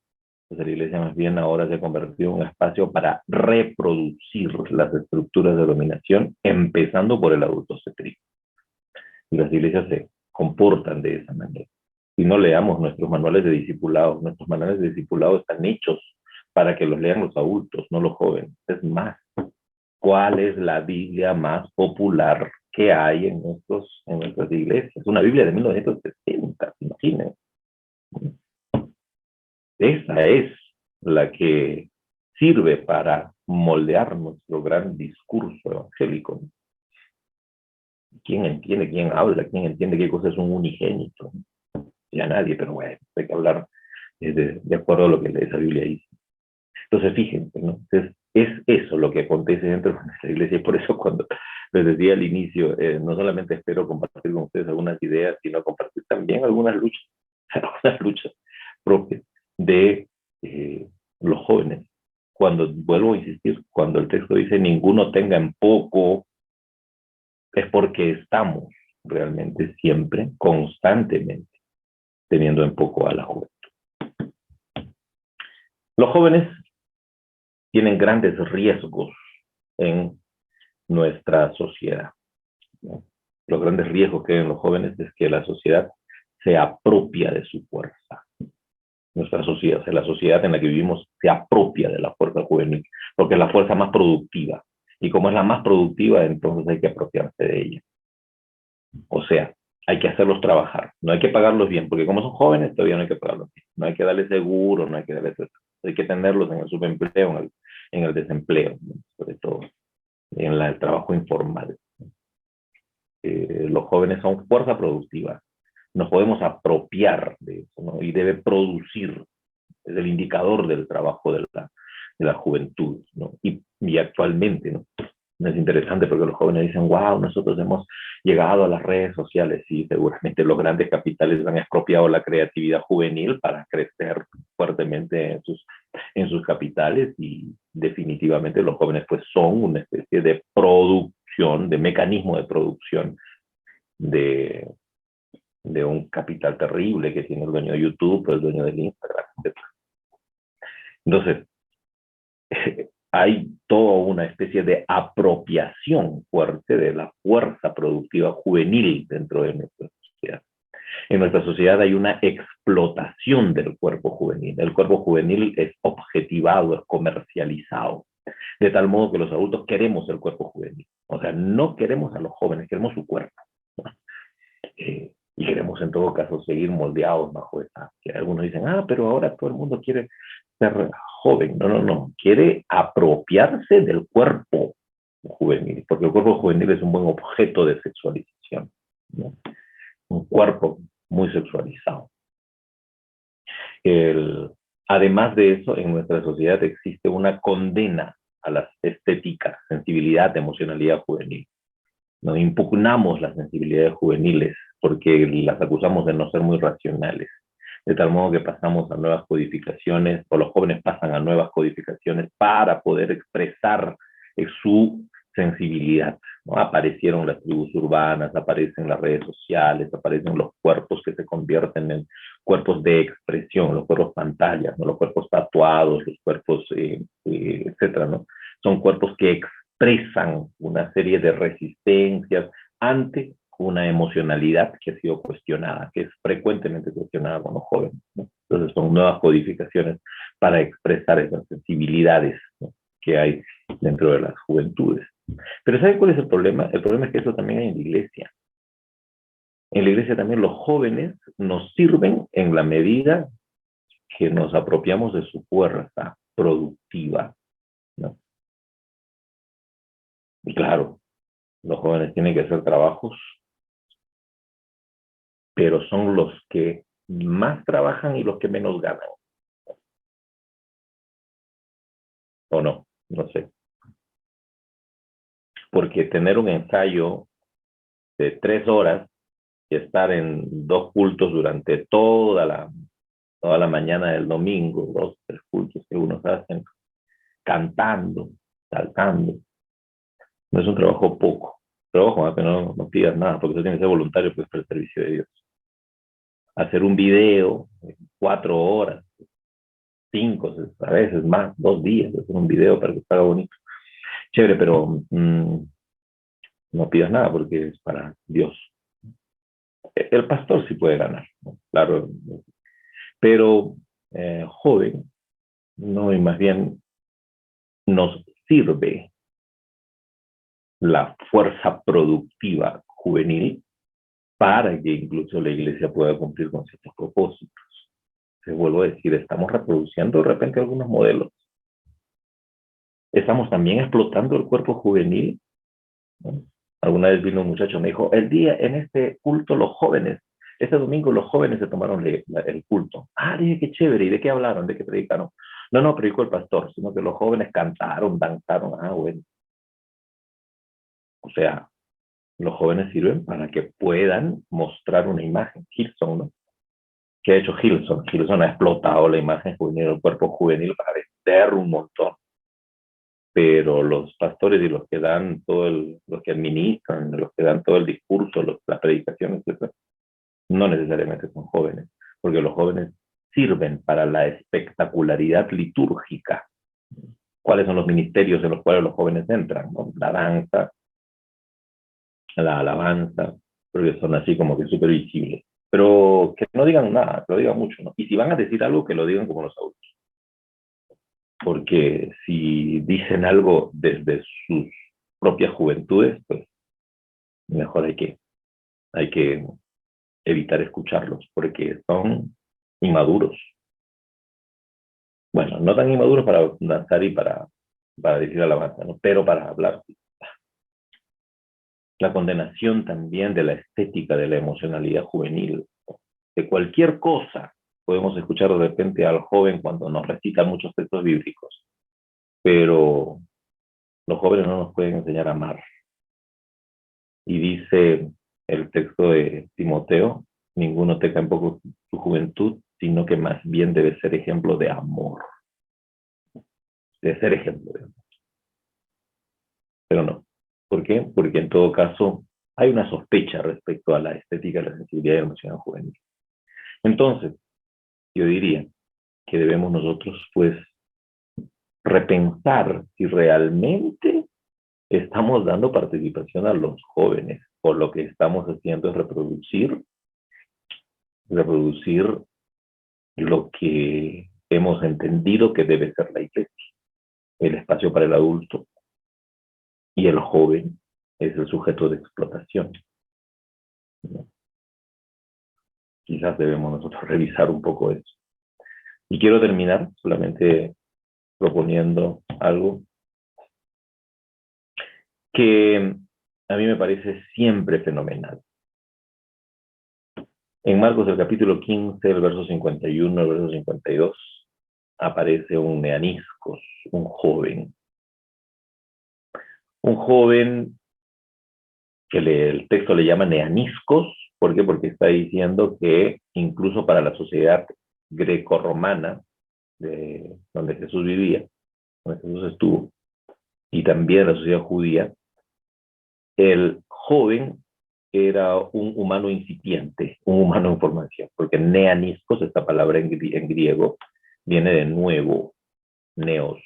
pues la iglesia más bien ahora se ha convertido en un espacio para reproducir las estructuras de dominación, empezando por el adultocentrismo. Y las iglesias se comportan de esa manera. Si no leamos nuestros manuales de discipulado, nuestros manuales de discipulado están hechos para que los lean los adultos, no los jóvenes. Es más, ¿cuál es la Biblia más popular que hay en nuestras iglesias? Una Biblia de 1960, imagínense. Esa es la que sirve para moldear nuestro gran discurso evangélico. ¿Quién entiende, quién habla, quién entiende qué cosa es un unigénito? Ya nadie, pero bueno, hay que hablar de acuerdo a lo que esa Biblia dice. Entonces, fíjense, ¿no? Entonces, es eso lo que acontece dentro de nuestra iglesia, y por eso cuando les decía al inicio, no solamente espero compartir con ustedes algunas ideas, sino compartir también algunas luchas propias de los jóvenes. Cuando, vuelvo a insistir, cuando el texto dice ninguno tenga en poco, es porque estamos realmente siempre, constantemente, teniendo en poco a la juventud. Los jóvenes tienen grandes riesgos en nuestra sociedad, ¿no? Los grandes riesgos que hay en los jóvenes es que la sociedad se apropia de su fuerza. Nuestra sociedad, la sociedad en la que vivimos, se apropia de la fuerza juvenil, porque es la fuerza más productiva. Y como es la más productiva, entonces hay que apropiarse de ella. O sea, hay que hacerlos trabajar. No hay que pagarlos bien, porque como son jóvenes, todavía no hay que pagarlos bien. No hay que darles seguro, no hay que darles... Hay que tenerlos en el subempleo, en el desempleo, ¿no? Sobre todo en el trabajo informal. Los jóvenes son fuerza productiva. Nos podemos apropiar de eso, ¿no? Y debe producir. Es el indicador del trabajo de la juventud, ¿no? Y actualmente, ¿no? Es interesante porque los jóvenes dicen, wow, nosotros hemos llegado a las redes sociales, y seguramente los grandes capitales han expropiado la creatividad juvenil para crecer fuertemente en sus capitales, y definitivamente los jóvenes pues son una especie de producción, de mecanismo de producción de un capital terrible que tiene el dueño de YouTube, el dueño del Instagram, etc. Entonces, hay toda una especie de apropiación fuerte de la fuerza productiva juvenil dentro de nuestra sociedad. En nuestra sociedad hay una explotación del cuerpo juvenil. El cuerpo juvenil es objetivado, es comercializado, de tal modo que los adultos queremos el cuerpo juvenil. O sea, no queremos a los jóvenes, queremos su cuerpo, ¿no? Y queremos en todo caso seguir moldeados bajo esa. Que algunos dicen, pero ahora todo el mundo quiere ser joven. No. Quiere apropiarse del cuerpo juvenil, porque el cuerpo juvenil es un buen objeto de sexualización, ¿no? Un cuerpo muy sexualizado. Además de eso, en nuestra sociedad existe una condena a las estéticas, sensibilidad, emocionalidad juvenil. No impugnamos las sensibilidades juveniles porque las acusamos de no ser muy racionales, de tal modo que pasamos a nuevas codificaciones, o los jóvenes pasan a nuevas codificaciones para poder expresar su sensibilidad, ¿no? Aparecieron las tribus urbanas, aparecen las redes sociales, aparecen los cuerpos que se convierten en cuerpos de expresión, los cuerpos pantallas, ¿no? Los cuerpos tatuados, los cuerpos, etcétera, ¿no? Son cuerpos que expresan una serie de resistencias ante una emocionalidad que ha sido cuestionada, que es frecuentemente cuestionada con los jóvenes, ¿no? Entonces son nuevas codificaciones para expresar esas sensibilidades, ¿no?, que hay dentro de las juventudes. Pero ¿saben cuál es el problema? El problema es que eso también hay en la iglesia. En la iglesia también los jóvenes nos sirven en la medida que nos apropiamos de su fuerza productiva, ¿no? Y claro, los jóvenes tienen que hacer trabajos, pero son los que más trabajan y los que menos ganan. ¿O no? No sé. Porque tener un ensayo de 3 horas y estar en 2 cultos durante toda la mañana del domingo, 2, 3 cultos que unos hacen, cantando, saltando, no es un trabajo poco. Trabajo, que no pidas nada, porque eso tiene que ser voluntario, pues, para el servicio de Dios. Hacer un video, 4 horas, 5, a veces más, 2 días, hacer un video para que salga bonito. Chévere, pero no pidas nada porque es para Dios. El pastor sí puede ganar, ¿no? Claro, pero joven, no, y más bien nos sirve la fuerza productiva juvenil para que incluso la iglesia pueda cumplir con ciertos propósitos. te vuelvo a decir, estamos reproduciendo de repente algunos modelos. Estamos también explotando el cuerpo juvenil, ¿no? Alguna vez vino un muchacho, me dijo, en este culto los jóvenes, este domingo los jóvenes se tomaron el culto. Ah, dije, qué chévere, ¿y de qué hablaron? ¿De qué predicaron? No, no predicó el pastor, sino que los jóvenes cantaron, danzaron. Ah, bueno. O sea, los jóvenes sirven para que puedan mostrar una imagen. Hillsong, ¿no? ¿Qué ha hecho Hillsong? Hillsong ha explotado la imagen juvenil, el cuerpo juvenil para vender un montón. Pero los pastores y los que dan los que administran, los que dan todo el discurso, las predicaciones, etc., no necesariamente son jóvenes, porque los jóvenes sirven para la espectacularidad litúrgica. ¿Cuáles son los ministerios en los cuales los jóvenes entran? ¿No? La danza, la alabanza, porque son así como que súper visibles. Pero que no digan nada, que lo digan mucho, ¿no? Y si van a decir algo, que lo digan como los adultos. Porque si dicen algo desde sus propias juventudes, pues mejor hay que evitar escucharlos, porque son inmaduros. Bueno, no tan inmaduros para danzar y para decir alabanza, ¿no? Pero para hablar. La condenación también de la estética de la emocionalidad juvenil, de cualquier cosa. Podemos escuchar de repente al joven cuando nos recita muchos textos bíblicos, pero los jóvenes no nos pueden enseñar a amar. Y dice el texto de Timoteo, ninguno tenga en poco su juventud, sino que más bien debe ser ejemplo de amor. Debe ser ejemplo de amor. Pero no. ¿Por qué? Porque en todo caso hay una sospecha respecto a la estética, la sensibilidad y la emoción juvenil. Entonces, yo diría que debemos nosotros, pues, repensar si realmente estamos dando participación a los jóvenes, o lo que estamos haciendo es reproducir lo que hemos entendido que debe ser la iglesia, el espacio para el adulto, y el joven es el sujeto de explotación, ¿no? Quizás debemos nosotros revisar un poco eso. Y quiero terminar solamente proponiendo algo que a mí me parece siempre fenomenal. En Marcos, el capítulo 15, el verso 51, el verso 52, aparece un neaniscos, un joven. Un joven que el texto le llama neaniscos. ¿Por qué? Porque está diciendo que incluso para la sociedad grecorromana, donde Jesús vivía, donde Jesús estuvo, y también la sociedad judía, el joven era un humano incipiente, un humano en formación, porque neaniscos, esta palabra en griego, viene de nuevo, neos.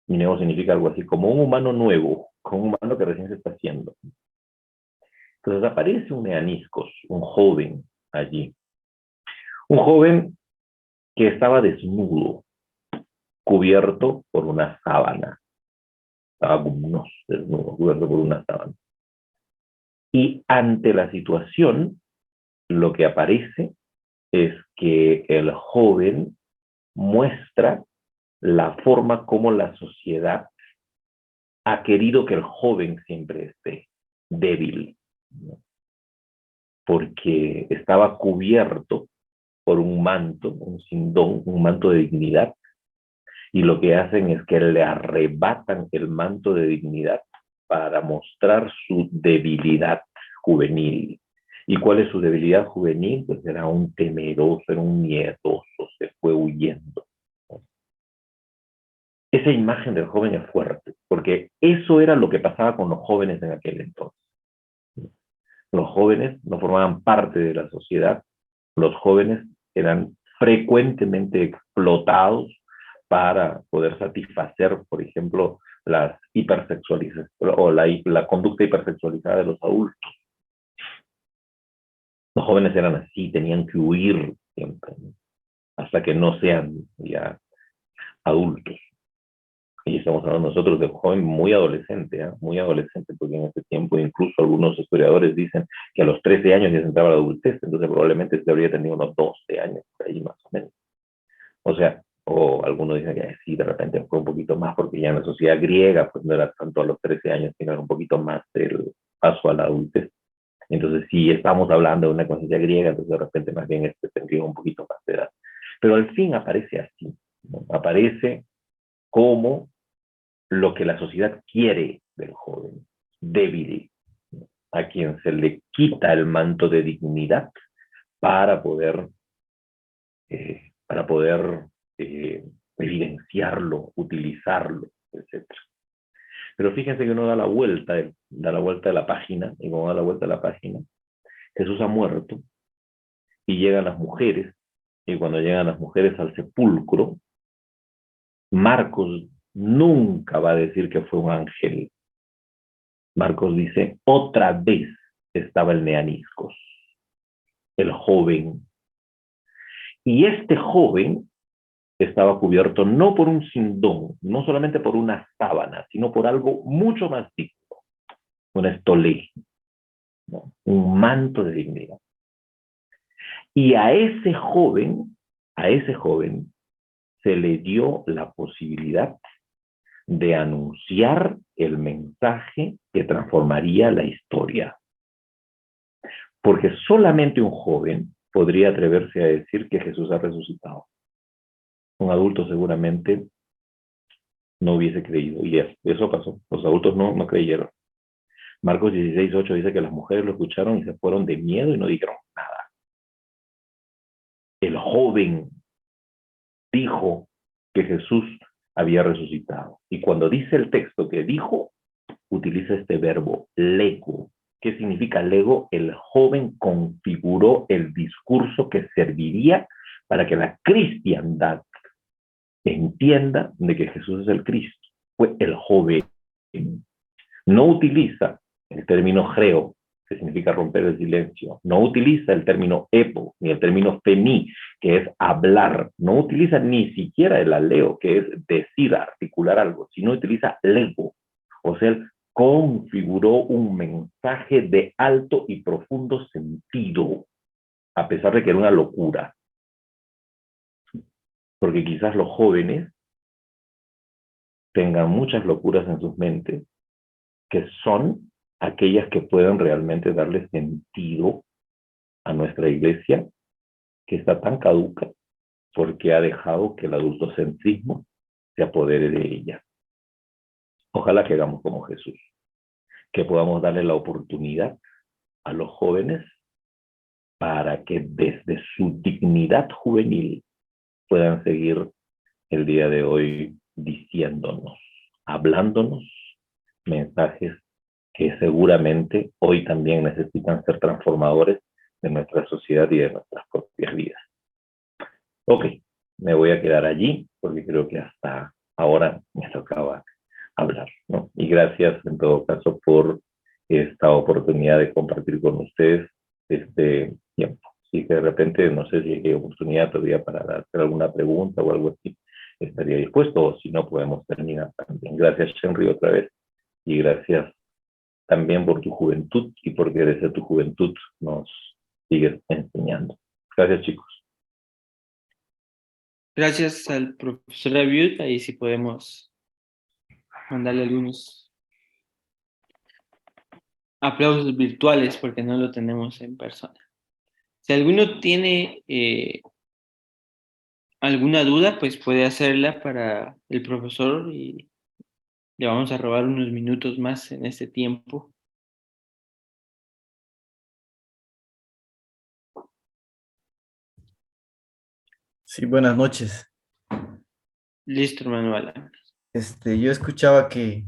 Y neo significa algo así como un humano nuevo, como un humano que recién se está haciendo. Entonces aparece un neaniscos, un joven allí. Un joven que estaba desnudo, cubierto por una sábana. Estaba como unos desnudo, cubierto por una sábana. Y ante la situación, lo que aparece es que el joven muestra la forma como la sociedad ha querido que el joven siempre esté débil, ¿no? Porque estaba cubierto por un manto, un sindón, un manto de dignidad, y lo que hacen es que le arrebatan el manto de dignidad para mostrar su debilidad juvenil. ¿Y cuál es su debilidad juvenil? Pues era un temeroso, era un miedoso, se fue huyendo. Esa imagen del joven es fuerte, porque eso era lo que pasaba con los jóvenes en aquel entonces. Los jóvenes no formaban parte de la sociedad, los jóvenes eran frecuentemente explotados para poder satisfacer, por ejemplo, las hipersexualizaciones o la conducta hipersexualizada de los adultos. Los jóvenes eran así, tenían que huir siempre, ¿no? Hasta que no sean ya adultos. Y estamos hablando nosotros de un joven muy adolescente, ¿eh? Muy adolescente, porque en ese tiempo incluso algunos historiadores dicen que a los 13 años ya se entraba a la adultez, entonces probablemente se habría tenido unos 12 años, por ahí más o menos. O sea, o algunos dicen que sí, de repente fue un poquito más, porque ya en la sociedad griega, pues no era tanto a los 13 años, sino era un poquito más el paso a la adultez. Entonces, si estamos hablando de una conciencia griega, entonces de repente más bien tendría un poquito más de edad. Pero al fin aparece así, ¿no? Aparece como lo que la sociedad quiere del joven, débil, ¿no? A quien se le quita el manto de dignidad para poder, para poder evidenciarlo, utilizarlo, etcétera. Pero fíjense que uno da la vuelta de la página, y cuando da la vuelta de la página, Jesús ha muerto y llegan las mujeres, y cuando llegan las mujeres al sepulcro, Marcos nunca va a decir que fue un ángel. Marcos dice, otra vez estaba el neaniscos, el joven. Y este joven estaba cubierto no por un sindón, no solamente por una sábana, sino por algo mucho más digno, una estolé, ¿no? Un manto de dignidad. Y a ese joven se le dio la posibilidad de anunciar el mensaje que transformaría la historia. Porque solamente un joven podría atreverse a decir que Jesús ha resucitado. Un adulto seguramente no hubiese creído, y eso pasó. Los adultos no creyeron. Marcos 16:8 dice que las mujeres lo escucharon y se fueron de miedo y no dijeron nada. El joven dijo que Jesús había resucitado. Y cuando dice el texto que dijo, utiliza este verbo, lego. ¿Qué significa lego? El joven configuró el discurso que serviría para que la cristiandad entienda de que Jesús es el Cristo. Fue el joven. No utiliza el término greo, que significa romper el silencio. No utiliza el término epo, ni el término femi, que es hablar. No utiliza ni siquiera el aleo, que es decir, articular algo, sino utiliza lego. O sea, él configuró un mensaje de alto y profundo sentido, a pesar de que era una locura. Porque quizás los jóvenes tengan muchas locuras en sus mentes, que son aquellas que pueden realmente darle sentido a nuestra iglesia, que está tan caduca porque ha dejado que el adultocentrismo se apodere de ella. Ojalá que hagamos como Jesús, que podamos darle la oportunidad a los jóvenes para que desde su dignidad juvenil puedan seguir el día de hoy diciéndonos, hablándonos mensajes que seguramente hoy también necesitan ser transformadores de nuestra sociedad y de nuestras propias vidas. Ok, me voy a quedar allí porque creo que hasta ahora me tocaba hablar, ¿no? Y gracias en todo caso por esta oportunidad de compartir con ustedes este tiempo. Si de repente, no sé si hay oportunidad todavía para hacer alguna pregunta o algo así, estaría dispuesto, o si no, podemos terminar también. Gracias, Henry, otra vez, y gracias también por tu juventud y porque desde tu juventud nos sigues enseñando. Gracias, chicos. Gracias al profesor Abiud, ahí sí podemos mandarle algunos aplausos virtuales porque no lo tenemos en persona. Si alguno tiene alguna duda, pues puede hacerla para el profesor y le vamos a robar unos minutos más en este tiempo. Sí, buenas noches. Listo, hermano Alan. Yo escuchaba que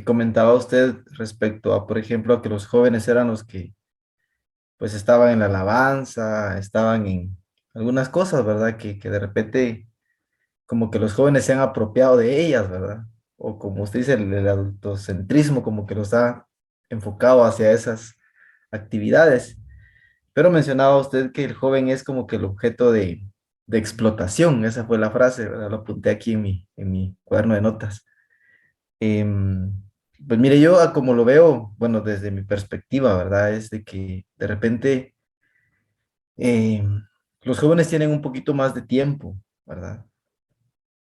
comentaba usted respecto a, por ejemplo, a que los jóvenes eran los que pues estaban en la alabanza, estaban en algunas cosas, ¿verdad? Que de repente como que los jóvenes se han apropiado de ellas, ¿verdad? O como usted dice, el adultocentrismo como que los ha enfocado hacia esas actividades. Pero mencionaba usted que el joven es como que el objeto de explotación, esa fue la frase, ¿verdad? Lo apunté aquí en mi cuaderno de notas. Em, pues mire, yo como lo veo, bueno, desde mi perspectiva, ¿verdad? Es de que de repente los jóvenes tienen un poquito más de tiempo, ¿verdad?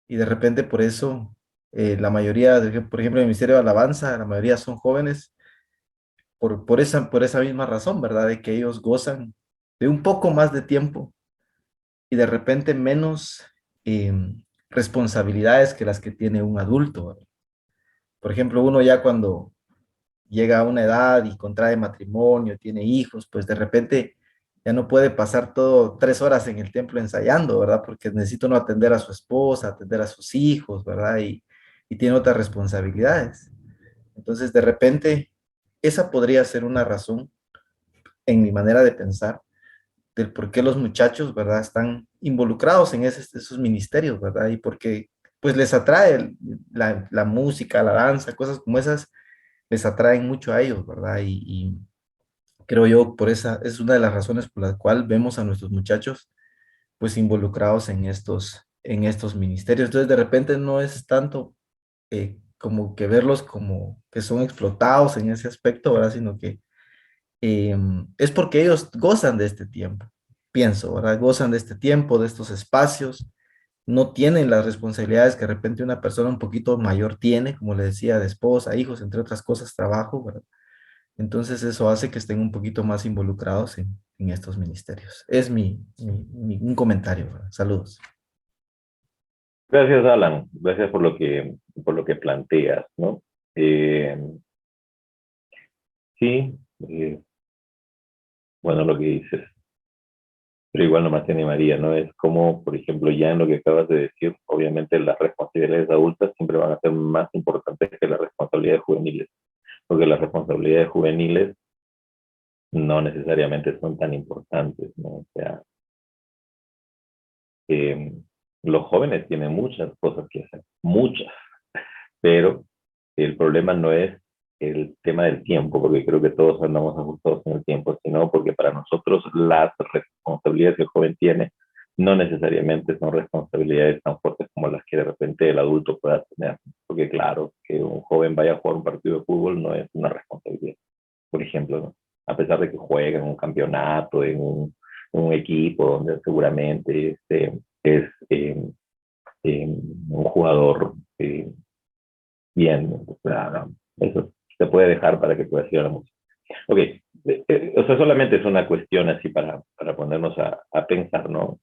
Y de repente por eso la mayoría, por ejemplo, en el Ministerio de Alabanza, la mayoría son jóvenes por esa misma razón, ¿verdad? De que ellos gozan de un poco más de tiempo y de repente menos responsabilidades que las que tiene un adulto, ¿verdad? Por ejemplo, uno ya cuando llega a una edad y contrae matrimonio, tiene hijos, pues de repente ya no puede pasar todo 3 horas en el templo ensayando, ¿verdad? Porque necesita uno atender a su esposa, atender a sus hijos, ¿verdad? Y tiene otras responsabilidades. Entonces, de repente, esa podría ser una razón en mi manera de pensar del por qué los muchachos, ¿verdad? Están involucrados en esos ministerios, ¿verdad? Y porque pues les atrae la música, la danza, cosas como esas, les atraen mucho a ellos, ¿verdad? Y creo yo, por esa, es una de las razones por las cuales vemos a nuestros muchachos pues involucrados en estos ministerios. Entonces, de repente no es tanto como que verlos como que son explotados en ese aspecto, ¿verdad? Sino que es porque ellos gozan de este tiempo, pienso, ¿verdad? Gozan de este tiempo, de estos espacios, no tienen las responsabilidades que de repente una persona un poquito mayor tiene, como le decía, de esposa, hijos, entre otras cosas, trabajo, ¿verdad? Entonces eso hace que estén un poquito más involucrados en estos ministerios. Es un comentario, ¿verdad? Saludos. Gracias, Alan. Gracias por lo que planteas, ¿no? Eh, sí, bueno, lo que dices, pero igual nomás te animaría, ¿no? Es como, por ejemplo, ya en lo que acabas de decir, obviamente las responsabilidades adultas siempre van a ser más importantes que las responsabilidades juveniles, porque las responsabilidades juveniles no necesariamente son tan importantes, ¿no? O sea, eh, los jóvenes tienen muchas cosas que hacer, muchas, pero el problema no es el tema del tiempo, porque creo que todos andamos ajustados en el tiempo, sino porque para nosotros las responsabilidades que el joven tiene no necesariamente son responsabilidades tan fuertes como las que de repente el adulto pueda tener. Porque claro, que un joven vaya a jugar un partido de fútbol no es una responsabilidad, por ejemplo, ¿no? A pesar de que juegue en un campeonato, un equipo donde seguramente es un jugador bien, o sea, eso se puede dejar para que pueda ir a la música. Ok, o sea, solamente es una cuestión así para ponernos a pensar, ¿no?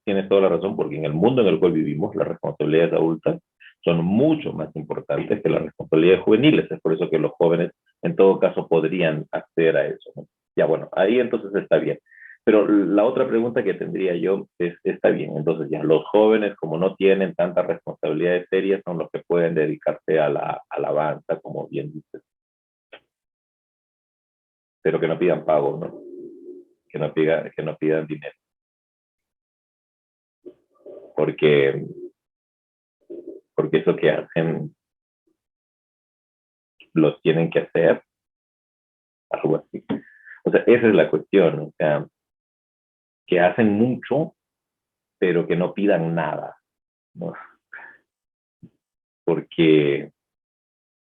Tienes toda la razón, porque en el mundo en el cual vivimos, las responsabilidades adultas son mucho más importantes que las responsabilidades juveniles. Es por eso que los jóvenes, en todo caso, podrían acceder a eso, ¿no? Ya, bueno, ahí entonces está bien. Pero la otra pregunta que tendría yo es, está bien, entonces ya los jóvenes, como no tienen tantas responsabilidades serias, son los que pueden dedicarse a la alabanza, como bien dices, pero que no pidan pago, ¿no? Que no pidan dinero, porque, porque eso que hacen lo tienen que hacer, algo así. O sea, esa es la cuestión, o sea, que hacen mucho, pero que no pidan nada, ¿no? Porque,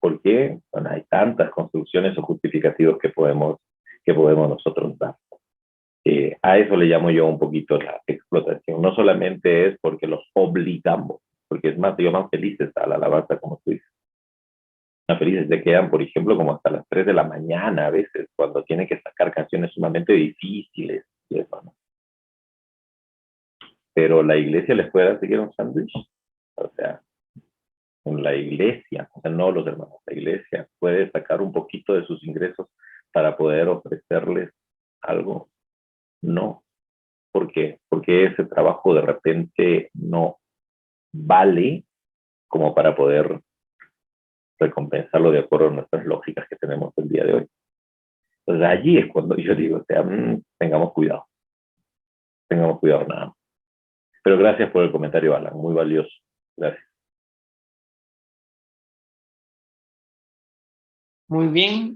porque bueno, hay tantas construcciones o justificativos que podemos nosotros dar. A eso le llamo yo un poquito la explotación. No solamente es porque los obligamos, porque es más, ellos van felices a la alabanza, como tú dices. Van felices, se quedan, por ejemplo, como hasta las 3 de la mañana a veces, cuando tienen que sacar canciones sumamente difíciles y eso, ¿no? Pero la iglesia les puede dar siquiera un sándwich. O sea, en la iglesia, o sea, no los hermanos, la iglesia puede sacar un poquito de sus ingresos para poder ofrecerles algo. No. ¿Por qué? Porque ese trabajo de repente no vale como para poder recompensarlo de acuerdo a nuestras lógicas que tenemos el día de hoy. Entonces allí es cuando yo digo, o sea, tengamos cuidado nada más. Pero gracias por el comentario, Alan, muy valioso. Gracias. Muy bien,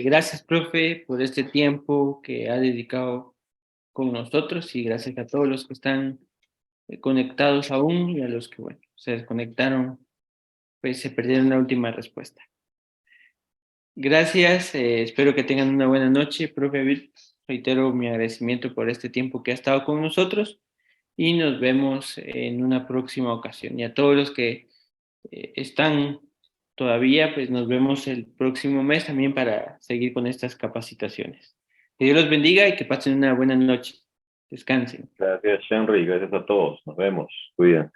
gracias, profe, por este tiempo que ha dedicado con nosotros y gracias a todos los que están conectados aún y a los que, bueno, se desconectaron pues se perdieron la última respuesta. Gracias, espero que tengan una buena noche, profe Abel. Reitero mi agradecimiento por este tiempo que ha estado con nosotros y nos vemos en una próxima ocasión. Y a todos los que están todavía, pues nos vemos el próximo mes también para seguir con estas capacitaciones. Que Dios los bendiga y que pasen una buena noche. Descansen. Gracias, Henry. Gracias a todos. Nos vemos. Cuídense.